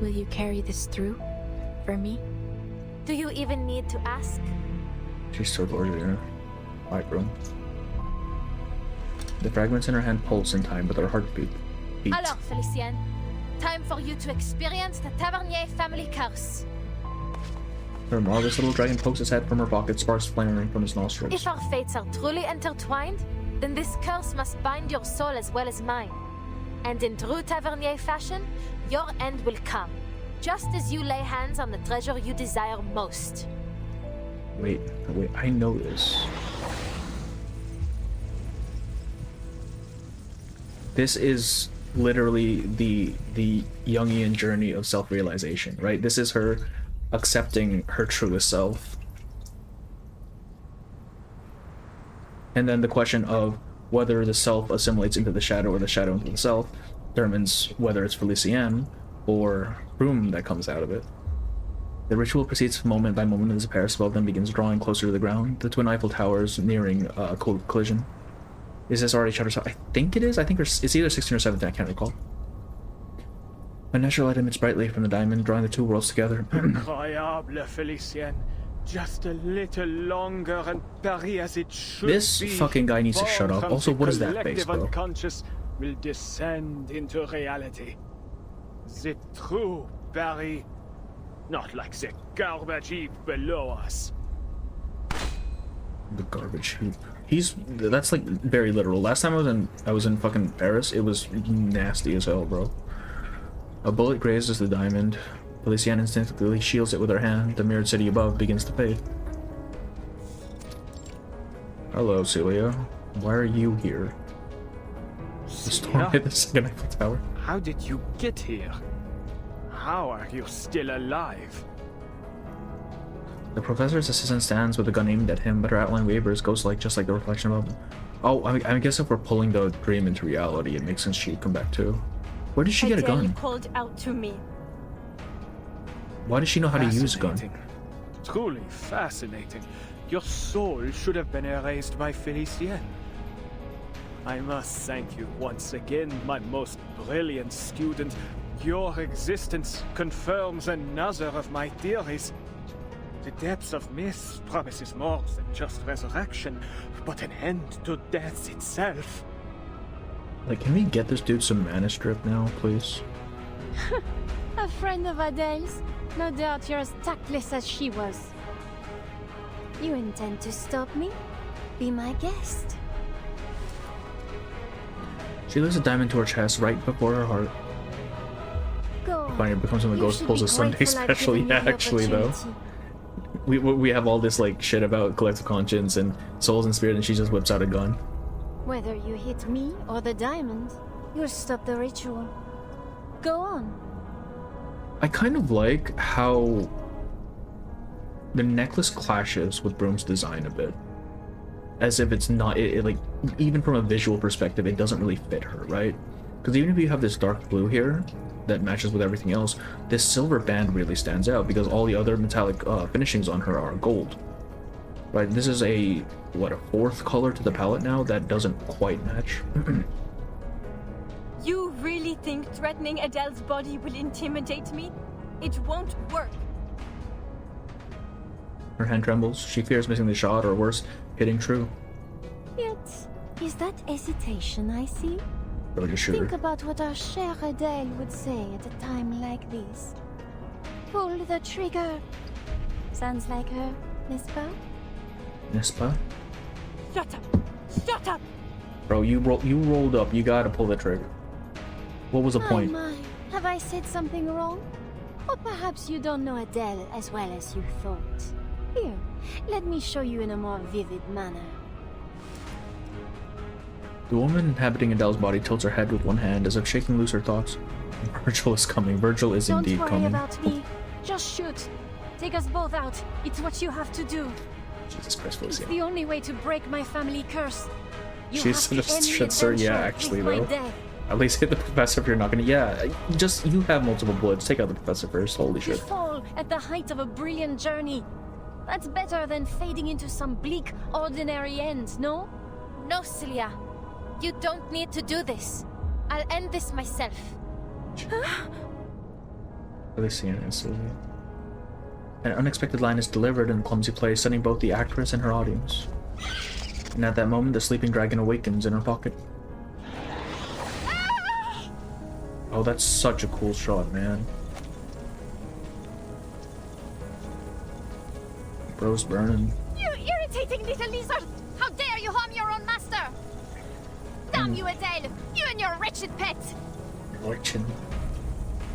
Will you carry this through for me? Do you even need to ask? She's so gorgeous here. White room. The fragments in her hand pulse in time with her heartbeat. Beats. Alors, Felicienne, time for you to experience the Tavernier family curse. Her marvelous little dragon pokes its head from her pocket, sparks flaring from his nostrils. If our fates are truly intertwined, then this curse must bind your soul as well as mine. And in true Tavernier fashion, your end will come, just as you lay hands on the treasure you desire most. Wait, I know this. This is literally the Jungian journey of self-realization, right? This is her accepting her truest self. And then the question of whether the self assimilates into the shadow or the shadow into the self determines whether it's Felicienne or Room that comes out of it. The ritual proceeds moment by moment as the parasol then begins drawing closer to the ground, the twin Eiffel Towers nearing a collision. Is this already chapter 7? I think it is. I think it's either 16 or 17, I can't recall. A natural light emits brightly from the diamond, drawing the two worlds together. Incroyable, Felicien. Just a little longer and Paris as it should This be. fucking guy needs to shut up. Also, what is that face, bro? Unconscious will descend into reality. The true Paris, not like the garbage heap below us. The garbage heap. That's like very literal. Last time I was in fucking Paris, it was nasty as hell, bro. A bullet grazes the diamond. Felicien instinctively shields it with her hand. The mirrored city above begins to fade. Hello, Celia. Why are you here? The storm hit the second Eiffel Tower. How did you get here? How are you still alive? The professor's assistant stands with a gun aimed at him, but her outline wavers, ghost-like, just like the reflection above him. Oh, I guess if we're pulling the dream into reality, it makes sense she'd come back too. Where did she get a gun? Called out to me. Why does she know how to use a gun? Truly fascinating. Your soul should have been erased by Felicien. I must thank you once again, my most brilliant student. Your existence confirms another of my theories. The depths of myth promises more than just resurrection, but an end to death itself. Like, can we get this dude some mana strip now, please? A friend of Adele's? No doubt you're as tactless as she was. You intend to stop me? Be my guest. She lays a diamond to her chest right before her heart. Go. Funny, it becomes when the You ghost should pulls be a Sunday grateful I've special. given you Yeah, the actually, though. opportunity. We have all this, like, shit about collective conscience and souls and spirit, and she just whips out a gun. Whether you hit me or the diamond, you'll stop the ritual. Go on. I kind of like how the necklace clashes with Broom's design a bit. As if it's not, like, even from a visual perspective, it doesn't really fit her, right? Because even if you have this dark blue here that matches with everything else, this silver band really stands out because all the other metallic finishings on her are gold. Right, this is a fourth color to the palette now that doesn't quite match. You really think threatening Adele's body will intimidate me? It won't work. Her hand trembles. She fears missing the shot, or worse, hitting true. Yet, is that hesitation I see? Or just shoot Think her. about what our chère Adele would say at a time like this. Pull the trigger. Sounds like her, n'est-ce pas? N'est-ce pas? Shut up! Shut up! Bro, you rolled up. You gotta pull the trigger. What was the point? My. Have I said something wrong? Or perhaps you don't know Adele as well as you thought. Here, let me show you in a more vivid manner. The woman inhabiting Adele's body tilts her head with one hand as if shaking loose her thoughts. Virgil is coming. Virgil is indeed Don't worry coming. about me. Just shoot. Take us both out. It's what you have to do. Jesus Christ, It's Felicia. the only way to break my family curse. You She's have to end the shit, sir. Yeah, adventure actually, with my though. death. At least hit the professor if you're not gonna. Yeah, just you have multiple bullets. Take out the professor first. Holy You shit. fall at the height of a brilliant journey. That's better than fading into some bleak, ordinary end, no? No, Celia. You don't need to do this. I'll end this myself. Felicia and Sylvia. An unexpected line is delivered in clumsy play, sending both the actress and her audience. And at that moment, the sleeping dragon awakens in her pocket. Oh, that's such a cool shot, man. Bro's burning. You irritating little lizard! How dare you harm your own master! Damn you, Adele! You and your wretched pet! Wretched.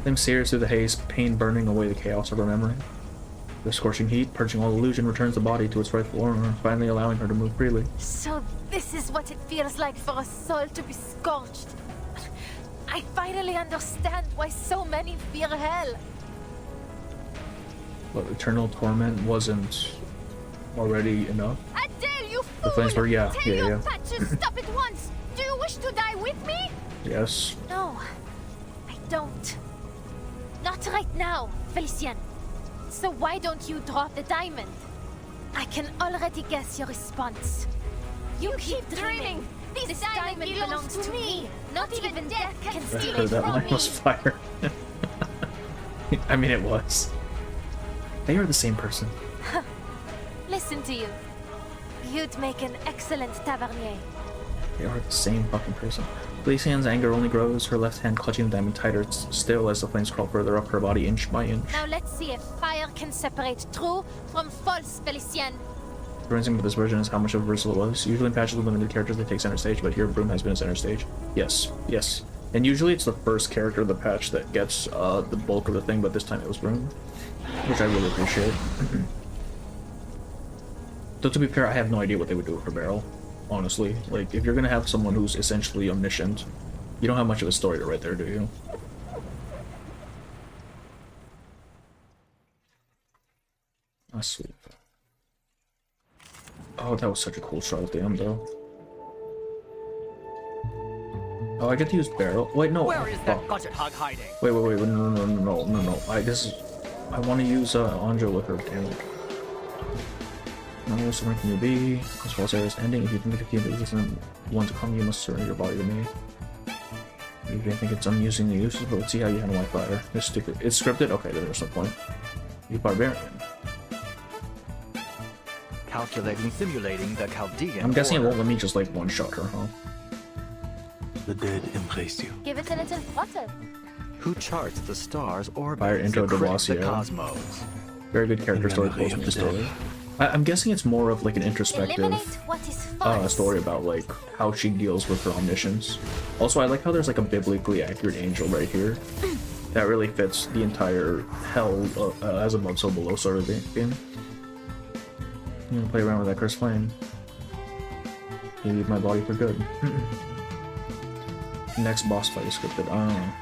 Them sears through the haze, pain burning away the chaos of her memory. The scorching heat, purging all illusion, returns the body to its rightful owner, finally allowing her to move freely. So this is what it feels like for a soul to be scorched. I finally understand why so many fear hell. But eternal torment wasn't already enough. Adele, you The fool! flames were, yeah. Tell your Yeah. pet to stop at once! Do you wish to die with me? Yes. No, I don't. Not right now, Felicien. So why don't you drop the diamond? I can already guess your response. You keep dreaming. This diamond belongs to me. Not even death can steal it That from line me. was fire. I mean, it was. They are the same person. Listen to you. You'd make an excellent tavernier. They are the same fucking person. Felician's anger only grows, her left hand clutching the diamond tighter still as the flames crawl further up her body inch by inch. Now let's see if fire can separate true from false, Felicien. Surprising with this version is how much of a reversal it was. Usually in patches with limited characters they take center stage, but here Broom has been a center stage. Yes, yes. And usually it's the first character of the patch that gets the bulk of the thing, but this time it was Broom, which I really appreciate. Though to be fair, I have no idea what they would do with her barrel, honestly. Like, if you're gonna have someone who's essentially omniscient, you don't have much of a story to write there, do you? Ah, sweet. Oh, that was such a cool shot at the end, though. Oh, I get to use barrel. Wait, no. Where is that budget hog hiding? Wait, no. I want to use Anjo with her. Damn it. No, so where can you be? As well as area's ending. If you think the key isn't one to come, you must surrender your body to me. You may think it's amusing to use, but let's see how you handle my fire. It's stupid. It's scripted? Okay, then there's no point. You barbarian. Calculating, simulating the Chaldean. I'm guessing it order. won't let me just like one-shot her, huh? The dead embrace you. Give it a little throttle. Who charts the stars or Fire intro to the Devasia. cosmos? Very good character story memory close of with the the story. I'm guessing it's more of like an introspective Eliminate what is false. story about like how she deals with her omniscience. Also, I like how there's like a biblically accurate angel right here. That really fits the entire hell as above so below sort of thing. I'm gonna play around with that cursed flame. You leave my body for good. Next boss fight is scripted. I don't know.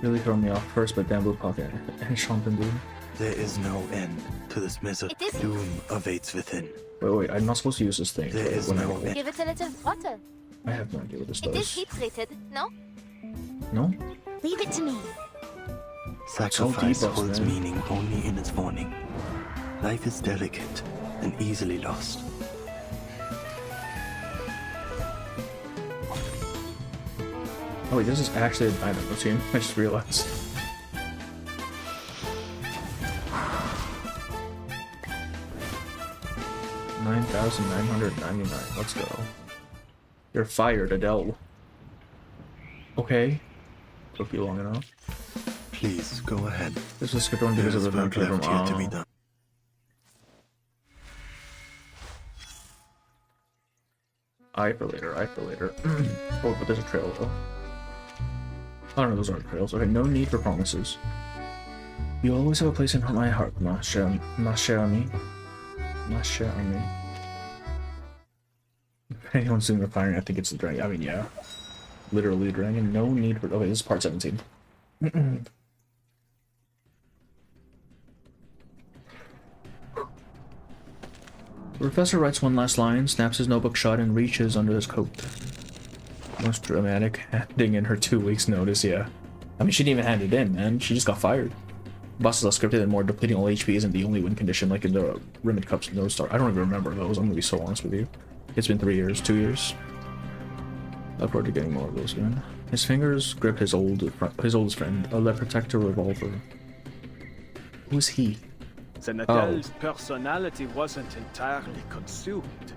Really throw me off first, but then Blue Pocket and Champagne Blue. There is no end to this misery. Doom awaits within. Wait, I'm not supposed to use this thing. There is when no I, Give it a little throttle. I have no idea what this It is does. heat treated, no? No? Leave it to me. Sacrifice deep, holds man. meaning only in its warning. Life is delicate and easily lost. Oh wait, this is actually a dynamo team. I just realized. $9,999. Let's go. You're fired, Adele. Okay. Took you long enough. Please go ahead. This is script on There because is of the work left here to be done. Eye for later, eye for later. Oh, but there's a trail though. Oh no, those aren't trails. Okay, no need for promises. You always have a place in my heart, ma cher ami. Ma cher ami. If anyone's doing the firing, I think it's the dragon. I mean, yeah. Literally the dragon. No need for... Okay, this is part 17. The professor writes one last line, snaps his notebook shut, and reaches under his coat. Most dramatic, handing in her 2 weeks notice, yeah. I mean, she didn't even hand it in, man. She just got fired. Boss is less scripted and more depleting all HP isn't the only win condition like in the Rimmed Cup's No Star. I don't even remember those, I'm gonna be so honest with you. It's been 3 years, 2 years. Look forward to getting more of those soon. His fingers grip his oldest friend, a Le Protector revolver. Who's he? Nadel's personality wasn't entirely consumed.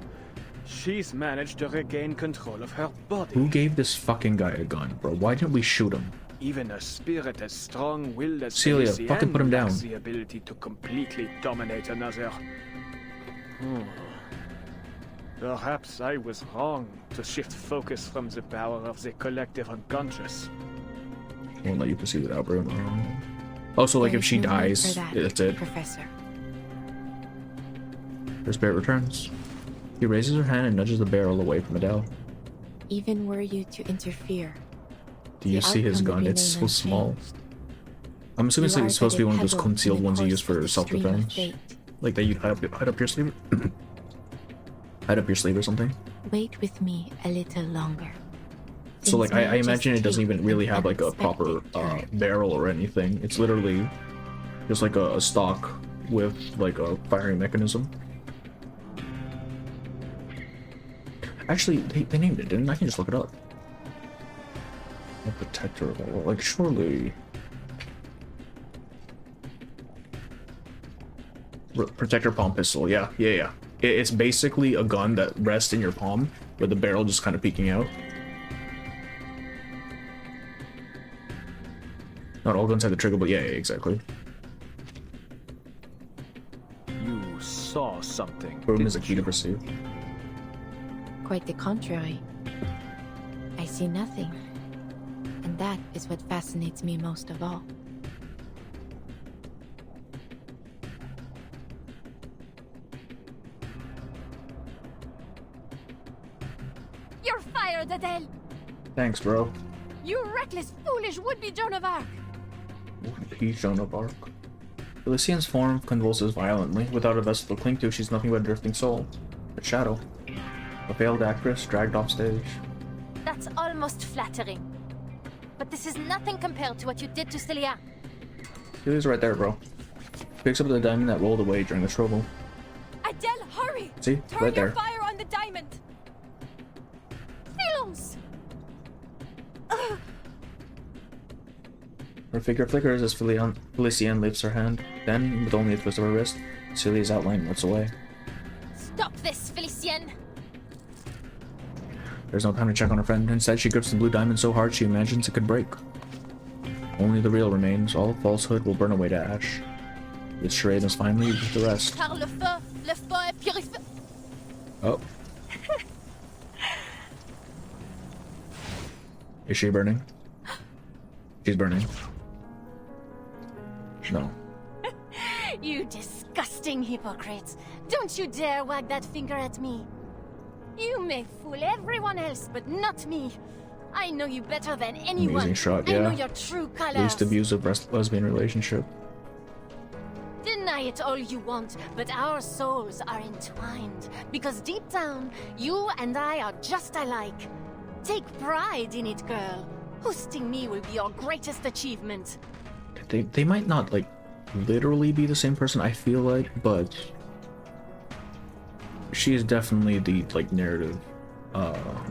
She's managed to regain control of her body. Who gave this fucking guy a gun, bro? Why didn't we shoot him? Even a spirit as strong-willed as Celia, Felician fucking put him down. lacks the ability to completely dominate another. Perhaps I was wrong to shift focus from the power of the collective unconscious. Won't let you proceed without Bruno. Also, like, if she dies, that's it. Professor. Her spirit returns. He raises her hand and nudges the barrel away from Adele. Even were you to interfere, Do you see his gun? It's so small. I'm assuming it's supposed to be one of those concealed ones you use for self-defense. Like that you'd hide up your sleeve? Hide up your sleeve or something? wait with me a little longer. So like, I imagine it doesn't take even really have like a proper barrel or anything. It's literally Just like a stock with like a firing mechanism. Actually, they named it, didn't I? I can just look it up. A protector, like surely. Protector palm pistol, yeah. It's basically a gun that rests in your palm, with the barrel just kind of peeking out. Not all guns have the trigger, but yeah, exactly. You saw something. Boom is a key to perceive. Quite the contrary. I see nothing. And that is what fascinates me most of all. You're fired, Adele! Thanks, bro. You reckless, foolish would-be Joan of Arc! Would-be Joan of Arc. Felician's form convulses violently. Without a vessel to cling to, she's nothing but a drifting soul. A shadow. A failed actress dragged off stage. That's almost flattering. But this is nothing compared to what you did to Celia. Celia's right there, bro. Picks up the diamond that rolled away during the trouble. Adele, hurry! See? Turn Right your there. fire on the diamond! Silence! Her figure flickers as Felician lifts her hand. Then, with only a twist of her wrist, Celia's outline melts away. Stop this, Felicien! There's no time to check on her friend. Instead, she grips the blue diamond so hard she imagines it could break. Only the real remains. All falsehood will burn away to ash. This charade must finally leave the rest. Par le feu est purifié. Oh. Is she burning? She's burning. No. You disgusting hypocrites! Don't you dare wag that finger at me! You may fool everyone else, but not me. I know you better than anyone. Amazing shot, I know yeah. your true colors. Least abusive lesbian relationship. Deny it all you want, but our souls are entwined. Because deep down, you and I are just alike. Take pride in it, girl. Hosting me will be your greatest achievement. They might not, like, literally be the same person, I feel like, but she is definitely the, like, narrative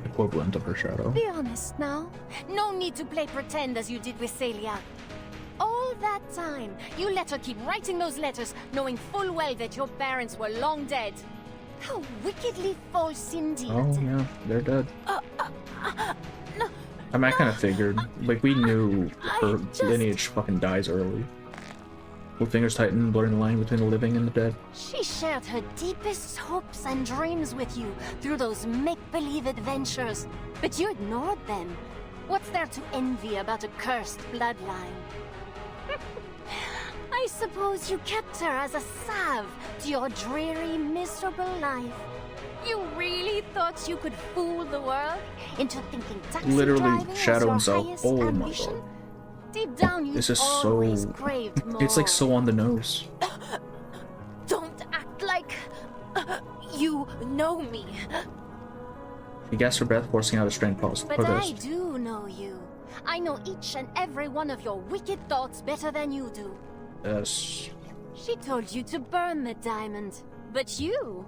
equivalent of her shadow. Be honest now. No need to play pretend as you did with Celia. All that time, you let her keep writing those letters, knowing full well that your parents were long dead. How wickedly false indeed. Oh, yeah, they're dead. No. I mean, I kind of figured. Like, we knew her lineage fucking dies early. With fingers tightened, blurring the line between the living and the dead. She shared her deepest hopes and dreams with you through those make-believe adventures, but you ignored them. What's there to envy about a cursed bloodline? I suppose you kept her as a salve to your dreary, miserable life. You really thought you could fool the world into thinking taxi Literally driving was shadow your himself. highest Oh my ambition? god. Deep down, you This is always so... craved more. It's like so on the nose. Don't act like you know me. She gasped her breath, forcing out a strained But I protest. do know you. I know each and every one of your wicked thoughts better than you do. Yes. She told you to burn the diamond, but you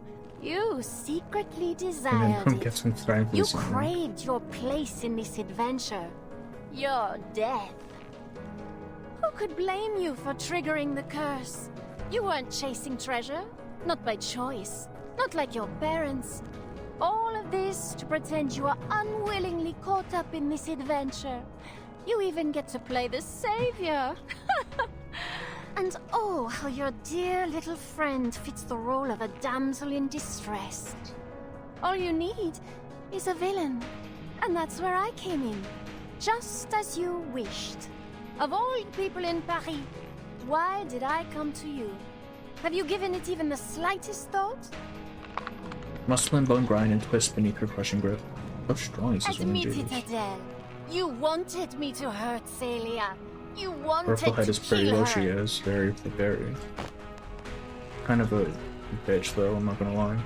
secretly desired And then it. gets him trying for You this one. craved your place in this adventure. Your death. Who could blame you for triggering the curse? You weren't chasing treasure, not by choice, not like your parents. All of this to pretend you are unwillingly caught up in this adventure. You even get to play the savior. And oh, how your dear little friend fits the role of a damsel in distress. All you need is a villain. And that's where I came in. Just as you wished. Of all people in Paris, why did I come to you? Have you given it even the slightest thought? Muscle and bone grind and twist beneath her crushing grip. How strong is this woman, Admit it, Jesus? Adele. You wanted me to hurt Celia. You Her wanted full head to is pretty kill low, her. she is. Very, very. Kind of a bitch, though, I'm not gonna lie.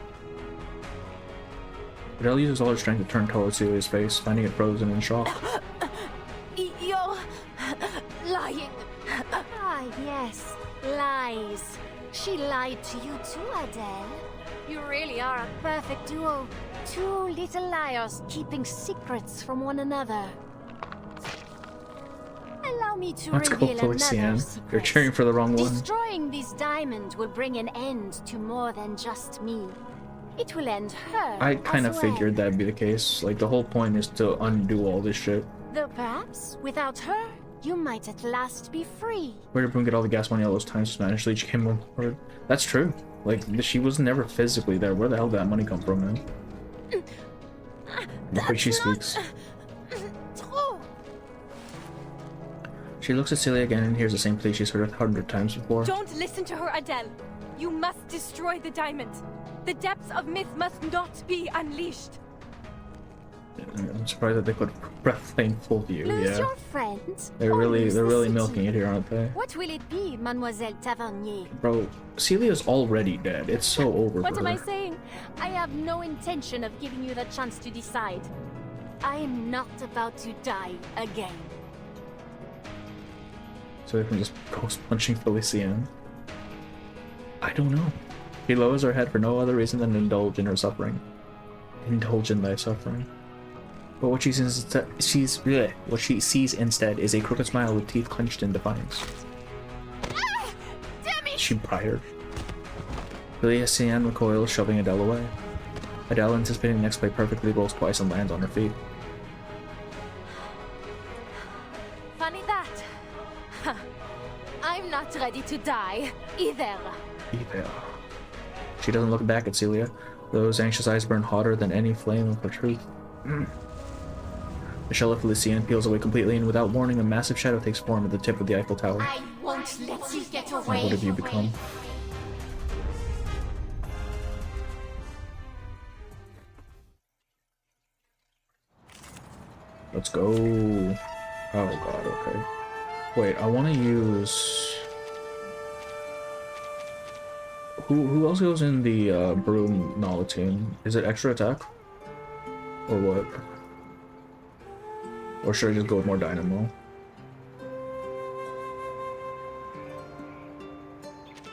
Adele uses all her strength to turn towards Celia's face, finding it frozen in shock. You're Lying. Ah, yes. Lies. She lied to you too, Adele. You really are a perfect duo. Two little liars keeping secrets from one another. Allow me to Let's go, reveal another Felician. secret. You're cheering for the wrong one. Destroying this diamond will bring an end to more than just me. It will end her. I kind of as well. figured that'd be the case. Like, the whole point is to undo all this shit. Though perhaps, without her, you might at last be free. Where did Boone get all the gas money all those times Spanish Leech came on board? That's true. Like, she was never physically there. Where the hell did that money come from, man? The way she speaks. True. She looks at Celia again and hears the same plea she's heard 100 times before. Don't listen to her, Adele. You must destroy the diamond. The depths of myth must not be unleashed. I'm surprised that they put breathtaking full view. Lose Yeah, your friend? they're or really lose the city? milking it here, aren't they? What will it be, Mademoiselle Tavernier? Bro, Celia's already dead. It's so over What for am her. I saying? I have no intention of giving you the chance to decide. I am not about to die again. So they can just ghost punching Felician. I don't know. She lowers her head for no other reason than to indulge in her suffering. Indulge in thy suffering. But what she sees instead is a crooked smile with teeth clenched in defiance. Damn it! She fired. Felician recoils, shoving Adele away. Adele, anticipating the next play perfectly, rolls twice and lands on her feet. Funny that. Huh. I'm not ready to die either. Either. She doesn't look back at Celia. Those anxious eyes burn hotter than any flame of her truth. The shell of Felician peels away completely, and without warning, a massive shadow takes form at the tip of the Eiffel Tower. I won't let you get And away. what have you become? Let's go. Oh god, okay. Wait, I want to use... Who else goes in the Broom Nala team? Is it extra attack? Or what? Or should I just go with more Dynamo?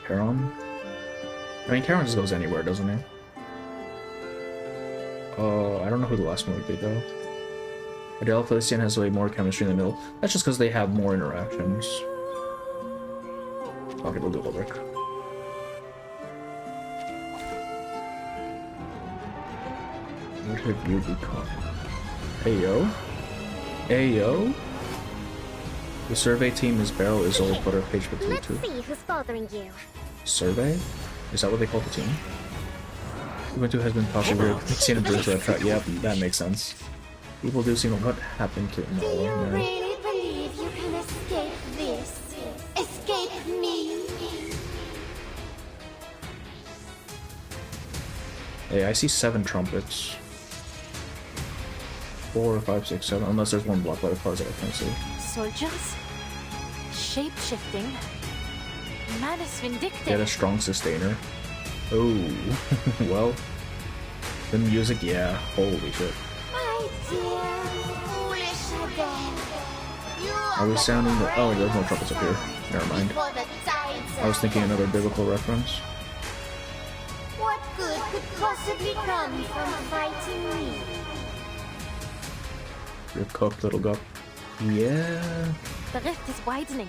Charon? I mean, Charon just goes anywhere, doesn't he? I don't know who the last one would be, though. Adele Felician has way more chemistry in the middle. That's just because they have more interactions. Okay, we'll do Ulrich. What have you become? Ayo? Ayo? The survey team is Beryl, Isolde, Butter, Page, Let's Potato. see who's bothering you. Survey? Is that what they call the team? Ubuntu has been tossing weird. Seen a bridge red cut. Yep, that makes sense. People do seem what happened to Do you no. really believe you can escape this? Escape me? Hey, I see 7 trumpets. 4, 5, 6, 7. Unless there's one block by the cars that I can't see. Soldiers? Shape-shifting? Manus Vindictive? Get a strong sustainer. Oh, well. The music, yeah. Holy shit. My dear, foolish Adele. You Are we sounding the... Oh, there's no trumpets up here. Never mind. before the tides I was thinking another biblical reference. What good could possibly come from fighting me? You're cooked, little gup. Yeah. The rift is widening.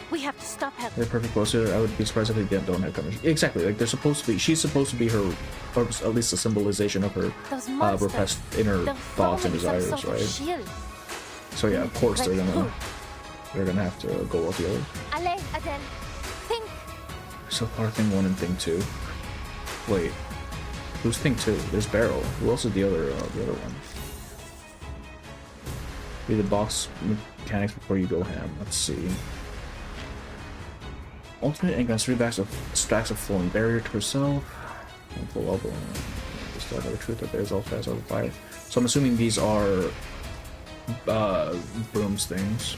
We have to stop her. They're perfect closer. I would be surprised if they don't have coverage. Exactly, like they're supposed to be. She's supposed to be her, or at least a symbolization of her Those monsters, repressed inner they're thoughts and forming some desires, sort of right? shield. So yeah, of course Like they're gonna have to go with the other. Allez, Adele. Think. So far, thing 1 and thing 2. Wait, who's thing 2? There's Beryl. Who else is the other one? Be the boss mechanics before you go ham. Let's see. Ultimate and guns 3 stacks of flowing barrier to herself. Full level. Just another truth that there's all fast over fire. So I'm assuming these are Broom's things.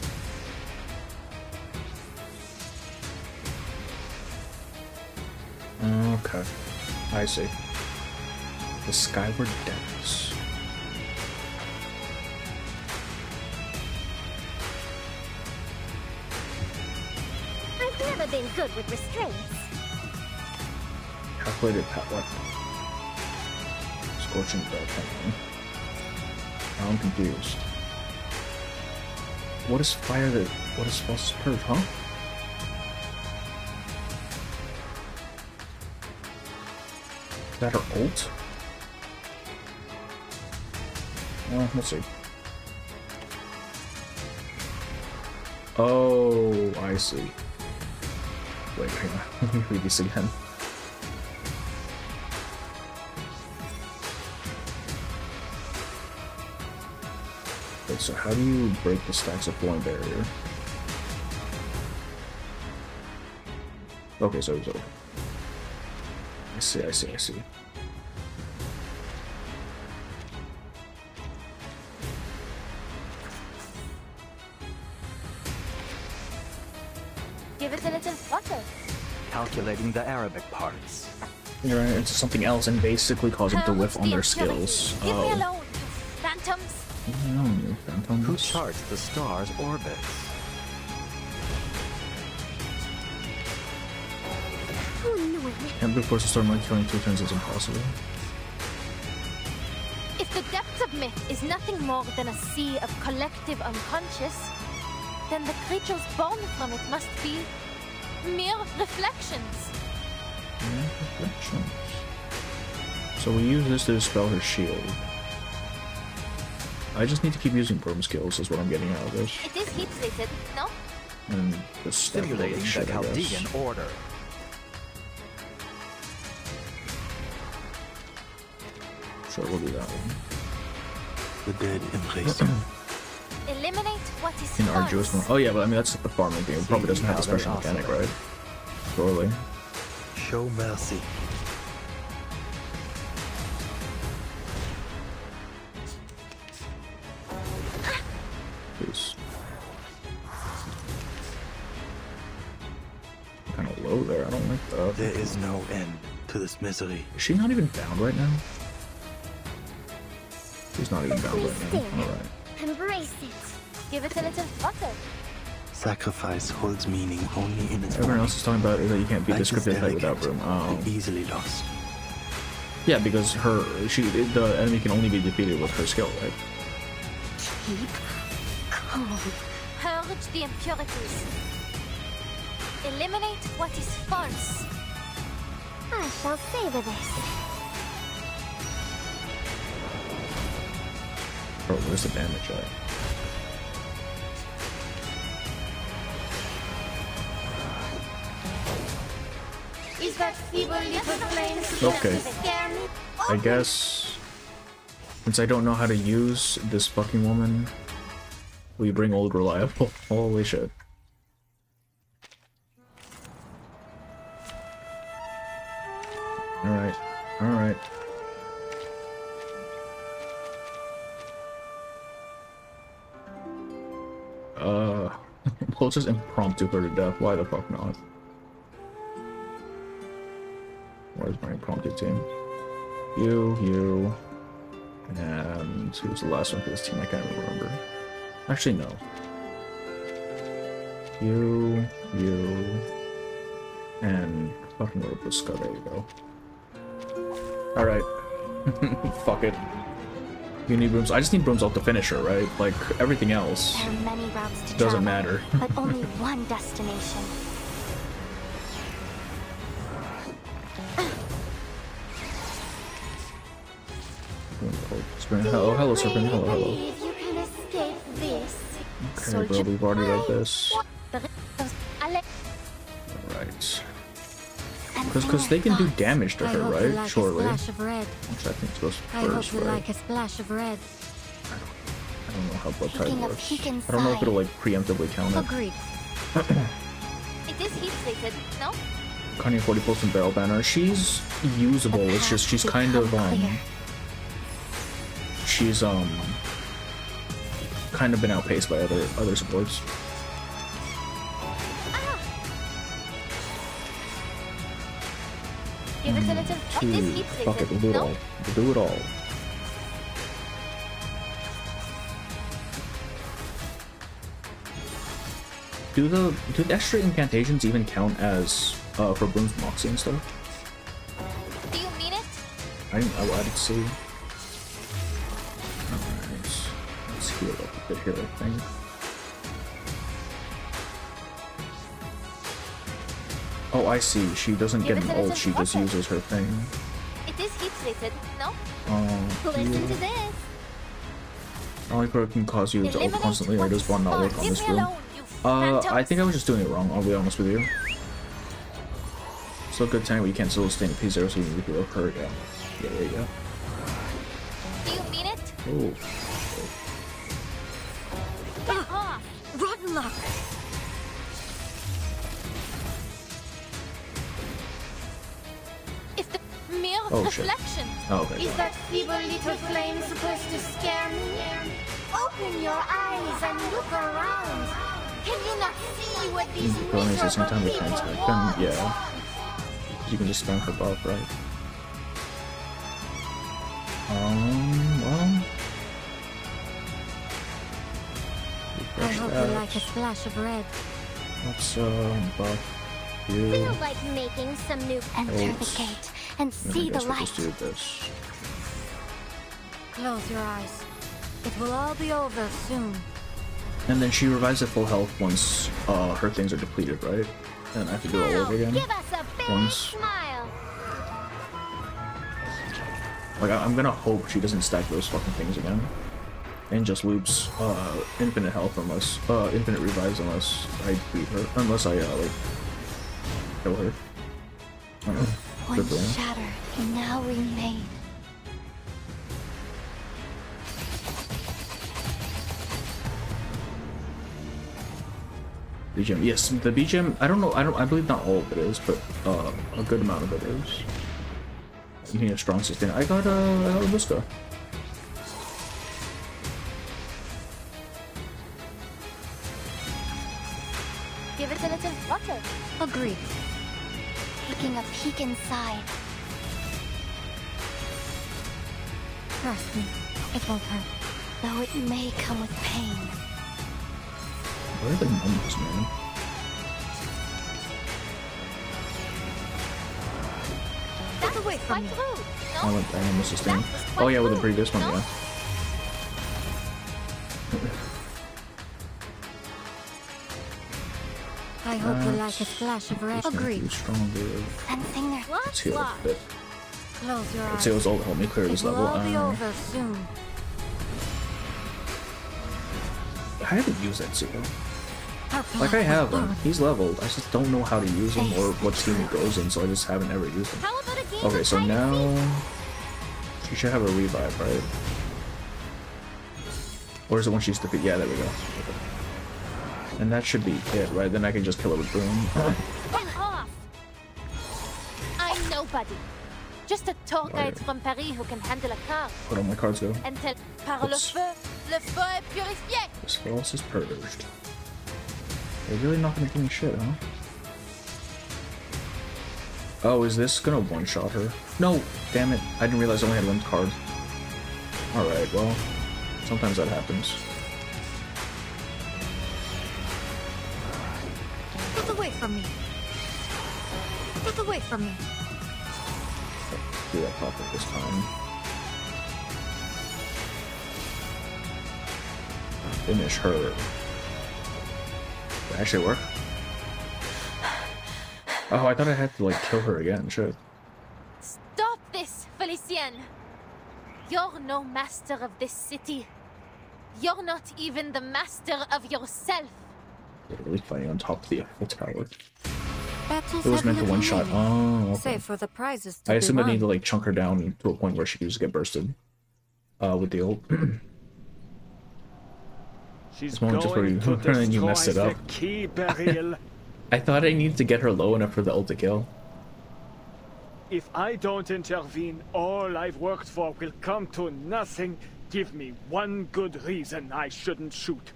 Okay, I see. The Skyward Depths. Never been good with restraints. Calculated what? Scorching belt. Now I'm confused. What is fire that? What is false purge, huh? Is that her ult? Well, we'll see. Oh, I see. Wait, hang on. Let me read this again. Wait, so how do you break the stacks of flowing barrier? Okay, so I see. Give it a little flutter. Calculating the Arabic parts. You're running into something else and basically causing them to whiff on their skills. Leave me alone, you phantoms. Who charts the star's orbits? And before the storm like killing 2 turns is impossible. If the depths of myth is nothing more than a sea of collective unconscious, then the creatures born from it must be mere reflections. So we use this to dispel her shield. I just need to keep using broom skills is what I'm getting out of this. It is heat slated, no? And the Stimulating the Chaldean order. Sure, we'll do that one. The dead embrace. Eliminate what is In false. arduous one. Oh yeah, but I mean that's the farming game. It probably doesn't have a special mechanic, right? Surely. Show mercy. Please. Kind of low there. I don't like that. There is no end to this misery. Is she not even bound right now? She's not even bound right now. Alright. Embrace it. Give it a little flutter. Sacrifice holds meaning only in its Everyone body. else is talking about is that you can't beat Life the is scripted fight delicate without broom. and easily lost. Yeah, because the enemy can only be defeated with her skill, right? Keep calm. Purge the impurities. Eliminate what is false. I shall savor this. Bro, where's the damage at? Is that feeble little flame Okay. scare me? I guess since I don't know how to use this fucking woman, we bring old reliable. Holy shit. Alright. Alright. We'll just impromptu her to death. Why the fuck not? Where's my impromptu team? You, and who's the last one for this team? I can't remember. Actually, no. You, and fucking Robuska. There you go. Alright. Fuck it. You need brooms. I just need brooms off the finisher, right? Like everything else There are many routes to doesn't travel, matter. but only one destination. Hello, hello, Serpent. Hello, hello. Believe you can escape this. Okay, bro, we've already read this. Alright. Because they can do damage to her, right? Surely. Which I think goes first, right? like a splash of red. I don't know how blood type Taking a works. peek I don't know if it'll like preemptively count it. Agreed. It is heat slated, no? Kanye 40 pulls and barrel banner. She's usable. It's just she's kind of she's kind of been outpaced by other supports. Give it a little. It is heat Fuck it, slated, we'll do it no? all. We'll do it all. do the extra incantations even count as for Bloom's Moxie and stuff? Do you mean it? I didn't see. Alright. Let's heal up a bit here, I think. Oh, I see. She doesn't get an ult, she just uses her thing. It is heat treated, no? Listen to this. Only pro can cause you to ult constantly, or does one not work on this room? I think I was just doing it wrong, I'll be honest with you. So good tank, we can't still stay in P0, so you need to heal her. Yeah, there you go. Do you mean it? Oh. Get off! Rotten luck! If the mere Oh, shit. reflection. Oh, okay. Is that feeble little flame supposed to scare me? Open your eyes and look around. Can you not see what these Burning at the same time we miserable can't people attack them, want? yeah. You can just spam her buff, right? Well. I hope you like a splash of red. Let's buff you. Feel like making some new. Enter the Oops. gate and I see the guess we'll light. just do this. Close your eyes. It will all be over soon. And then she revives at full health once her things are depleted, right? And I have to do it all over again. Give us a big Once. smile. Like, I'm gonna hope she doesn't stack those fucking things again. And just loops infinite health unless, infinite revives unless I beat her. Unless I, like, kill her. I don't know. One Good for him. shatter can now remain. BGM, yes, the BGM, I believe not all of it is, but a good amount of it is. You need a strong sustain. I got a Visca. Give it a little flutter. Agreed. Taking a peek inside. Trust me, it won't hurt. Though it may come with pain. Where are the numbers, man? Get away from me. I went down the sustain. Oh yeah, with the previous one, yeah. I hope you like a splash of red. Agreed. Stronger. Sensing their Let's heal a bit. Close your eyes. Let's see what's all to help me clear this It will level. all be over soon. I haven't used that Zero. Our Like, I plan have will him. burn. He's leveled. I just don't know how to use him or what team he goes in, so I just haven't ever used him. How about a game Okay, of so hide and now she should have a revive, right? Or is it when she's defeated? Yeah, there we go. Okay. And that should be it, right? Then I can just kill her with Broom. Get off! I'm nobody. Just a tour guide from Paris who can handle a car. Where all my cards go? And tell par le Oops. feu, le feu est purifié. This false is purged. They're really not gonna give me shit, huh? Oh, is this gonna one-shot her? No! Damn it. I didn't realize I only had one card. Alright, well, sometimes that happens. Get away from me. Get away from me. Do that proper this time. Finish her. Did it actually work? Oh, I thought I had to, like, kill her again. Shit. Stop this, Felicienne. You're no master of this city. You're not even the master of yourself. They're really fighting on top of the Eiffel Tower. Battles It was have meant to never one-shot. made. Oh, okay. Save for the prizes to I be assume I won. need to, like, chunk her down to a point where she can just get bursted. With the ult. She's This moment just where going you, to and you messed it destroy up. the key barrier. I thought I needed to get her low enough for the ult to kill. If I don't intervene, all I've worked for will come to nothing. Give me one good reason I shouldn't shoot.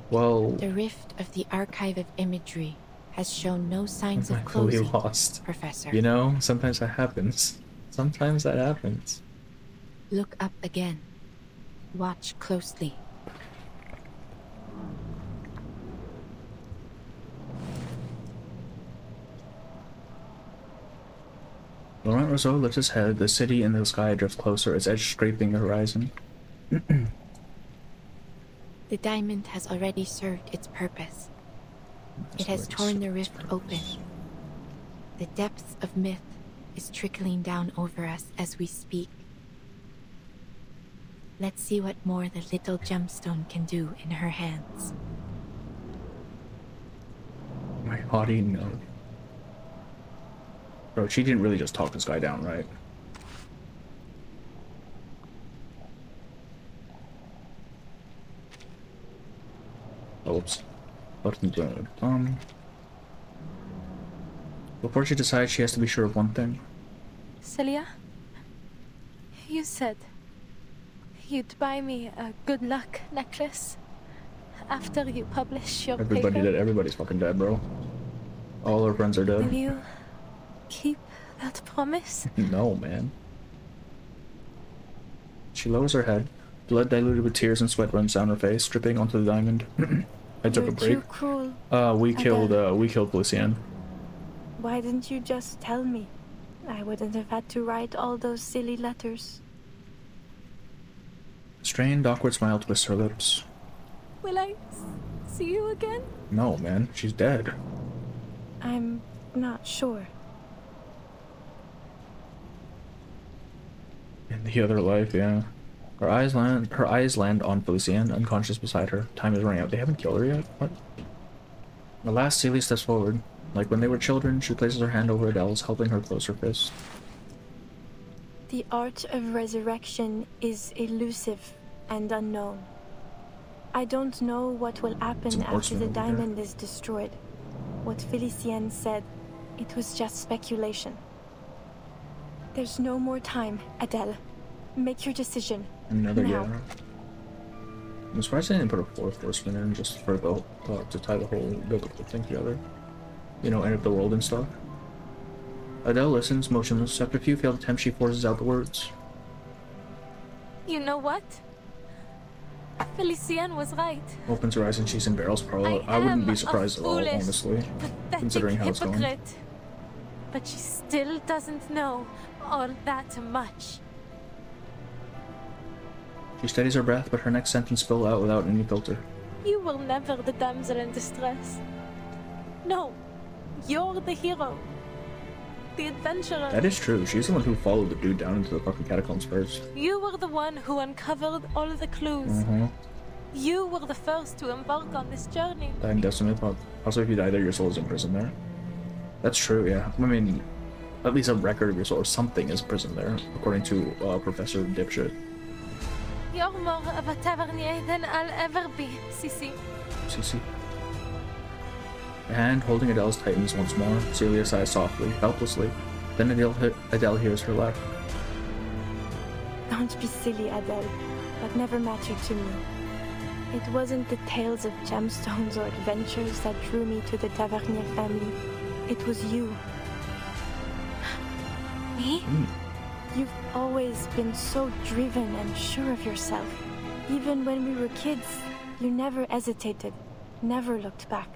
Well, The rift of the archive of imagery has shown no signs I'm of fully closing, lost. Professor. You know, sometimes that happens. Sometimes that happens. Look up again. Watch closely. Laurent Rousseau lifts his head. The city in the sky drifts closer, its edge scraping the horizon. The diamond has already served its purpose. It has torn the rift open. The depths of myth is trickling down over us as we speak. Let's see what more the little gemstone can do in her hands. My haughty no. Bro, she didn't really just talk this guy down, right? Oops. Button good. Before she decides, she has to be sure of one thing. Celia, you said you'd buy me a good luck necklace after you publish your Everybody paper. did. Everybody's fucking dead, bro. All our friends are dead. Will you keep that promise? No, man. She lowers her head. Blood diluted with tears and sweat runs down her face, dripping onto the diamond. I took a break. You're too cruel. We killed Felician. Why didn't you just tell me? I wouldn't have had to write all those silly letters. A strained, awkward smile twists her lips. Will I see you again? No, man. She's dead. I'm not sure. In the other life, yeah. Her eyes land on Felician, unconscious beside her. Time is running out. They haven't killed her yet? What? The last Celia steps forward. Like when they were children, she places her hand over Adele's, helping her close her fist. The art of resurrection is elusive and unknown. I don't know what will happen after the diamond is destroyed. What Felician said, it was just speculation. There's no more time, Adele. Make your decision. Another now. yeah. I'm surprised they didn't put a fourth horseman in just for the to tie the whole biblical thing together. You know, end of the world and stuff. Adele listens, motionless. After a few failed attempts, she forces out the words. You know what? Felician was right. Opens her eyes and she's in Barrel's parlor. I wouldn't be surprised at all, honestly, considering how it's going. But she still doesn't know all that much. She steadies her breath, but her next sentence spills out without any filter. You were never the damsel in distress. No, you're the hero. The adventurer. That is true. She's the one who followed the dude down into the fucking catacombs first. You were the one who uncovered all the clues. You were the first to embark on this journey. Dying destiny. Also, if you die there, your soul is in prison there. That's true, yeah. I mean, at least a record of your soul or something is imprisoned there, according to Professor Dipshit. You're more of a tavernier than I'll ever be, Sissy. Sissy. The hand holding Adele's tightens once more. Celia sighs softly, helplessly. Then Adele hears her laugh. Don't be silly, Adele. That never mattered to me. It wasn't the tales of gemstones or adventures that drew me to the Tavernier family. It was you. Me? You've always been so driven and sure of yourself. Even when we were kids, you never hesitated, never looked back.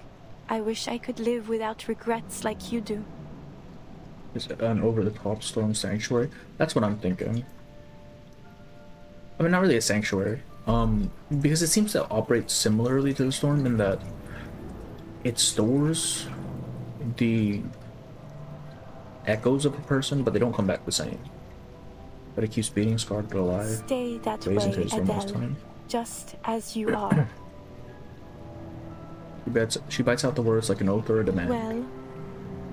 I wish I could live without regrets like you do. Is it an over-the-top storm sanctuary? That's what I'm thinking. I mean, not really a sanctuary. Because it seems to operate similarly to the storm in that it stores the echoes of a person, but they don't come back the same. But it keeps beating, scarred but alive. Stay that Ways way, into his remorse Adele. time. Just as you are. She bites out the words like an oath or a demand. Well,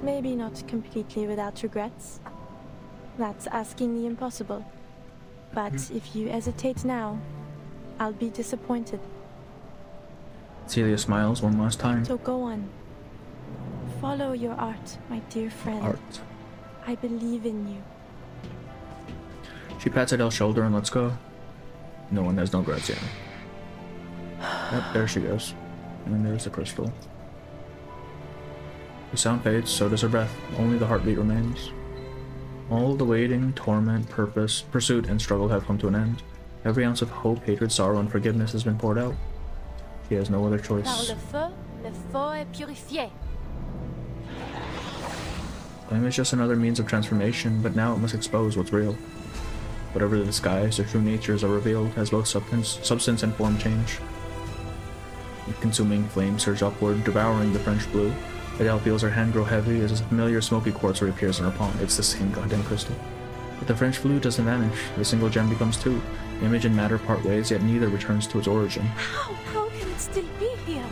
maybe not completely without regrets. That's asking the impossible. But if you hesitate now, I'll be disappointed. Celia smiles one last time. So go on. Follow your art, my dear friend. Art. I believe in you. She pats Adele's shoulder and lets go. No one has no regrets yet. Yep, there she goes. And then there's the crystal. The sound fades, so does her breath. Only the heartbeat remains. All the waiting, torment, purpose, pursuit, and struggle have come to an end. Every ounce of hope, hatred, sorrow, and forgiveness has been poured out. She has no other choice. Par le feu est purifié. Flame is just another means of transformation, but now it must expose what's real. Whatever the disguise, their true natures are revealed as both substance and form change. The consuming flame surge upward, devouring the French blue. Adele feels her hand grow heavy as a familiar smoky quartz reappears in her palm. It's the same goddamn crystal. But the French blue doesn't vanish. The single gem becomes two. Image and matter part ways, yet neither returns to its origin. How can it still be here?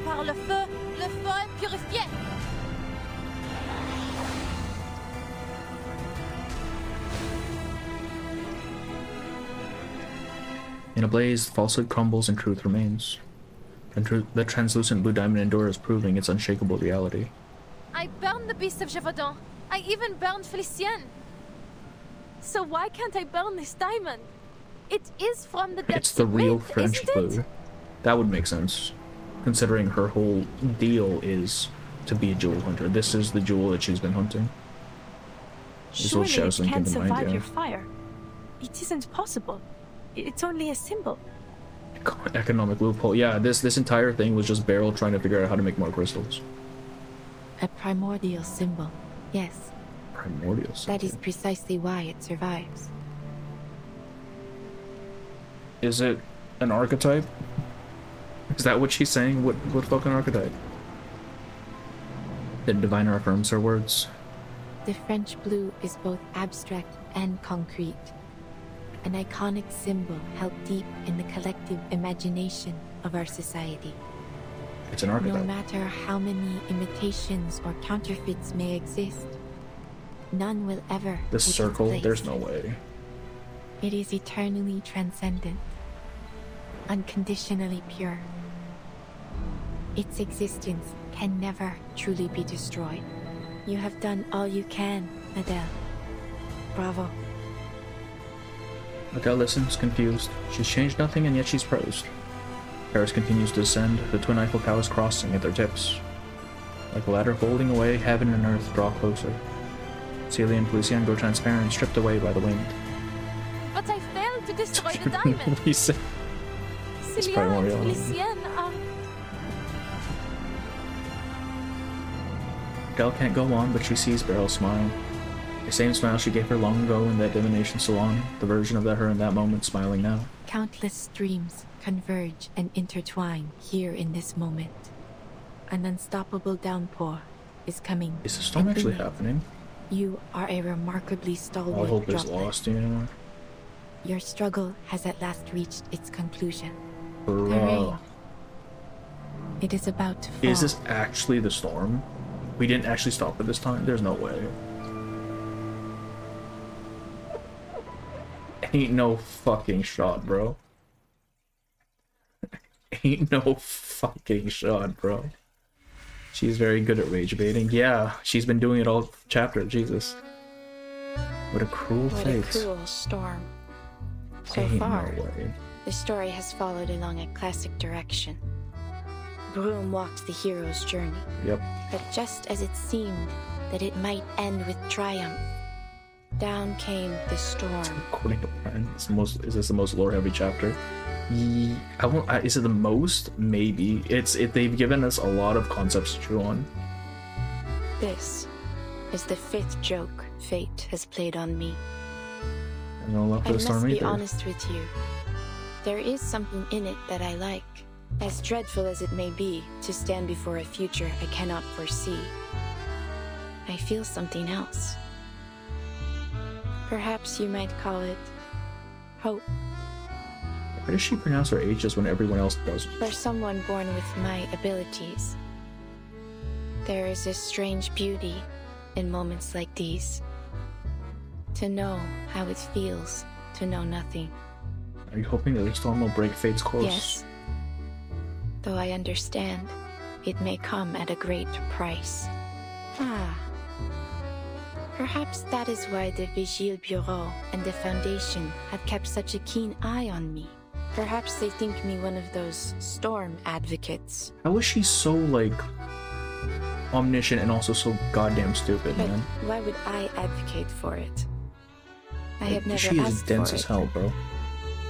Par le feu est purifié. In a blaze, falsehood crumbles and truth remains. And the translucent blue diamond endures, proving its unshakable reality. I burned the beast of Gévaudan. I even burned Felicienne. So why can't I burn this diamond? It is from the depths It's the of real myth, French isn't blue. it? That would make sense, considering her whole deal is to be a jewel hunter. This is the jewel that she's been hunting. This will Surely show it can't something to mind, survive yeah. your fire. It isn't possible. It's only a symbol. Economic loophole. Yeah, this entire thing was just Beryl trying to figure out how to make more crystals. A primordial symbol, yes. Primordial symbol. That is precisely why it survives. Is it an archetype? Is that what she's saying? What fucking archetype? The diviner affirms her words. The French blue is both abstract and concrete. An iconic symbol held deep in the collective imagination of our society. It's an archetype. No matter how many imitations or counterfeits may exist, none will ever This take its circle, place. there's no way. It is eternally transcendent, unconditionally pure. Its existence can never truly be destroyed. You have done all you can, Adele. Bravo. Adele listens, confused. She's changed nothing, and yet she's prosed. Paris continues to descend, the twin Eiffel Towers crossing at their tips. Like a ladder folding away, heaven and earth draw closer. Celia and Felicienne go transparent, stripped away by the wind. But I failed to destroy the diamond. We say Celia primordial. and Felicienne are... Adele can't go on, but she sees Beryl smile. The same smile she gave her long ago in that divination salon, the version of her in that moment smiling now. Countless streams converge and intertwine here in this moment. An unstoppable downpour is coming. Is the storm actually imminent. happening? You are a remarkably All stalwart hope is droplet. lost, you know? Your struggle has at last reached its conclusion. The Bruh. rain. It is about to fall. Is this actually the storm? We didn't actually stop it this time? There's no way. Ain't no fucking shot, bro. Ain't no fucking shot, bro. She's very good at rage baiting. Yeah, she's been doing it all chapter, Jesus. What a cruel What fate. a cruel storm. So Ain't far, no way. the story has followed along a classic direction. Broom walked the hero's journey. Yep. But just as it seemed that it might end with triumph, down came the storm. According to plan, is this the most lore-heavy chapter? I won't. Is it the most? Maybe. They've given us a lot of concepts to chew on. This is the 5th joke fate has played on me. And no luck I for the storm must be either. honest with you. There is something in it that I like. As dreadful as it may be to stand before a future I cannot foresee, I feel something else. Perhaps you might call it hope. Why does she pronounce her H's when everyone else does? For someone born with my abilities, there is a strange beauty in moments like these. To know how it feels to know nothing. Are you hoping that the storm will break fate's course? Yes. Though I understand, it may come at a great price. Ah. Perhaps that is why the Vigile Bureau and the Foundation have kept such a keen eye on me. Perhaps they think me one of those storm advocates. How is she so, like, omniscient and also so goddamn stupid, But man? why would I advocate for it? I have never She is asked dense for as it. hell, bro.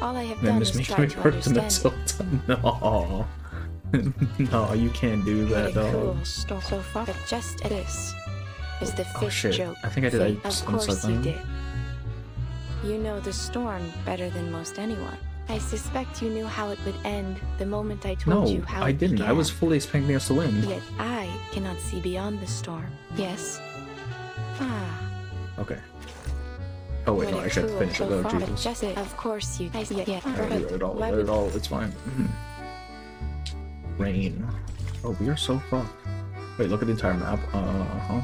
All I have Then done just is make try me to hurt the understand mental. it. No. No, you can't do What that, a dog. cruel storm so far. But just at this, is the fifth shit. joke. I think I did. See, I of course said you that. did. You know the storm better than most anyone. I suspect you knew how it would end the moment I told you No, how I it didn't. began. I was fully expecting us to win. Yet I cannot see beyond the storm. Yes? Ah. Okay. Oh wait, What no, a I should fool finish it so though. far. Jesus. Just of course you. I see. Yeah. I read it all. Why Read would- it all. It's fine. Rain. Oh, we are so fucked. Wait, look at the entire map. Huh.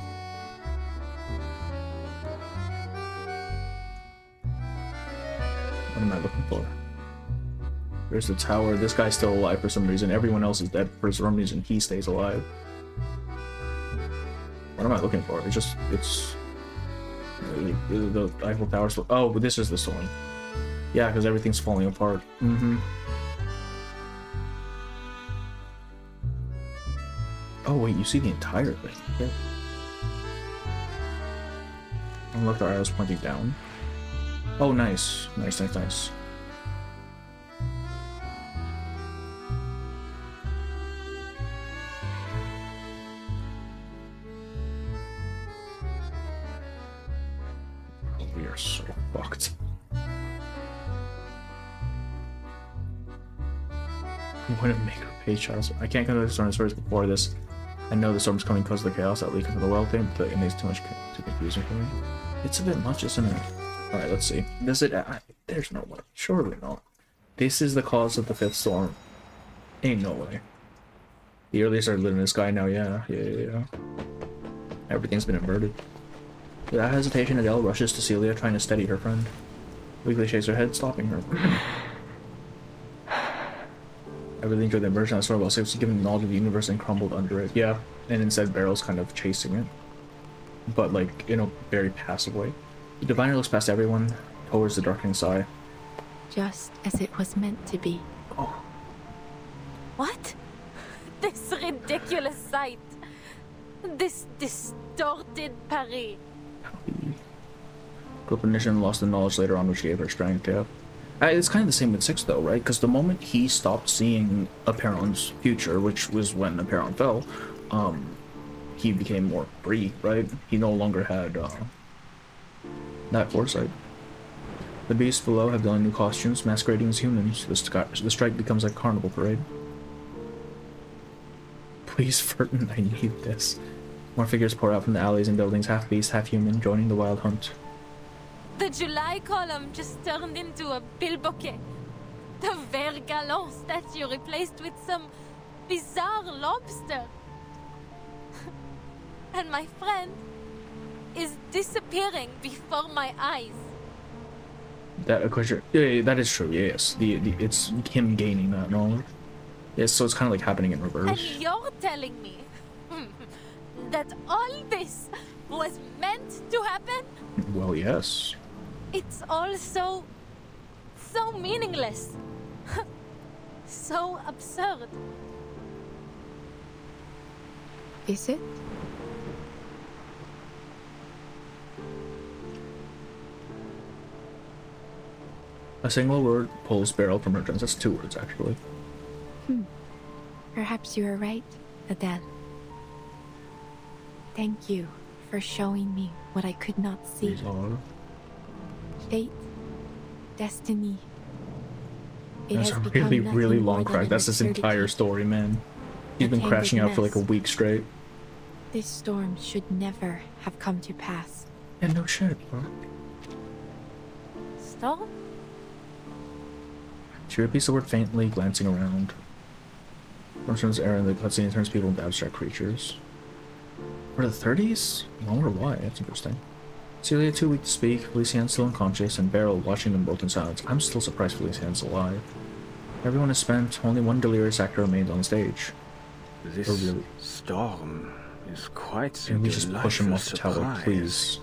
What am I looking for? There's the tower. This guy's still alive for some reason. Everyone else is dead for some reason. He stays alive. What am I looking for? It's the Eiffel Tower. Oh, but this is the storm. Yeah, because everything's falling apart. Oh wait, you see the entire thing. Yeah. And look, our arrow's pointing down. Oh, nice. Nice. We are so fucked. I want to make her pay Charles. I can't conduct the storm stories before this. I know the storm's coming because of the chaos that leak into the world thing, but it makes too confusing for me. It's a bit much, isn't it? Alright, let's see. Does it... there's no way. Surely not. This is the cause of the fifth storm. Ain't no way. The earliest are lit in the sky now, yeah. Everything's been inverted. Without hesitation, Adele rushes to Celia, trying to steady her friend. Weekly shakes her head, stopping her. I really enjoyed the inversion of the storm while Six given knowledge of the universe and crumbled under it. Yeah, and instead Barrel's kind of chasing it. But like, in a very passive way. The diviner looks past everyone, towards the darkening sky. Just as it was meant to be. Oh. What? This ridiculous sight. This distorted Paris. Premonition lost the knowledge later on, which gave her strength, yeah. It's kind of the same with Six, though, right? Because the moment he stopped seeing Aperon's future, which was when Aperon fell, he became more free, right? He no longer had that foresight. The beasts below have donned new costumes, masquerading as humans. The strike becomes a carnival parade. Please, Furton, I need this. More figures pour out from the alleys and buildings, half beast, half human, joining the wild hunt. The July column just turned into a bilboquet. The Vert Galant statue replaced with some bizarre lobster. And my friend is disappearing before my eyes. That, of course, yeah, that is true. Yes, it's him gaining that knowledge. Yes, so it's kind of like happening in reverse. And you're telling me that all this was meant to happen? Well, yes. It's all so meaningless. So absurd. Is it? A single word pulls Beryl from her trance. That's 2 words, actually. Perhaps you are right, Adele. Thank you for showing me what I could not see. These are... Fate, destiny. It That's has a become really, nothing really more long than crack. an That's this absurdity. entire story, man. He's been Attended crashing out for like a mess. week straight. This storm should never have come to pass. Yeah, no shit, bro. Storm? She repeats the word faintly, glancing around. Turns air in the cutscene turns people into abstract creatures. For the 30s? I wonder why. That's interesting. Celia too weak to speak, Felician's still unconscious, and Beryl watching them both in silence. I'm still surprised Felician's alive. Everyone is spent, only one delirious actor remains on stage. This really... storm is quite a Can we just push him off the delightful tower, surprise. please?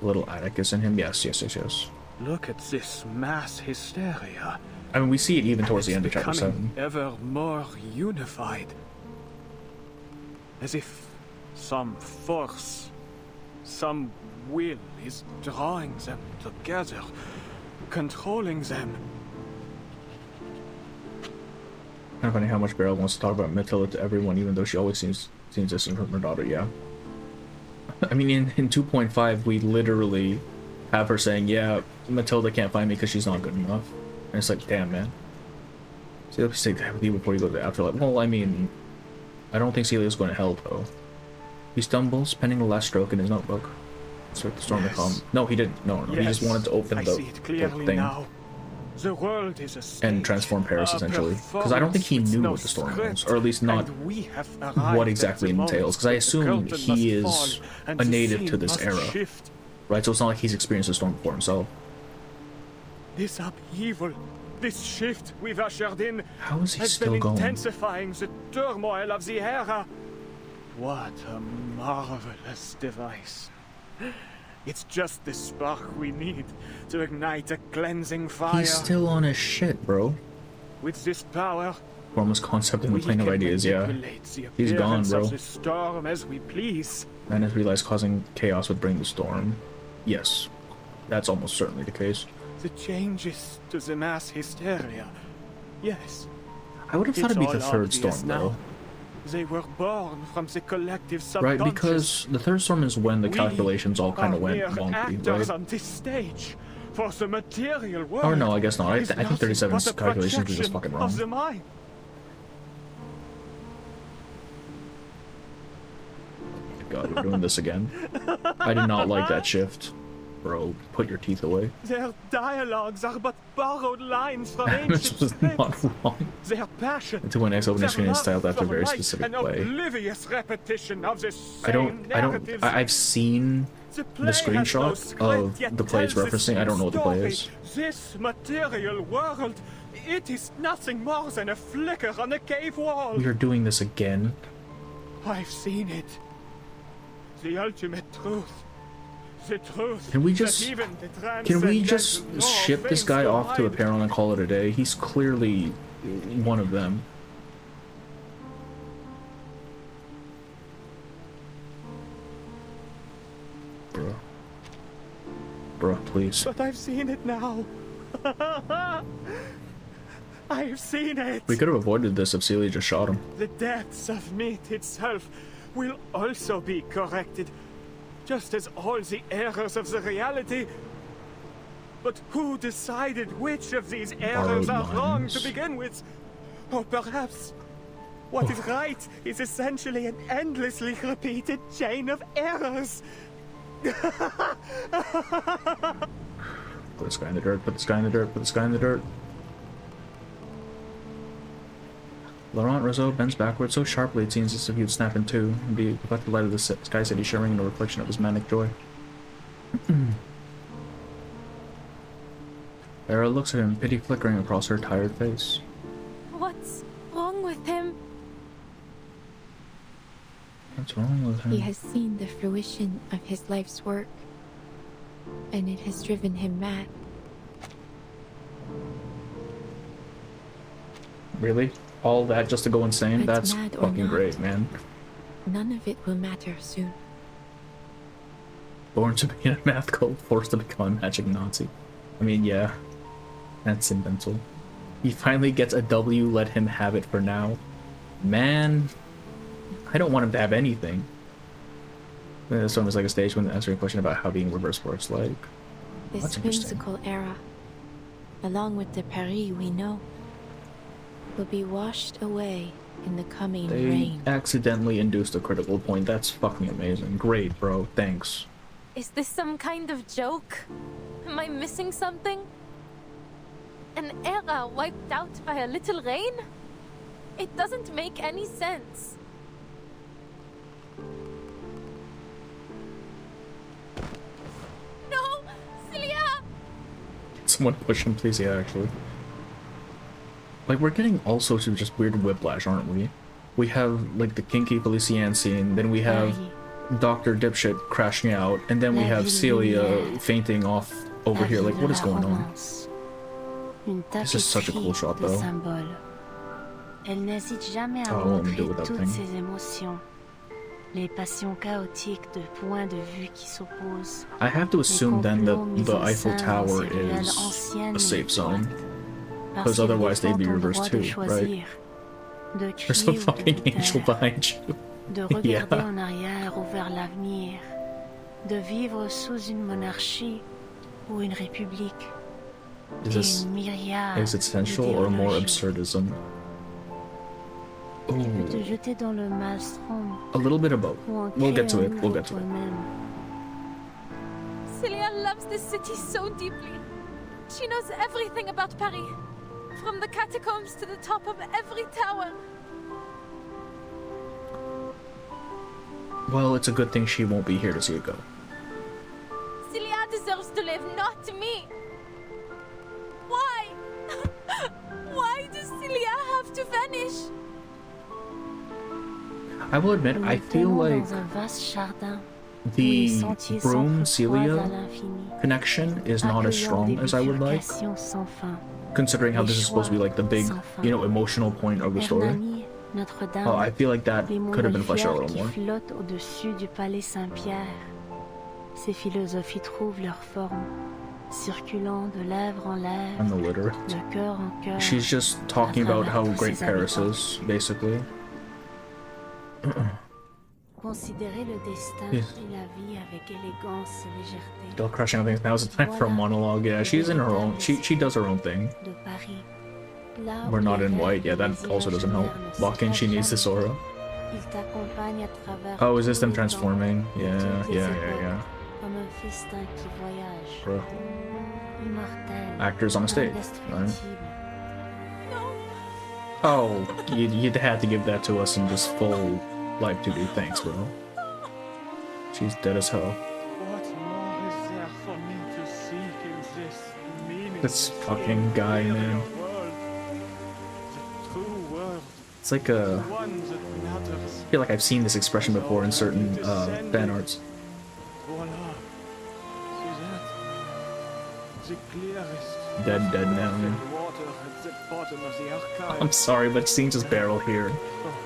A little Atticus in him? Yes. Look at this mass hysteria. I mean, we see it even towards the It's end of chapter becoming 7. ever more unified. As if some force, some will is drawing them together, controlling them. Kind of funny how much Beryl wants to talk about Matilda to everyone, even though she always seems distant from her daughter, yeah. I mean, in 2.5, we literally have her saying, yeah, Matilda can't find me because she's not good enough. And it's like, damn, man. So let's take that with you before you go to the afterlife. Well, I mean, I don't think Celia's going to hell, though. He stumbles, penning the last stroke in his notebook. Start the storm to calm. No, he didn't. No, he just wanted to open the thing now. The world is a stage, and transform Paris, essentially. Because I don't think he knew what the storm was, or at least not what exactly it entails. Because I assume he is a native to this era, right? So it's not like he's experienced a storm before himself. This upheaval, this shift we've ushered in, how is he has still been going? Intensifying the turmoil of the era. What a marvelous device. It's just the spark we need to ignite a cleansing fire. He's still on his shit, bro. With this power, Formless concept in the plane of ideas, yeah. He's gone, bro. Of the storm as we please. Man has realized causing chaos would bring the storm. Yes, that's almost certainly the case. The changes to the mass hysteria. Yes. I would have thought it'd be the third storm, though. They were born from the collective subconscious. Right, because the third storm is when the calculations all kind of went wonky, right? On this stage for the material world. Oh no, I guess not. I think 37's calculations were just fucking wrong. God, we're doing this again. I did not like that shift. Bro, put your teeth away. Their dialogues are but borrowed lines from This was not wrong. Their passion. Until when X opening screen is styled after a very specific way. Repetition of the I've seen the screenshot of the play it's referencing. I don't know what the play is. This material world, it is nothing more than a flicker on a cave wall. We are doing this again. I've seen it. The ultimate truth. Can we just ship this guy off to a Perron and call it a day? He's clearly one of them. Bro, please. But I've seen it now. I've seen it. We could have avoided this if Celia just shot him. The depths of myth itself will also be corrected. Just as all the errors of the reality. But who decided which of these errors are wrong to begin with? Or perhaps what is right is essentially an endlessly repeated chain of errors. Put this guy in the dirt, put this guy in the dirt, put this guy in the dirt. Laurent Rousseau bends backward so sharply it seems as if he would snap in two and be reflected the light of the sky city shimmering in a reflection of his manic joy. Era looks at him, pity flickering across her tired face. What's wrong with him? What's wrong with him? He has seen the fruition of his life's work, and it has driven him mad. Really? All that just to go insane? That's fucking great, man. None of it will matter soon. Born to be in a math cult, forced to become a magic Nazi. I mean, yeah. That's invental. He finally gets a W, let him have it for now. Man, I don't want him to have anything. This one was like a stage when answering a question about how being reverse works like. This whimsical era, along with the Paris we know, will be washed away in the coming rain. They accidentally induced a critical point. That's fucking amazing. Great, bro. Thanks. Is this some kind of joke? Am I missing something? An era wiped out by a little rain? It doesn't make any sense. No! Celia! Someone push him, please. Yeah, actually. Like, we're getting all sorts of just weird whiplash, aren't we? We have, like, the kinky Felicienne scene, then we have Dr. Dipshit crashing out, and then we have Celia fainting off over here. Like, what is going on? This is such a cool shot, though. Elle n'hésite jamais à montrer toutes ses émotions. Les passions chaotiques de points de vue qui s'opposent. I have to assume then that the Eiffel Tower is a safe zone. Because otherwise they'd be reversed too, right? There's a fucking angel behind you. De regarder en arrière ou vers l'avenir. de vivre sous une monarchie ou une république. Is this existential or more absurdism? Tu peux te jeter dans le maelstrom. A little bit of both. We'll get to it. We'll get to it. Celia loves this city so deeply. She knows everything about Paris. From the catacombs to the top of every tower. Well, it's a good thing she won't be here to see it go. Celia deserves to live, not me. Why? Why does Celia have to vanish? I will admit, I feel like the Broom-Celia connection is not as strong as I would like, considering how this is supposed to be like the big, you know, emotional point of the story. Oh, I feel like that could have been fleshed out a little more. Ces philosophies trouvent leur forme, circulant de lèvre en lèvre, I'm illiterate. de cœur en cœur. She's just talking about how great Paris is, basically. Considérer le destin et la vie avec élégance et légèreté. Still crushing on things. Now's the time for a monologue. Yeah, she's in her own. She does her own thing. De Paris. We're not in white. Yeah, that also doesn't help. Walking, she needs this aura. Il t'accompagne à travers. Oh, is this them transforming? Yeah. Comme un festin qui voyage. Bro. Immortel. Actors on a stage, right? Oh, you had to give that to us in just full life to do. Thanks, bro. She's dead as hell. What more is there for me to seek in this meaningful This fucking guy, man. The true world. It's like a. One that matters. I feel like I've seen this expression before in certain fan arts. Voila. See that? The clearest. Dead now, man. Water at the bottom of the archive. I'm sorry, but seeing just Beryl here So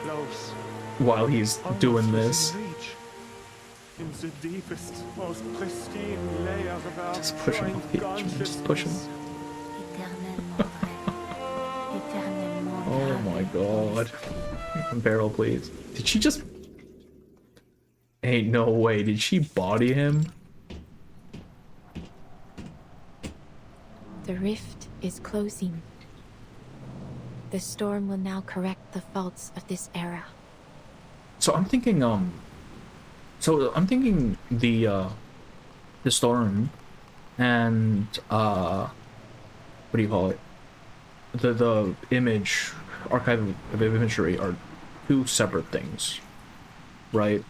close. while he's doing this. In the deepest, most pristine layer of our Just push him off the edge, man. Just push him. Oh my god. Beryl, please. Did she just... Ain't no way. Did she body him? The rift is closing. The storm will now correct the faults of this era. So I'm thinking, the storm and, what do you call it? The image, archive of imagery are two separate things, right?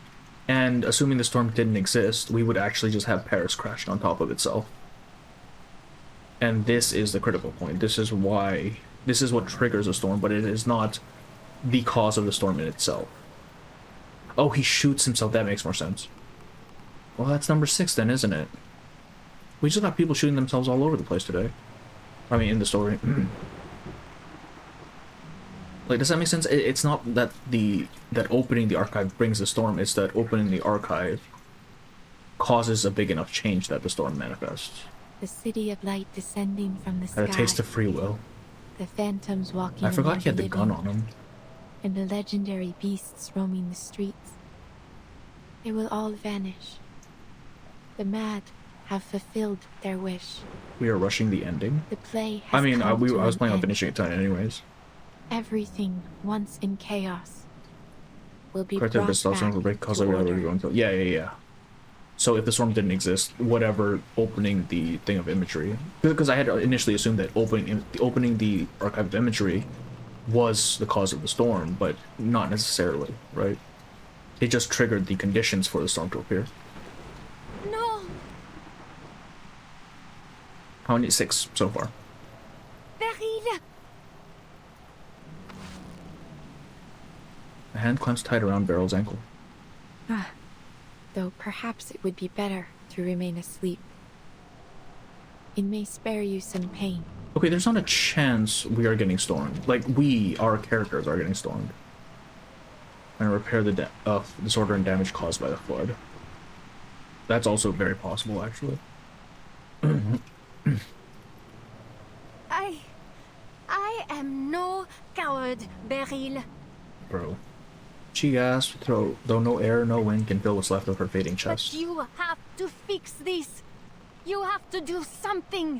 And assuming the storm didn't exist, we would actually just have Paris crashed on top of itself. And this is the critical point. This is what triggers a storm, but it is not the cause of the storm in itself. Oh, he shoots himself. That makes more sense. Well, that's number 6 then, isn't it? We just got people shooting themselves all over the place today. I mean, in the story. Like, does that make sense? It's not that that opening the archive brings the storm. It's that opening the archive causes a big enough change that the storm manifests. The city of light descending from the sky. Had a taste of free will. The phantoms walking. I forgot he had the living, gun on him. And the legendary beasts roaming the streets. They will all vanish. The mad have fulfilled their wish. We are rushing the ending. The play has I mean, I come to was an planning on end. finishing it tonight anyways. Everything once in chaos will be Correct, brought but still back break cause to like order. going to. Yeah. So if the storm didn't exist, whatever opening the thing of imagery, because I had initially assumed that opening the archive of imagery was the cause of the storm, but not necessarily, right? It just triggered the conditions for the storm to appear. No! How many? 6 so far. Beryl! A hand clamps tight around Beryl's ankle. Though perhaps it would be better to remain asleep. It may spare you some pain. Okay, there's not a chance we are getting stormed. Like, our characters are getting stormed. And repair the disorder and damage caused by the flood. That's also very possible, actually. I am no coward, Beryl. Bro. She gasped, though no air, no wind can fill what's left of her fading chest. But you have to fix this. You have to do something.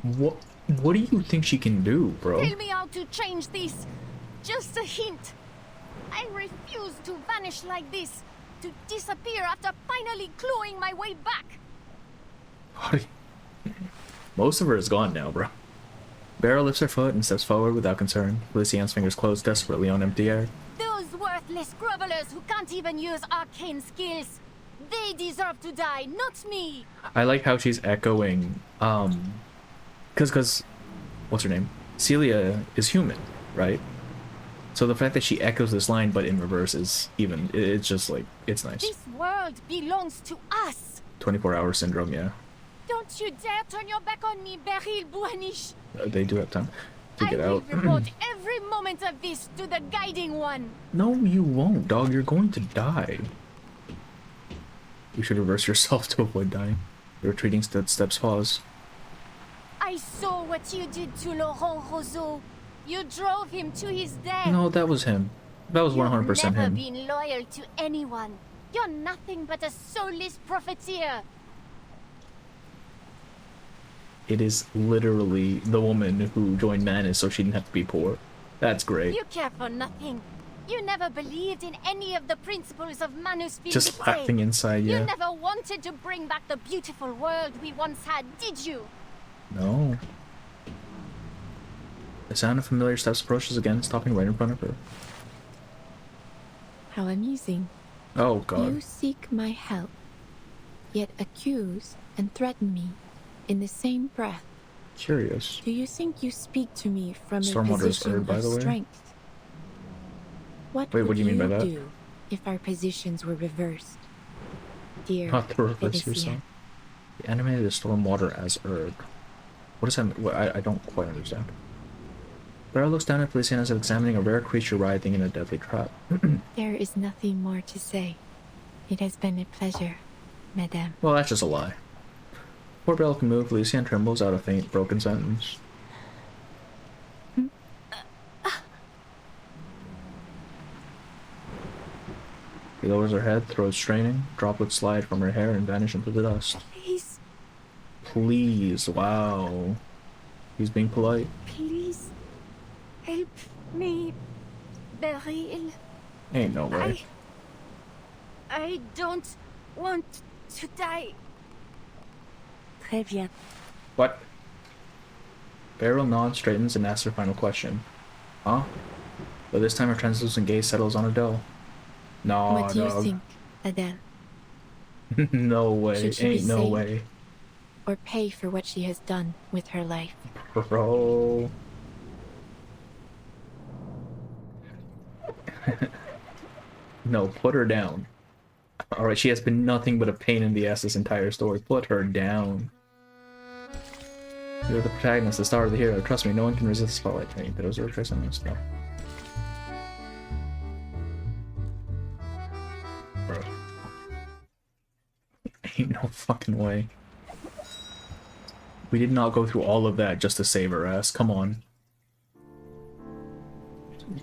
What do you think she can do, bro? Tell me how to change this. Just a hint. I refuse to vanish like this. To disappear after finally clawing my way back. Most of her is gone now, bro. Beryl lifts her foot and steps forward without concern. Felician's fingers close desperately on empty air. Those worthless grovelers who can't even use arcane skills. They deserve to die, not me. I like how she's echoing, cause, what's her name? Celia is human, right? So the fact that she echoes this line but in reverse is even, it's just like, it's nice. This world belongs to us. 24-hour syndrome, yeah. Don't you dare turn your back on me, Beryl Buanish. They do have time to get out. I will report every moment of this to the Guiding One. No, you won't, dog. You're going to die. You should reverse yourself to avoid dying. The retreating steps pause. I saw what you did to Laurent Roseau. You drove him to his death. No, that was him. That was 100% You've never him. been loyal to anyone. You're nothing but a soulless profiteer. It is literally the woman who joined Manus so she didn't have to be poor. That's great. You care for nothing. You never believed in any of the principles of Manus Vitae. Just laughing inside, yeah. You never wanted to bring back the beautiful world we once had, did you? No. The sound of familiar steps approaches again, stopping right in front of her. How amusing. Oh, God. You seek my help, yet accuse and threaten me in the same breath. Curious. Do you think you speak to me from a Stormwater is position Erd, by of the way. strength? What Wait, would what do you mean by that? do if our positions were reversed? Dear Not to reverse Felician. yourself. The animated is Stormwater as Erd. What does that mean? I don't quite understand. Beryl looks down at Felician as if examining a rare creature writhing in a deadly trap. There is nothing more to say. It has been a pleasure, Madame. Well, that's just a lie. Before Beryl can move, Felician trembles out a faint, broken sentence. She lowers her head, throat straining. Droplets slide from her hair and vanish into the dust. Please, Please, wow. He's being polite. please, help me, Beryl. Ain't no way. I don't want to die. Très bien. What? Beryl nods, straightens, and asks her final question. Huh? But this time her translucent gaze settles on Adele. No, What do you dog. think, Adele? No way. Should she Ain't be no saved? way. Or pay for what she has done with her life? Bro. No, put her down. Alright, she has been nothing but a pain in the ass this entire story. Put her down. You're the protagonist, the star of the hero. Trust me, no one can resist the spotlight. Hey, that was a retrace on this. No. Bro. Ain't no fucking way. We did not go through all of that just to save her ass. Come on.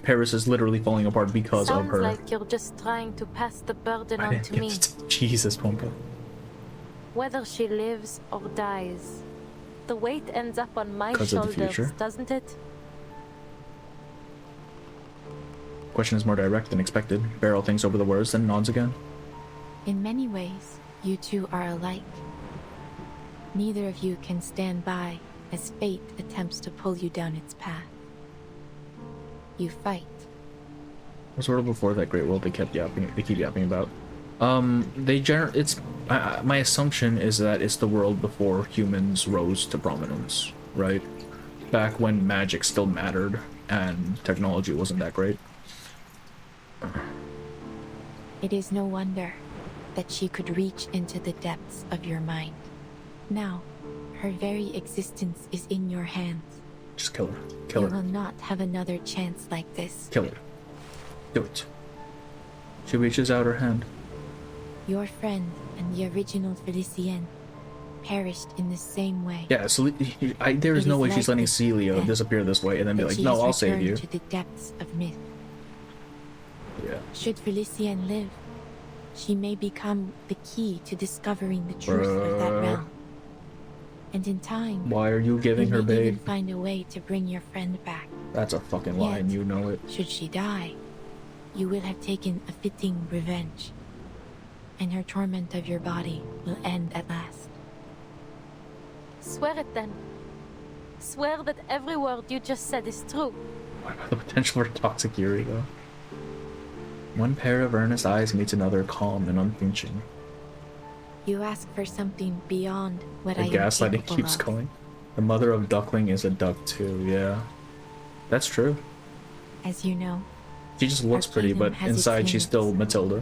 Paris is literally falling apart because Sounds of her. like you're just trying to pass the burden on to me. Jesus, Pompa. Whether she lives or dies, the weight ends up on my 'Cause of the shoulders, future? doesn't it? Question is more direct than expected. Beryl thinks over the words, then nods again. In many ways, you two are alike. Neither of you can stand by as fate attempts to pull you down its path. You fight. What's world before that great world they keep yapping about? It's my assumption is that it's the world before humans rose to prominence, right? Back when magic still mattered and technology wasn't that great. It is no wonder that she could reach into the depths of your mind. Now, her very existence is in your hands. Just kill her. Kill You her. will not have another chance like this. Kill her. Do it. She reaches out her hand. Your friend and the original Felicienne perished in the same way. Yeah, so there is It no is way she's letting likely, Celia then, disappear this way and then be that like, she no, has I'll save returned you. to the depths of myth. Yeah. Should Felicienne live, she may become the key to discovering the truth of that realm. And in time, why are you giving her you may bait? even find a way to bring your friend back. That's a fucking lie, and you know it. Should she die, you will have taken a fitting revenge, and her torment of your body will end at last. Swear it then. Swear that every word you just said is true. What about the potential for toxic Yuriko? One pair of earnest eyes meets another, calm and unflinching. You ask for something beyond what The I am gaslighting capable keeps of. going. The mother of Duckling is a duck too, yeah. That's true. As you know, She just looks pretty, kingdom but has its inside she's still Matilda.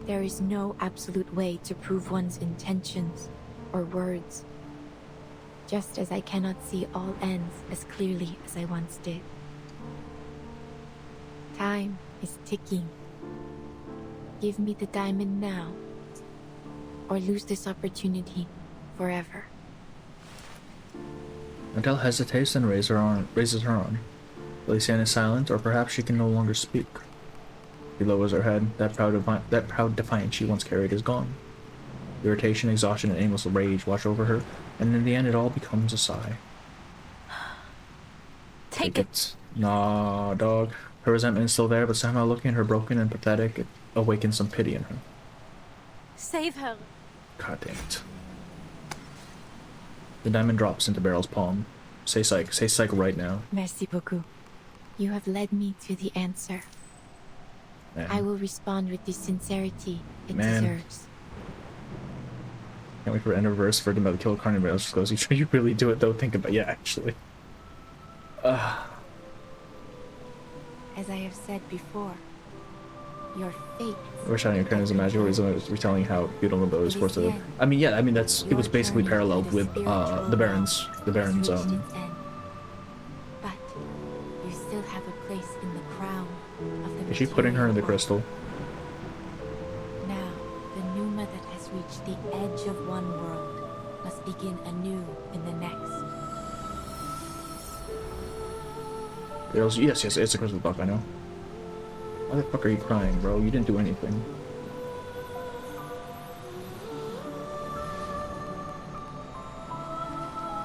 there is no absolute way to prove one's intentions or words. Just as I cannot see all ends as clearly as I once did. Time is ticking. Give me the diamond now, or lose this opportunity forever. Adele hesitates and raises her arm. Felicienne is silent, or perhaps she can no longer speak. She lowers her head. That proud defiance she once carried is gone. Irritation, exhaustion, and aimless rage wash over her, and in the end it all becomes a sigh. Take it. Nah, dog. Her resentment is still there, but somehow looking at her broken and pathetic, it awakens some pity in her. Save her. God damn it. The diamond drops into Beryl's palm. Say psych right now. Merci beaucoup. You have led me to the answer. Man. I will respond with the sincerity it Man. deserves. Can't wait for end of verse for the about to kill Carnivore. Just goes, you really do it though, think about actually. As I have said before, your fate. Overshadowing your current is a magic reason was retelling how beautiful those sports are. I mean, yeah, I mean that's it was basically paralleled with the Baron's But you still have a place in the crown of the Is she putting her in the crystal? Now, the Numa that has reached the edge of one world must begin anew in the next. Girls, yes, it's a crystal buck, I know. Why the fuck are you crying, bro? You didn't do anything.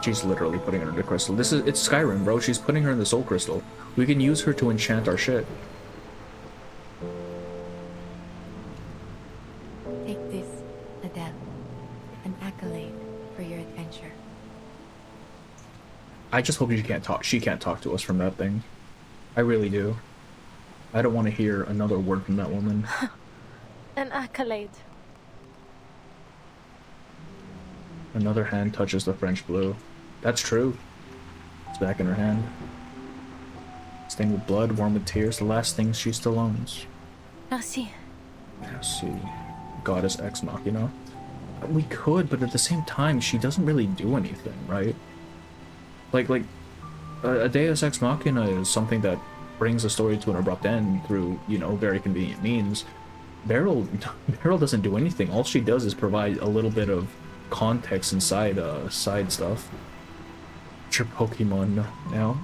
She's literally putting her in the crystal. It's Skyrim, bro. She's putting her in the soul crystal. We can use her to enchant our shit. Take this, Adele. An accolade for your adventure. I just hope she can't talk to us from that thing. I really do. I don't want to hear another word from that woman. An accolade. Another hand touches the French blue. That's true. It's back in her hand. Stained with blood, warm with tears, the last thing she still owns. Merci. See, Goddess Ex Machina. We could, but at the same time, she doesn't really do anything, right? Like a Deus Ex Machina is something that brings the story to an abrupt end through, very convenient means. Beryl doesn't do anything. All she does is provide a little bit of context inside side stuff. Your Pokemon now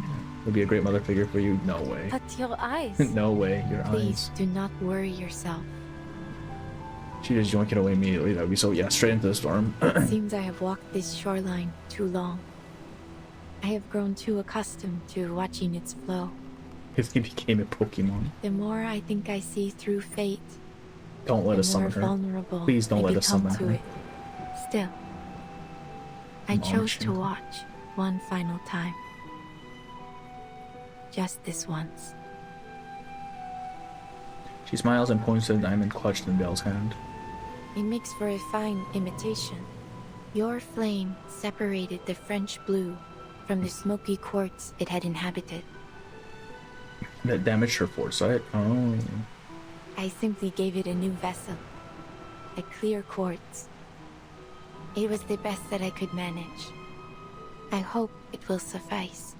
would be a great mother figure for you. No way. But your eyes. No way. Your Please eyes. do not worry yourself. She just yoink it away immediately. That'd be so straight into the storm. It seems I have walked this shoreline too long. I have grown too accustomed to watching its flow. If he became a Pokemon. The more I think I see through fate, Don't let the us summon more her. vulnerable Please don't I let us become summon to her. it. Still, I Mom, chose she- to watch one final time. Just this once. She smiles and points to the diamond clutched in Belle's hand. It makes for a fine imitation. Your flame separated the French blue from the smoky quartz it had inhabited. That damaged her foresight? Oh. I simply gave it a new vessel. A clear quartz. It was the best that I could manage. I hope it will suffice.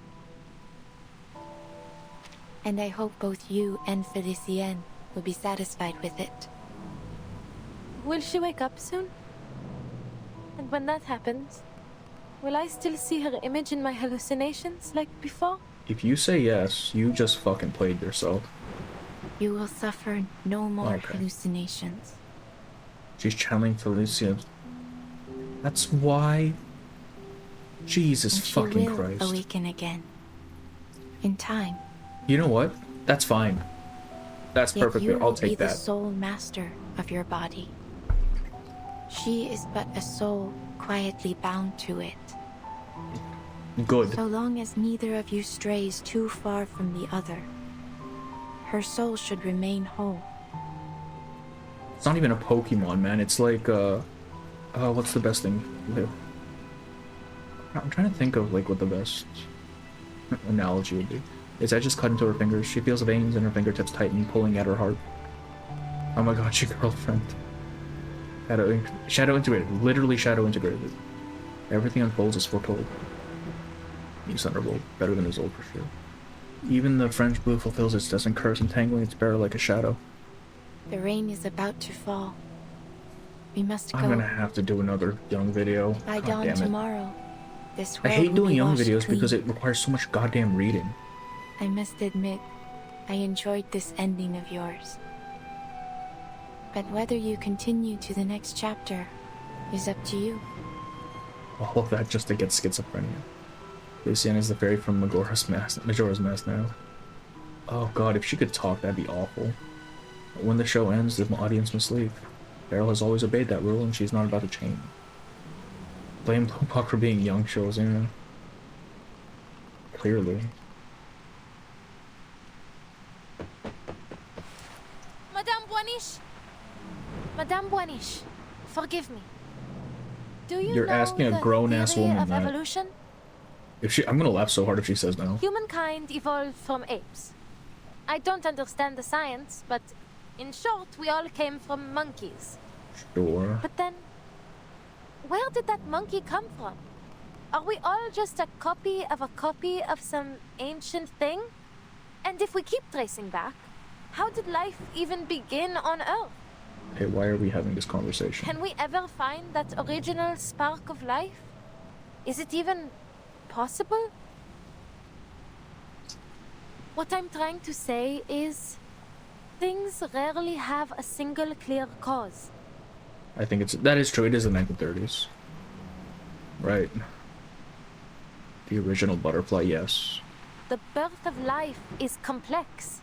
And I hope both you and Felicienne will be satisfied with it. Will she wake up soon? And when that happens, will I still see her image in my hallucinations like before? If you say yes, you just fucking played yourself. You will suffer no more hallucinations. She's channeling Felicia. That's why. Jesus fucking Christ. She will awaken again. In time. You know what? That's fine. That's perfect. I'll take that. You will be the sole master of your body. She is but a soul quietly bound to it. Good. So long as neither of you strays too far from the other, her soul should remain whole. It's not even a Pokemon, man. It's like, what's the best thing? I'm trying to think of, like, what the best analogy would be. Is that just cut into her fingers? She feels the veins in her fingertips tighten, pulling at her heart. Oh my god, she girlfriend. Shadow integrated. Literally shadow integrated. Everything unfolds as foretold. New Thunderbolt. Better than his old for sure. Even the French blue fulfills its destined curse, entangling its bearer like a shadow. The rain is about to fall. We must go. I'm gonna have to do another young video. By dawn tomorrow, this world I hate doing young videos clean. because it requires so much goddamn reading. I must admit, I enjoyed this ending of yours. But whether you continue to the next chapter is up to you. All of that just to get schizophrenia. Lucienne is the fairy from Majora's Mask now. Oh god, if she could talk, that'd be awful. When the show ends, the audience must leave. Beryl has always obeyed that rule, and she's not about to change. Blame Lopok for being young shows, yeah. Clearly. Madame Boiniche! Madame Boiniche, forgive me. Do you You're know asking a grown-ass theory woman of that. evolution? I'm gonna laugh so hard if she says no. Humankind evolved from apes. I don't understand the science, but in short, we all came from monkeys. Sure. But then, where did that monkey come from? Are we all just a copy of some ancient thing? And if we keep tracing back, how did life even begin on Earth? Hey, why are we having this conversation? Can we ever find that original spark of life? Is it even possible? What I'm trying to say is, things rarely have a single clear cause. I think that is true. It is the 1930s. Right. The original butterfly, yes. The birth of life is complex.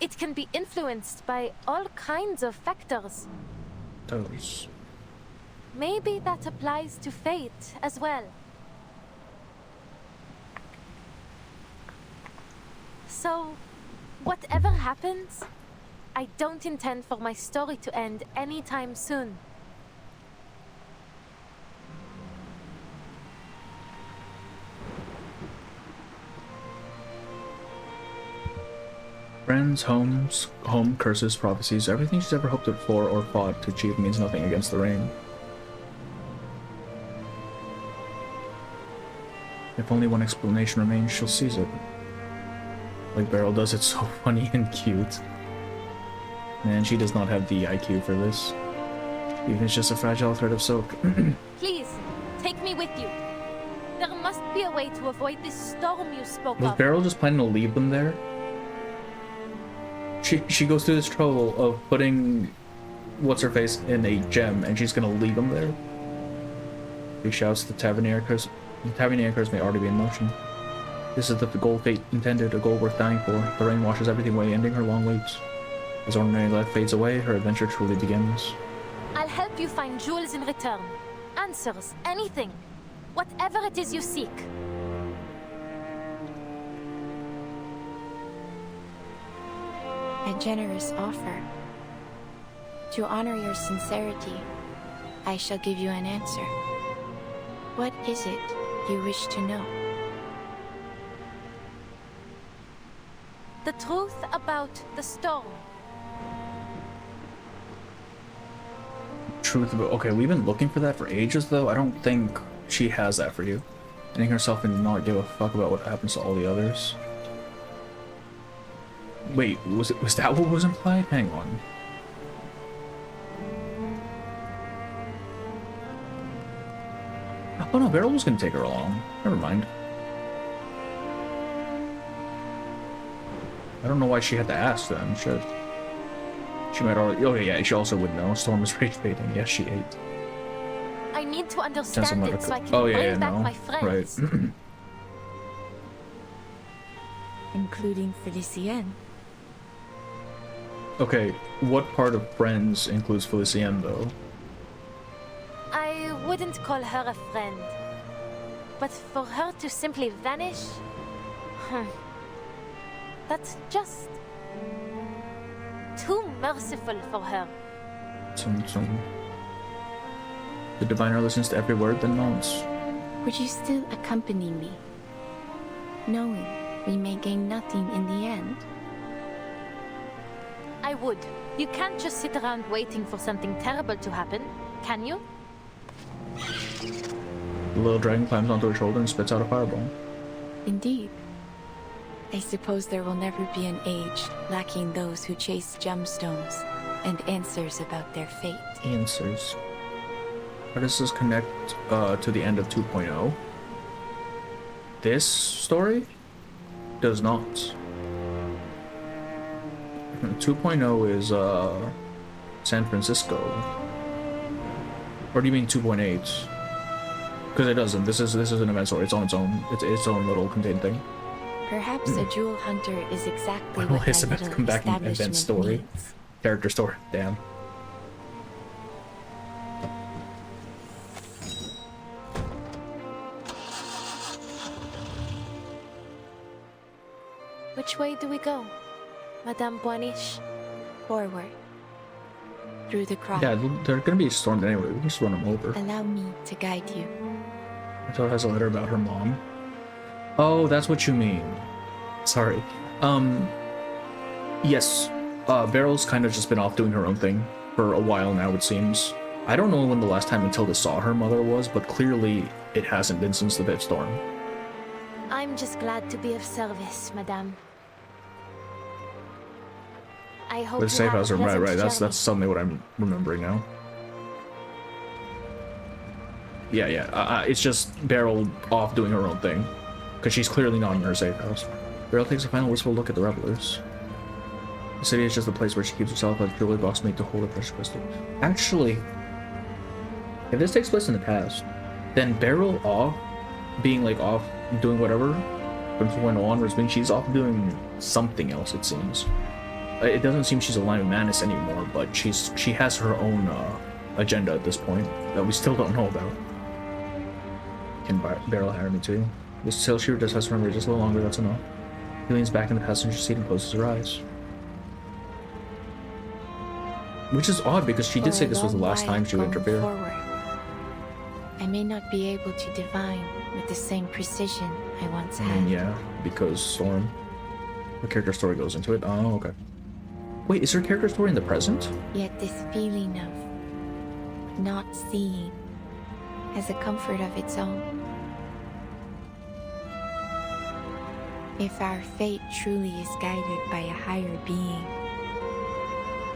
It can be influenced by all kinds of factors. Those. Maybe that applies to fate as well. So, whatever happens, I don't intend for my story to end anytime soon. Friends, homes, home, curses, prophecies, everything she's ever hoped for or fought to achieve means nothing against the rain. If only one explanation remains, she'll seize it. Like Beryl does, it's so funny and cute. Man, she does not have the IQ for this. Even if it's just a fragile thread of silk. Please, take me with you. There must be a way to avoid this storm you spoke Was of. Beryl just planning to leave them there? She goes through this trouble of putting what's-her-face in a gem, and she's gonna leave them there? He shouts, the Tavernier curse may already be in motion. This is the goal fate intended, a goal worth dying for. The rain washes everything away, ending her long waits. As ordinary life fades away, her adventure truly begins. I'll help you find jewels in return. Answers, anything. Whatever it is you seek. A generous offer. To honor your sincerity, I shall give you an answer. What is it you wish to know? The truth about the storm. Truth about... Okay, we've been looking for that for ages, though. I don't think she has that for you. Ending herself and not give a fuck about what happens to all the others. Wait, was that what was implied? Hang on. Oh no, Beryl was gonna take her along. Never mind. I don't know why she had to ask then. Shit. She might already. Oh yeah, she also would know. Storm is rage baiting. Yes, she ate. I need to understand it so I can Oh yeah, bring back no. my friends. Right. Including Felicienne. Okay, what part of friends includes Felicienne though? I wouldn't call her a friend. But for her to simply vanish... that's just... too merciful for her. The diviner listens to every word, then nods. Would you still accompany me? Knowing we may gain nothing in the end? I would. You can't just sit around waiting for something terrible to happen, can you? The little dragon climbs onto her shoulder and spits out a fireball. Indeed. I suppose there will never be an age lacking those who chase gemstones and answers about their fate. Answers. How does this connect to the end of 2.0? This story does not. 2.0 is San Francisco. Or do you mean 2.8? Because it doesn't. This is an event story. It's on its own. It's its own little contained thing. Perhaps a jewel hunter is exactly Well, what it's my about to little come back in event establishment story. needs. Character story. Damn. Which way do we go, Madame Boaniche? Forward. Through the crowd. Yeah, they're gonna be stormed anyway. We can just run them over. Allow me to guide you. Matilda has a letter about her mom. Oh, that's what you mean. Sorry. Yes. Beryl's kind of just been off doing her own thing for a while now, it seems. I don't know when the last time Matilda saw her mother was, but clearly it hasn't been since the Fifth Storm. I'm just glad to be of service, Madame. I hope With you safe have house a room, right, pleasant right. journey. That's suddenly what I'm remembering now. Yeah. It's just Beryl off doing her own thing, because she's clearly not in her safe house. Beryl takes a final wistful look at the revelers. The city is just a place where she keeps herself a jewelry box made to hold a precious crystal. Actually, if this takes place in the past, then Beryl off being like off doing whatever from 2.0 onwards means she's off doing something else, it seems. It doesn't seem she's aligned with Manus anymore, but she has her own agenda at this point that we still don't know about. Can Beryl hire me too? This sail shooter just has to remember just a little longer, that's enough. He leans back in the passenger seat and closes her eyes. Which is odd because she did say this was the last time she would interfere. Forward. I may not be able to divine with the same precision I once had. Yeah, because Storm. Her character story goes into it. Oh, okay. Wait, is her character story in the present? Yet this feeling of not seeing has a comfort of its own. If our fate truly is guided by a higher being,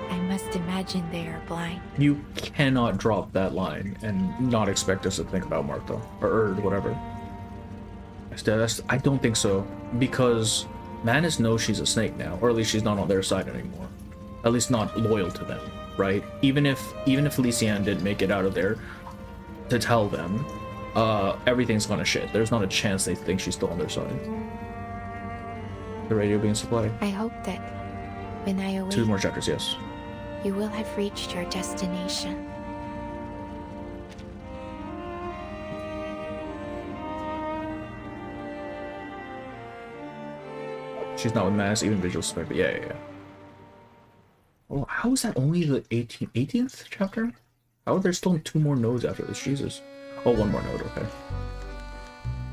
I must imagine they are blind. You cannot drop that line and not expect us to think about Martha or whatever. I don't think so, because Manus knows she's a snake now, or at least she's not on their side anymore. At least not loyal to them, right? Even if Felicienne didn't make it out of there to tell them, everything's gonna shit. There's not a chance they think she's still on their side. The radio being supplied. I hope that when I awake, 2 more chapters, yes. you will have reached your destination. She's not with Manus, even visual suspect, but yeah. Oh, how is that only the 18th chapter? How are there still 2 more nodes after this? Jesus. Oh, 1 more node, okay.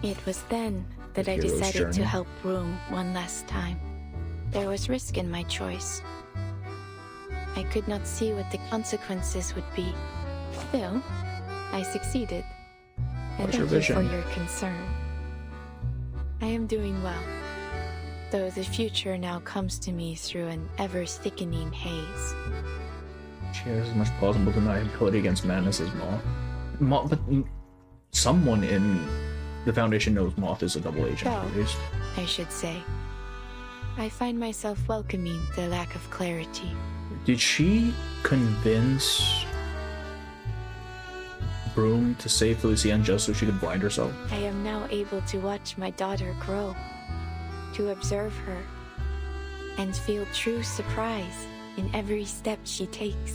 It was then that I Hero's decided journey. to help Room one last time. There was risk in my choice. I could not see what the consequences would be. Still, I succeeded. And What's your thank you for vision? your concern. I am doing well, though the future now comes to me through an ever-thickening haze. She has as much plausible deniability against Manus as Moth. But someone in the Foundation knows Moth is a double agent, Well, at least. I should say. I find myself welcoming the lack of clarity. Did she convince Broom to save Felicienne just so she could blind herself? I am now able to watch my daughter grow, to observe her, and feel true surprise in every step she takes.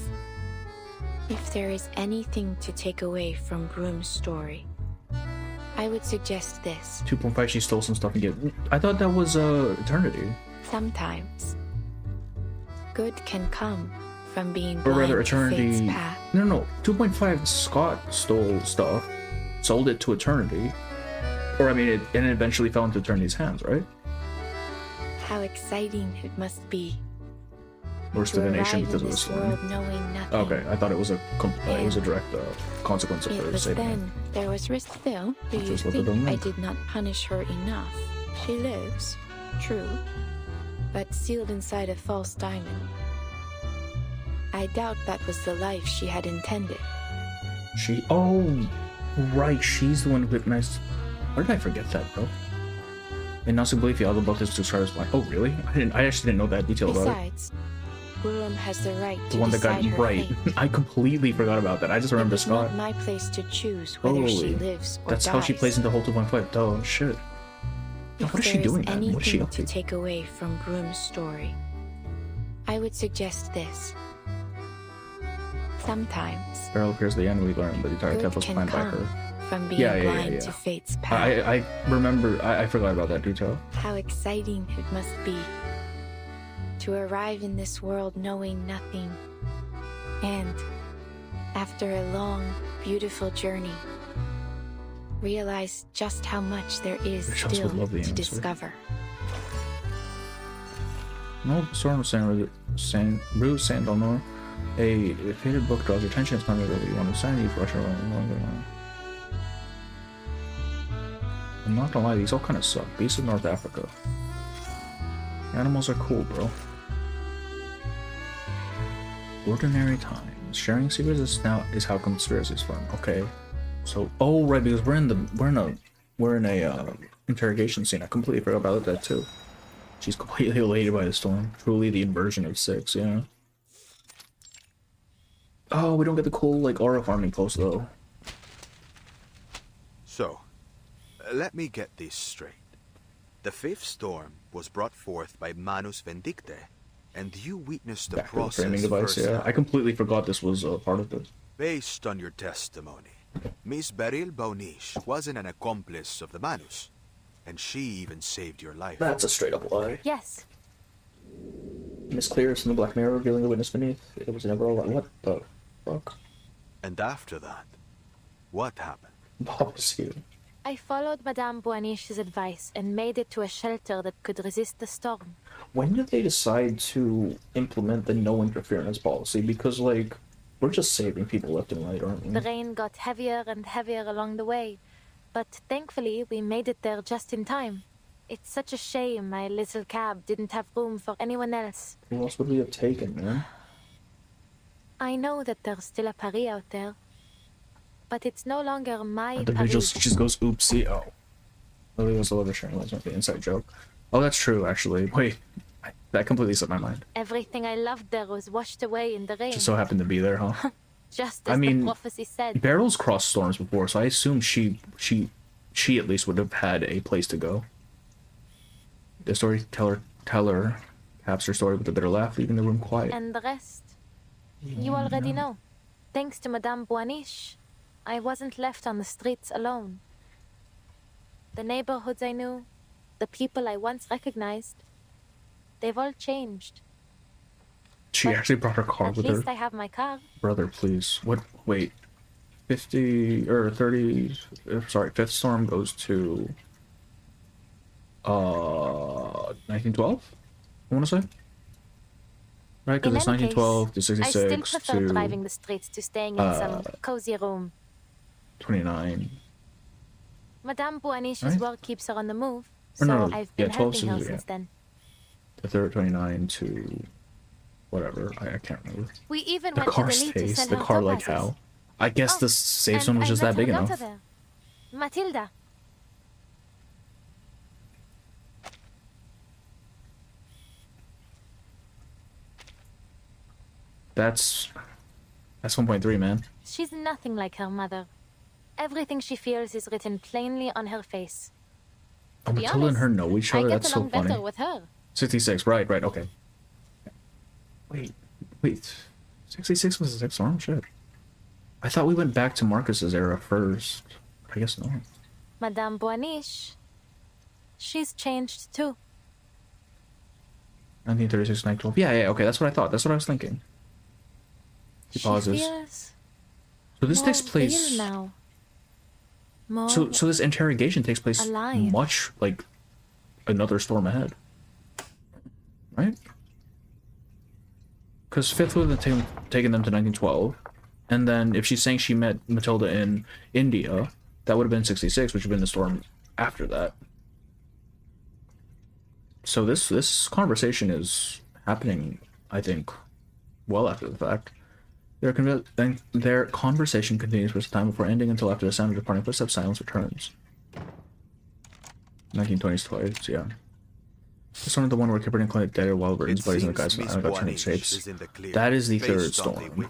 If there is anything to take away from Broom's story, I would suggest this. 2.5, she stole some stuff and gave. I thought that was Eternity. Sometimes, good can come from being Or blind rather, to fate's Eternity. path. No. 2.5, Scott stole stuff, sold it to Eternity. Or, I mean, and it eventually fell into Eternity's hands, right? How exciting it must be Worst to divination arrive because in of the this storm. world knowing nothing. Okay, I thought it was a direct consequence of It her was saving it. then there was risk still. Do you Just let her think know. I did not punish her enough? She lives, true, but sealed inside a false diamond. I doubt that was the life she had intended. Oh, right, she's the one who hypnotized. Why did I forget that, bro? And Nasu believe the other book is to start as blind. Oh, really? I actually didn't know that detail about it. Besides, Broom has the right The to one that got decide her right. fate. I completely forgot about that. I just remember It's Scott. not my place to choose whether she Holy, lives or that's dies. how she plays into whole 2.5. Oh, shit. If What is she there is doing, man? What is she anything up to to? take away from Broom's story, I would suggest this. Sometimes Beryl appears at the end. We learn that the entire good temple was can planned by come her. from being blind to fate's path. I remember. I forgot about that detail. How exciting it must be to arrive in this world knowing nothing, and after a long, beautiful journey, realize just how much there is Which else still would love the to answer? discover. No, Storm was saying, Rue Saint Delnor. A faded book draws your attention. It's not really what you want to send you for sure. I'm not gonna lie, these all kind of suck. Beasts of North Africa. Animals are cool, bro. Ordinary times. Sharing secrets is how conspiracies form. Okay. So, oh right, because we're in a interrogation scene. I completely forgot about that too. She's completely elated by the storm. Truly the inversion of 6, yeah. Oh, we don't get the cool, like, aura farming post, though. So, let me get this straight. The fifth storm was brought forth by Manus Vindicte, and you witnessed the Back to the process framing device, yeah. firsthand. I completely forgot this was a part of this. Based on your testimony, Miss Beryl Baunish wasn't an accomplice of the Manus, and she even saved your life. That's a straight-up lie. Yes. Miss Clear's in the Black Mirror revealing the witness beneath. It was never a lie. What the fuck? And after that, what happened? Bob is here. I followed Madame Boinish's advice and made it to a shelter that could resist the storm. When did they decide to implement the no interference policy? Because, like, we're just saving people left and right, aren't we? The rain got heavier and heavier along the way, but thankfully we made it there just in time. It's such a shame my little cab didn't have room for anyone else. Who else would we have taken, man? I know that there's still a Paris out there, but it's no longer my The visual Paris. just goes, oopsie, oh. Lily was the lover sharing was the inside joke. Oh, that's true, actually. Wait, that completely slipped my mind. Everything I loved there was washed away in the rain. Just so happened to be there, huh? Just as I mean, the prophecy said. Beryl's crossed storms before, so I assume she at least would have had a place to go. The storyteller caps her story with a bitter laugh, leaving the room quiet. And the rest, you already know. Thanks to Madame Boinish, I wasn't left on the streets alone. The neighborhoods I knew, the people I once recognized, they've all changed. She actually brought her car At with least her. I have my car. Brother, please. What? Wait. 50 or 30. Sorry, Fifth Storm goes to 1912. I want to say. Right, because In it's any 1912 to case, I 66 still prefer to driving the streets to staying in some cozy room. 29. Madame Boinish's Right. work keeps her on the move, Or so no, I've yeah, been 12 helping her to- since yeah. then. The third 29 to whatever. I can't remember. We even The went car to the Lee to stays. sell The her car like topazes. how? I guess the safe And zone was I just met that big her enough. daughter there, Matilda. That's 1.3, man. She's nothing like her mother. Everything she feels is written plainly on her face. Oh, Matilda and her know each other? That's so funny. With her. 66, right, okay. Wait. 66 was the 6th storm? Shit. I thought we went back to Marcus's era first. I guess not. Madame Boaniche. She's changed too. 1936, 1912. Yeah, okay, that's what I thought. That's what I was thinking. He pauses. So this takes place now. So this interrogation takes place much like another storm ahead. Right? Because 5th would have taken them to 1912. And then if she's saying she met Matilda in India, that would have been 66, which would have been the storm after that. So this conversation is happening, I think, well after the fact. Their conversation continues for some time before ending until after the sound of departing footsteps, silence returns. 1920s toys, yeah. This one is the one where Kipper and Clint dead or wild birds, buddies and the guys from got turned shapes. That is the 3rd storm.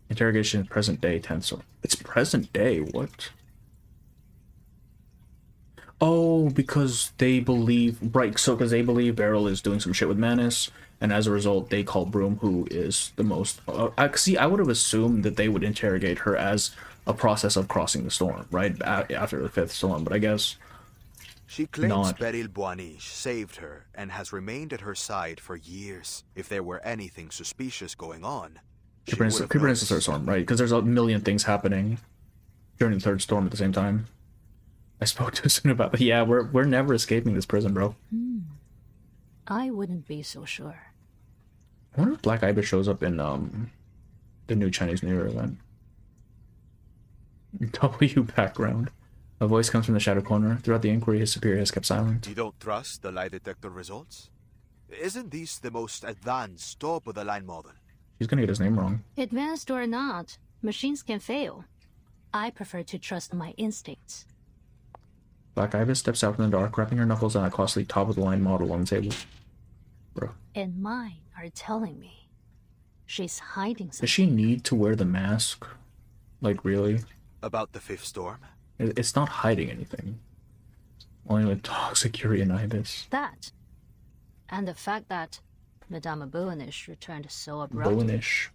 Interrogation present day 10th storm. It's present day, what? Oh, because they believe, right, so because they believe Beryl is doing some shit with Manus, and as a result, they call Broom, who is the most... I would have assumed that they would interrogate her as a process of crossing the storm, right, after the 5th storm, but I guess she claims not. Beryl Boaniche saved her and has remained at her side for years. If there were anything suspicious going on, Creeper is the 3rd storm, right, because there's a million things happening during the 3rd storm at the same time. I spoke too soon about that. Yeah, we're never escaping this prison, bro. I wouldn't be so sure. I wonder if Black Ibis shows up in the new Chinese New Year event. W background. A voice comes from the shadow corner. Throughout the inquiry, his superior has kept silent. You don't trust the lie detector results? Isn't this the most advanced top-of-the-line model? He's gonna get his name wrong. Advanced or not, machines can fail. I prefer to trust my instincts. Black Ibis steps out from the dark, wrapping her knuckles on a costly top-of-the-line model on the table. Bro. And mine are telling me she's hiding something. Does she need to wear the mask? Like, really? About the 5th storm? It's not hiding anything. Only with toxic Curie and Ibis. That. And the fact that Madame Boaniche returned so abruptly. Boaniche.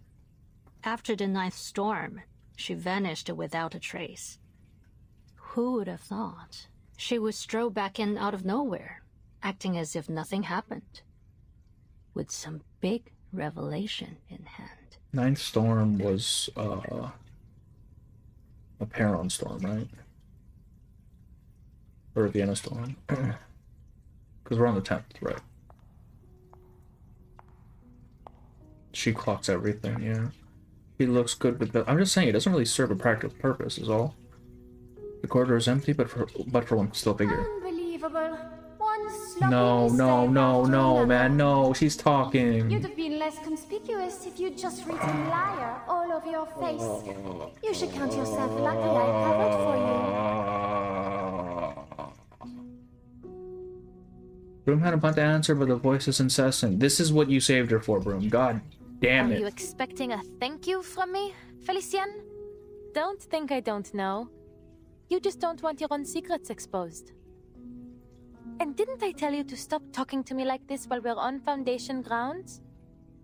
After the 9th storm, she vanished without a trace. Who would have thought? She would stroll back in out of nowhere, acting as if nothing happened, with some big revelation in hand. 9th storm was a Perron storm, right? Or a Vienna storm. Because we're on the 10th, right? She clocks everything, yeah. He looks good with the... I'm just saying, it doesn't really serve a practical purpose, is all. The corridor is empty, but for one still figure. Unbelievable. No, man, no, she's talking. You'd have been less conspicuous if you'd just written liar all over your face. You should count yourself lucky I covered for you. Broom had a punt to answer, but the voice is incessant. This is what you saved her for, Broom. God damn it. Are you expecting a thank you from me, Felicien? Don't think I don't know. You just don't want your own secrets exposed. And didn't I tell you to stop talking to me like this while we're on Foundation grounds?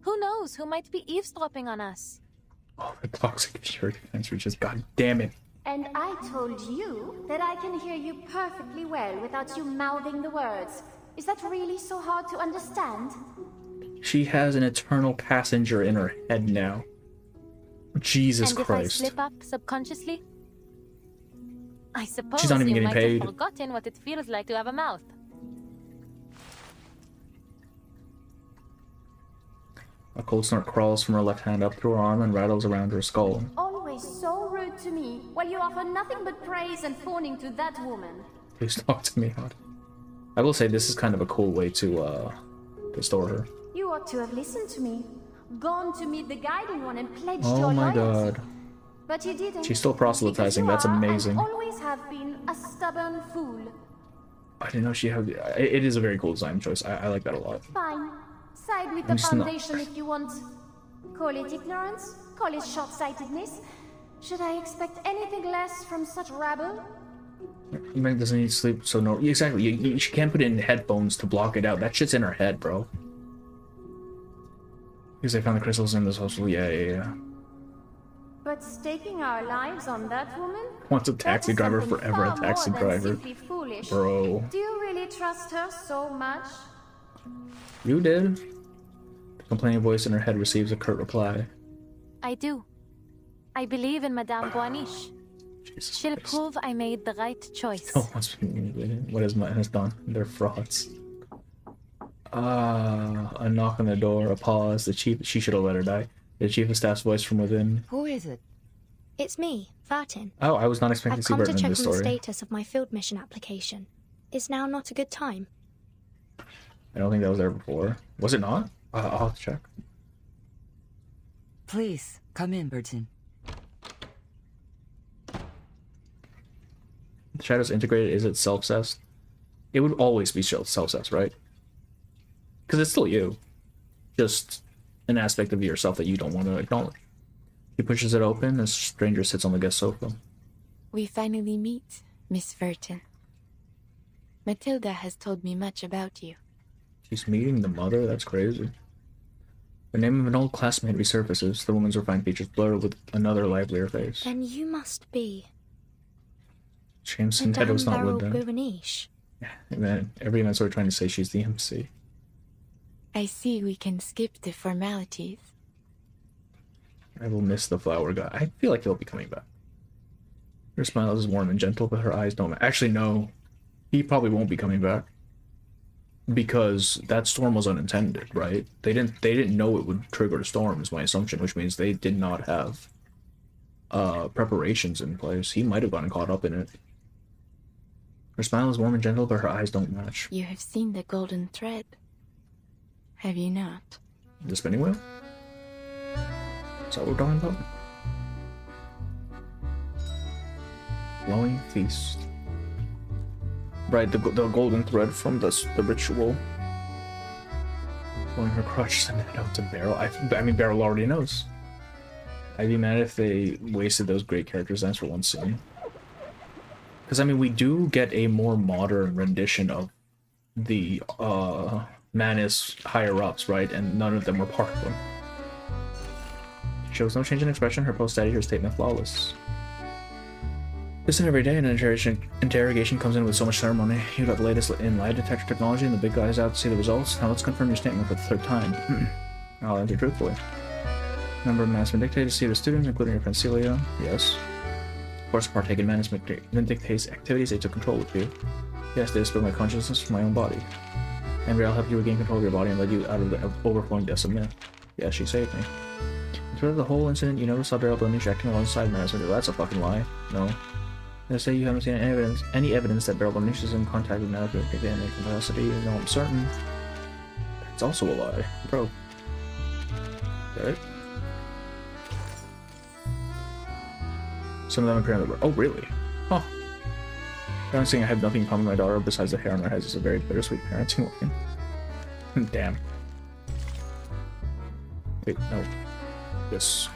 Who knows who might be eavesdropping on us? Oh, the toxic Fury defense reaches. God damn it. And I told you that I can hear you perfectly well without you mouthing the words. Is that really so hard to understand? She has an eternal passenger in her head now. Jesus Christ. And if I slip up subconsciously? I suppose she's not even getting paid. Have forgotten what it feels like to have a mouth. A cold snort crawls from her left hand up through her arm and rattles around her skull. Always so rude to me, while you offer nothing but praise and fawning to that woman. Please talk to me, Hot. I will say this is kind of a cool way to store her. You ought to have listened to me. Gone to meet the guiding one and pledged your loyalty. Oh my god. But you didn't. She's still proselytizing. That's amazing. And always have been a stubborn fool. I didn't know she had... It is a very cool design choice. I like that a lot. Fine. Side with the Foundation if you want. Call it ignorance, call it short-sightedness. Should I expect anything less from such rabble? Meg doesn't need sleep, so no. Exactly, she can't put it in headphones to block it out. That shit's in her head, bro. Because they found the crystals in this hostel. Yeah. But staking our lives on that woman? Once a taxi driver, forever a taxi driver. Bro. Do you really trust her so much? You did. The complaining voice in her head receives a curt reply. I do. I believe in Madame Boaniche. She'll prove I made the right choice. What has Matt has done? They're frauds. A knock on the door, a pause. The chief. She should have let her die. The chief of staff's voice from within. Who is it? It's me, Vartin. Oh, I was not expecting to see Burton in this story. I've come to check on the status of my field mission application. Is now not a good time? I don't think that was there before. Was it not? I'll have to check. Please, come in, Burton. The Shadows integrated, is it self-cessed? It would always be self-cessed, right? Because it's still you. Just an aspect of yourself that you don't want to acknowledge. He pushes it open, a stranger sits on the guest sofa. We finally meet, Miss Verton. Matilda has told me much about you. She's meeting the mother? That's crazy. The name of an old classmate resurfaces, the woman's refined features blur with another livelier face. Then you must be... Jameson Ted was not with them. Boaniche. Yeah, and then every event's sort of trying to say she's the MC. I see we can skip the formalities. I will miss the flower guy. I feel like he'll be coming back. Her smile is warm and gentle, but her eyes don't... Actually, no. He probably won't be coming back. Because that storm was unintended, right? They didn't know it would trigger a storm, is my assumption, which means they did not have preparations in place. He might have gotten caught up in it. Her smile is warm and gentle, but her eyes don't match. You have seen the golden thread, have you not? The spinning wheel? Is that what we're talking about? Glowing feast. Right, the golden thread from the ritual. Pulling her crutch, sending it out to Beryl. I mean, Beryl already knows. I'd be mad if they wasted those great character designs for one scene. Because, I mean, we do get a more modern rendition of the Manus higher-ups, right? And none of them were part of them. She shows no change in expression, her post-study, her statement flawless. Listen every day, and an interrogation comes in with so much ceremony. You got the latest in lie detector technology, and the big guy's out to see the results. Now let's confirm your statement for the third time. I'll answer truthfully. Number of Manus Vindictae to students, including your friend Celia. Yes. Of course, partake in Manus Vindictae's activities they took control of you. Yes, they dispelled my consciousness from my own body. Andrea, I'll help you regain control of your body and let you out of the overflowing depths of myth. Yes, she saved me. Throughout the whole incident, you never saw Beryl Boaniche acting alongside Manus Vindictae. That's a fucking lie. No. They say you haven't seen any evidence that Beryl Boaniche is in contact with Manus Vindictae in any capacity. No, I'm certain. That's also a lie. Bro. Right? Some of them appear on the... Oh, really? Huh. I'm saying I have nothing in common with my daughter besides the hair on her head. It's a very bittersweet parenting line. Damn. Wait, no. This.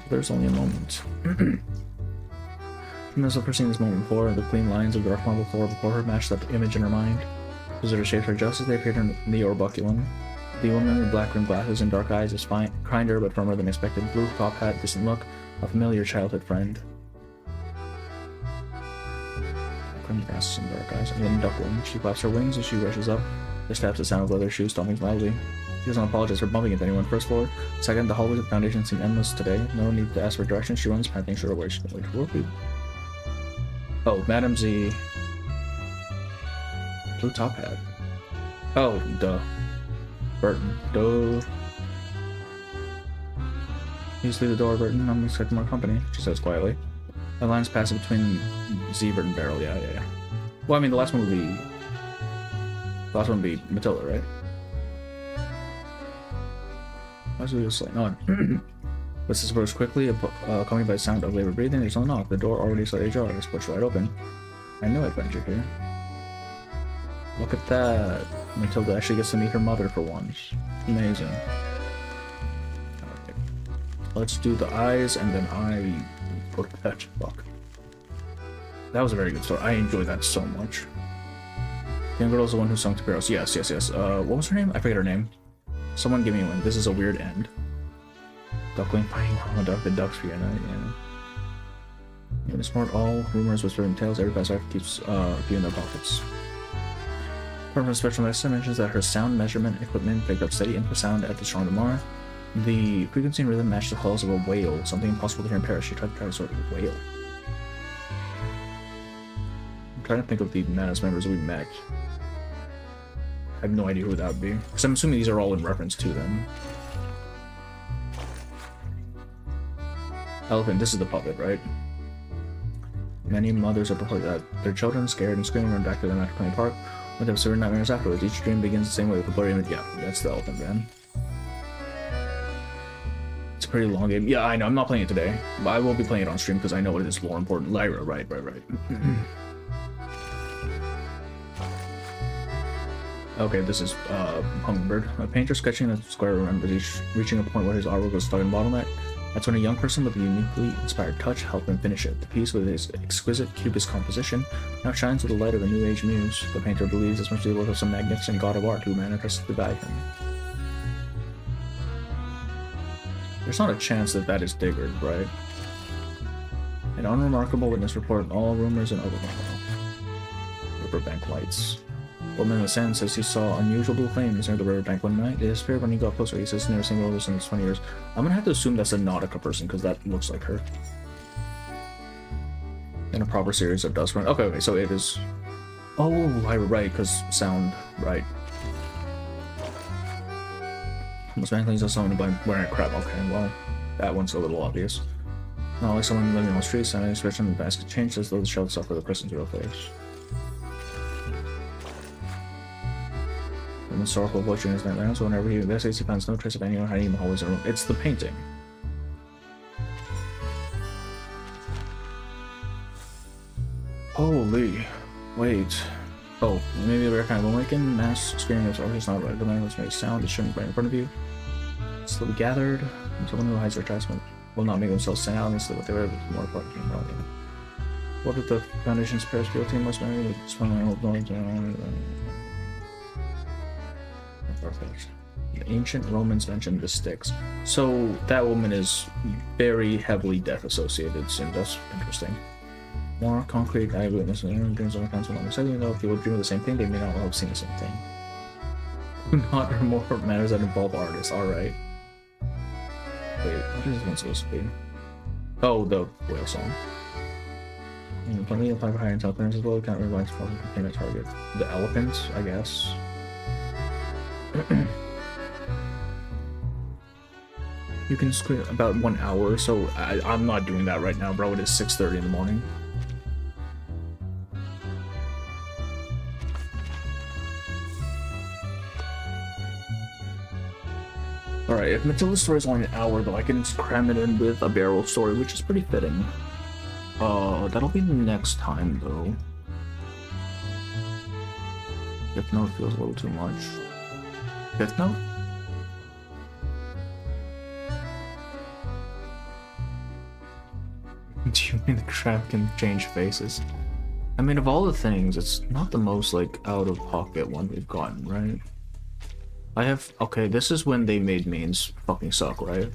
There's only a moment. She must have foreseen this moment before. The clean lines of the rough marble floor before her matched that image in her mind. Visitor shaped her just as they appeared in the orbiculum. The woman with black rimmed glasses and dark eyes is kinder but firmer than expected. Blue top hat, distant look, a familiar childhood friend. Rimmed glasses and dark eyes. A young duckling. She flaps her wings as she rushes up. Her steps the sound of leather shoes stomping loudly. She doesn't apologize for bumping into anyone. First floor. Second, the hallways of the Foundation seem endless today. No need to ask for directions. She runs, panting, sure where she's going to work. Oh, Madam Z. Blue top hat. Oh, duh. Burton. Duh. Please leave the door, Burton. I'm expecting more company, she says quietly. The lines pass between Zebert and Beryl. Yeah. Well, I mean, the last one would be Matilda, right? Why is it just like on? Let's disperse quickly, accompanied by the sound of labored breathing. There's no knock. The door already slightly ajar. It's pushed right open. I knew I'd find you here. Look at that. Matilda actually gets to meet her mother for once. Amazing. Okay. Let's do the eyes, and then I go to bed. Fuck. That was a very good story. I enjoyed that so much. The young girl is the one who sung to Barrows. Yes. What was her name? I forget her name. Someone give me one. This is a weird end. Duckling fighting a duck. The ducks for you, yeah. In smart all rumors, whispering tales, every past life keeps a few in their pockets. Apart from special medicine mentions that her sound measurement equipment picked up steady input sound at the Strong Damar. The frequency and rhythm matched the calls of a whale, something impossible to hear in Paris. She tried to try a sort of whale. I'm trying to think of the Manus members we met. I have no idea who that would be. Because I'm assuming these are all in reference to them. Elephant, this is the puppet, right? Many mothers are reported that their children, scared and screaming, run back to their Metropolitan Park with have severe nightmares afterwards. Each dream begins the same way with a blurry image. Yeah, that's the Elephant Man. It's a pretty long game. Yeah, I know, I'm not playing it today. But I will be playing it on stream because I know it is more important. Lyra, right. Okay, this is Hummingbird. A painter sketching a square remembers reaching a point where his artwork was stuck in bottleneck. That's when a young person with a uniquely inspired touch helped him finish it. The piece, with its exquisite cubist composition, now shines with the light of a new age muse. The painter believes this must be the work of some magnificent god of art who manifested to guide him. There's not a chance that that is Digard, right? An unremarkable witness report all rumors and Riverbank lights. Woman in the sand says he saw unusual blue flames near the riverbank one night. It disappeared when he got closer. He says never seen one of those in his 20 years. I'm gonna have to assume that's a Nautica person because that looks like her. In a proper series of Dust Run. Okay, so it is. Oh, right, because sound, right. Most man claims someone wearing a crab. Okay, well, that one's a little obvious. Not like someone living on the streets, and expression in the basket changed as though the shell itself for the person's real face. The historical butcher in his nightmares, so whenever he investigates, he finds no trace of anyone hiding in the hallways or room. It's the painting. Holy. Wait. Oh, maybe a rare kind of awakened. Mass screaming of it's not right. The man must make sound. It shouldn't be right in front of you. Slowly gathered. Someone who hides their attachment will not make themselves sound and slip what they were, but more important than probably. What did the Foundation's Paris field team must marry? Perfect. The ancient Romans mentioned the Styx. So that woman is very heavily death associated. So that's interesting. More concrete eyewitness dreams on the council. Not necessarily know if people dream of the same thing, they may not have seen the same thing. Not or more matters that involve artists. Alright. Wait, what is this one supposed to be? Oh, the whale song. Plenty of higher intel clearance as well. Can't realize probably became a target. The elephant, I guess. You can square about 1 hour, so I'm not doing that right now, bro. It is 6:30 in the morning. Alright, if Matilda's story is only an hour, though, I can cram it in with a barrel story, which is pretty fitting. That'll be next time, though. If no, it feels a little too much. Fifth note? Do you mean the crab can change faces? I mean, of all the things, it's not the most, like, out-of-pocket one we've gotten, right? Okay, this is when they made mains fucking suck, right?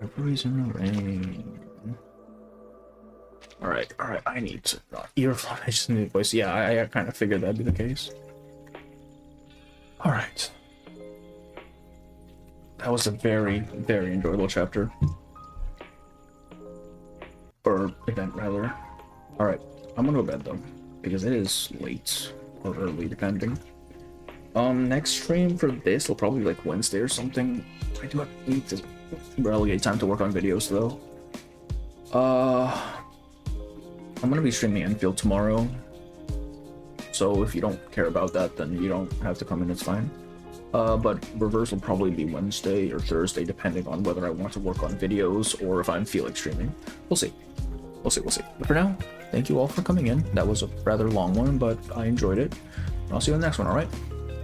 Everybody's in the rain. Alright, I need to not earphone, I just need a voice. Yeah, I kind of figured that'd be the case. Alright. That was a very, very enjoyable chapter. Or event, rather. Alright, I'm gonna go to bed, though. Because it is late. Or early, depending. Next stream for this will probably be like Wednesday or something. I do need to relegate time to work on videos, though. I'm gonna be streaming Enfield tomorrow. So if you don't care about that, then you don't have to come in, it's fine. But Reverse will probably be Wednesday or Thursday, depending on whether I want to work on videos or if I'm feeling streaming. We'll see. We'll see. But for now, thank you all for coming in. That was a rather long one, but I enjoyed it. I'll see you in the next one, alright?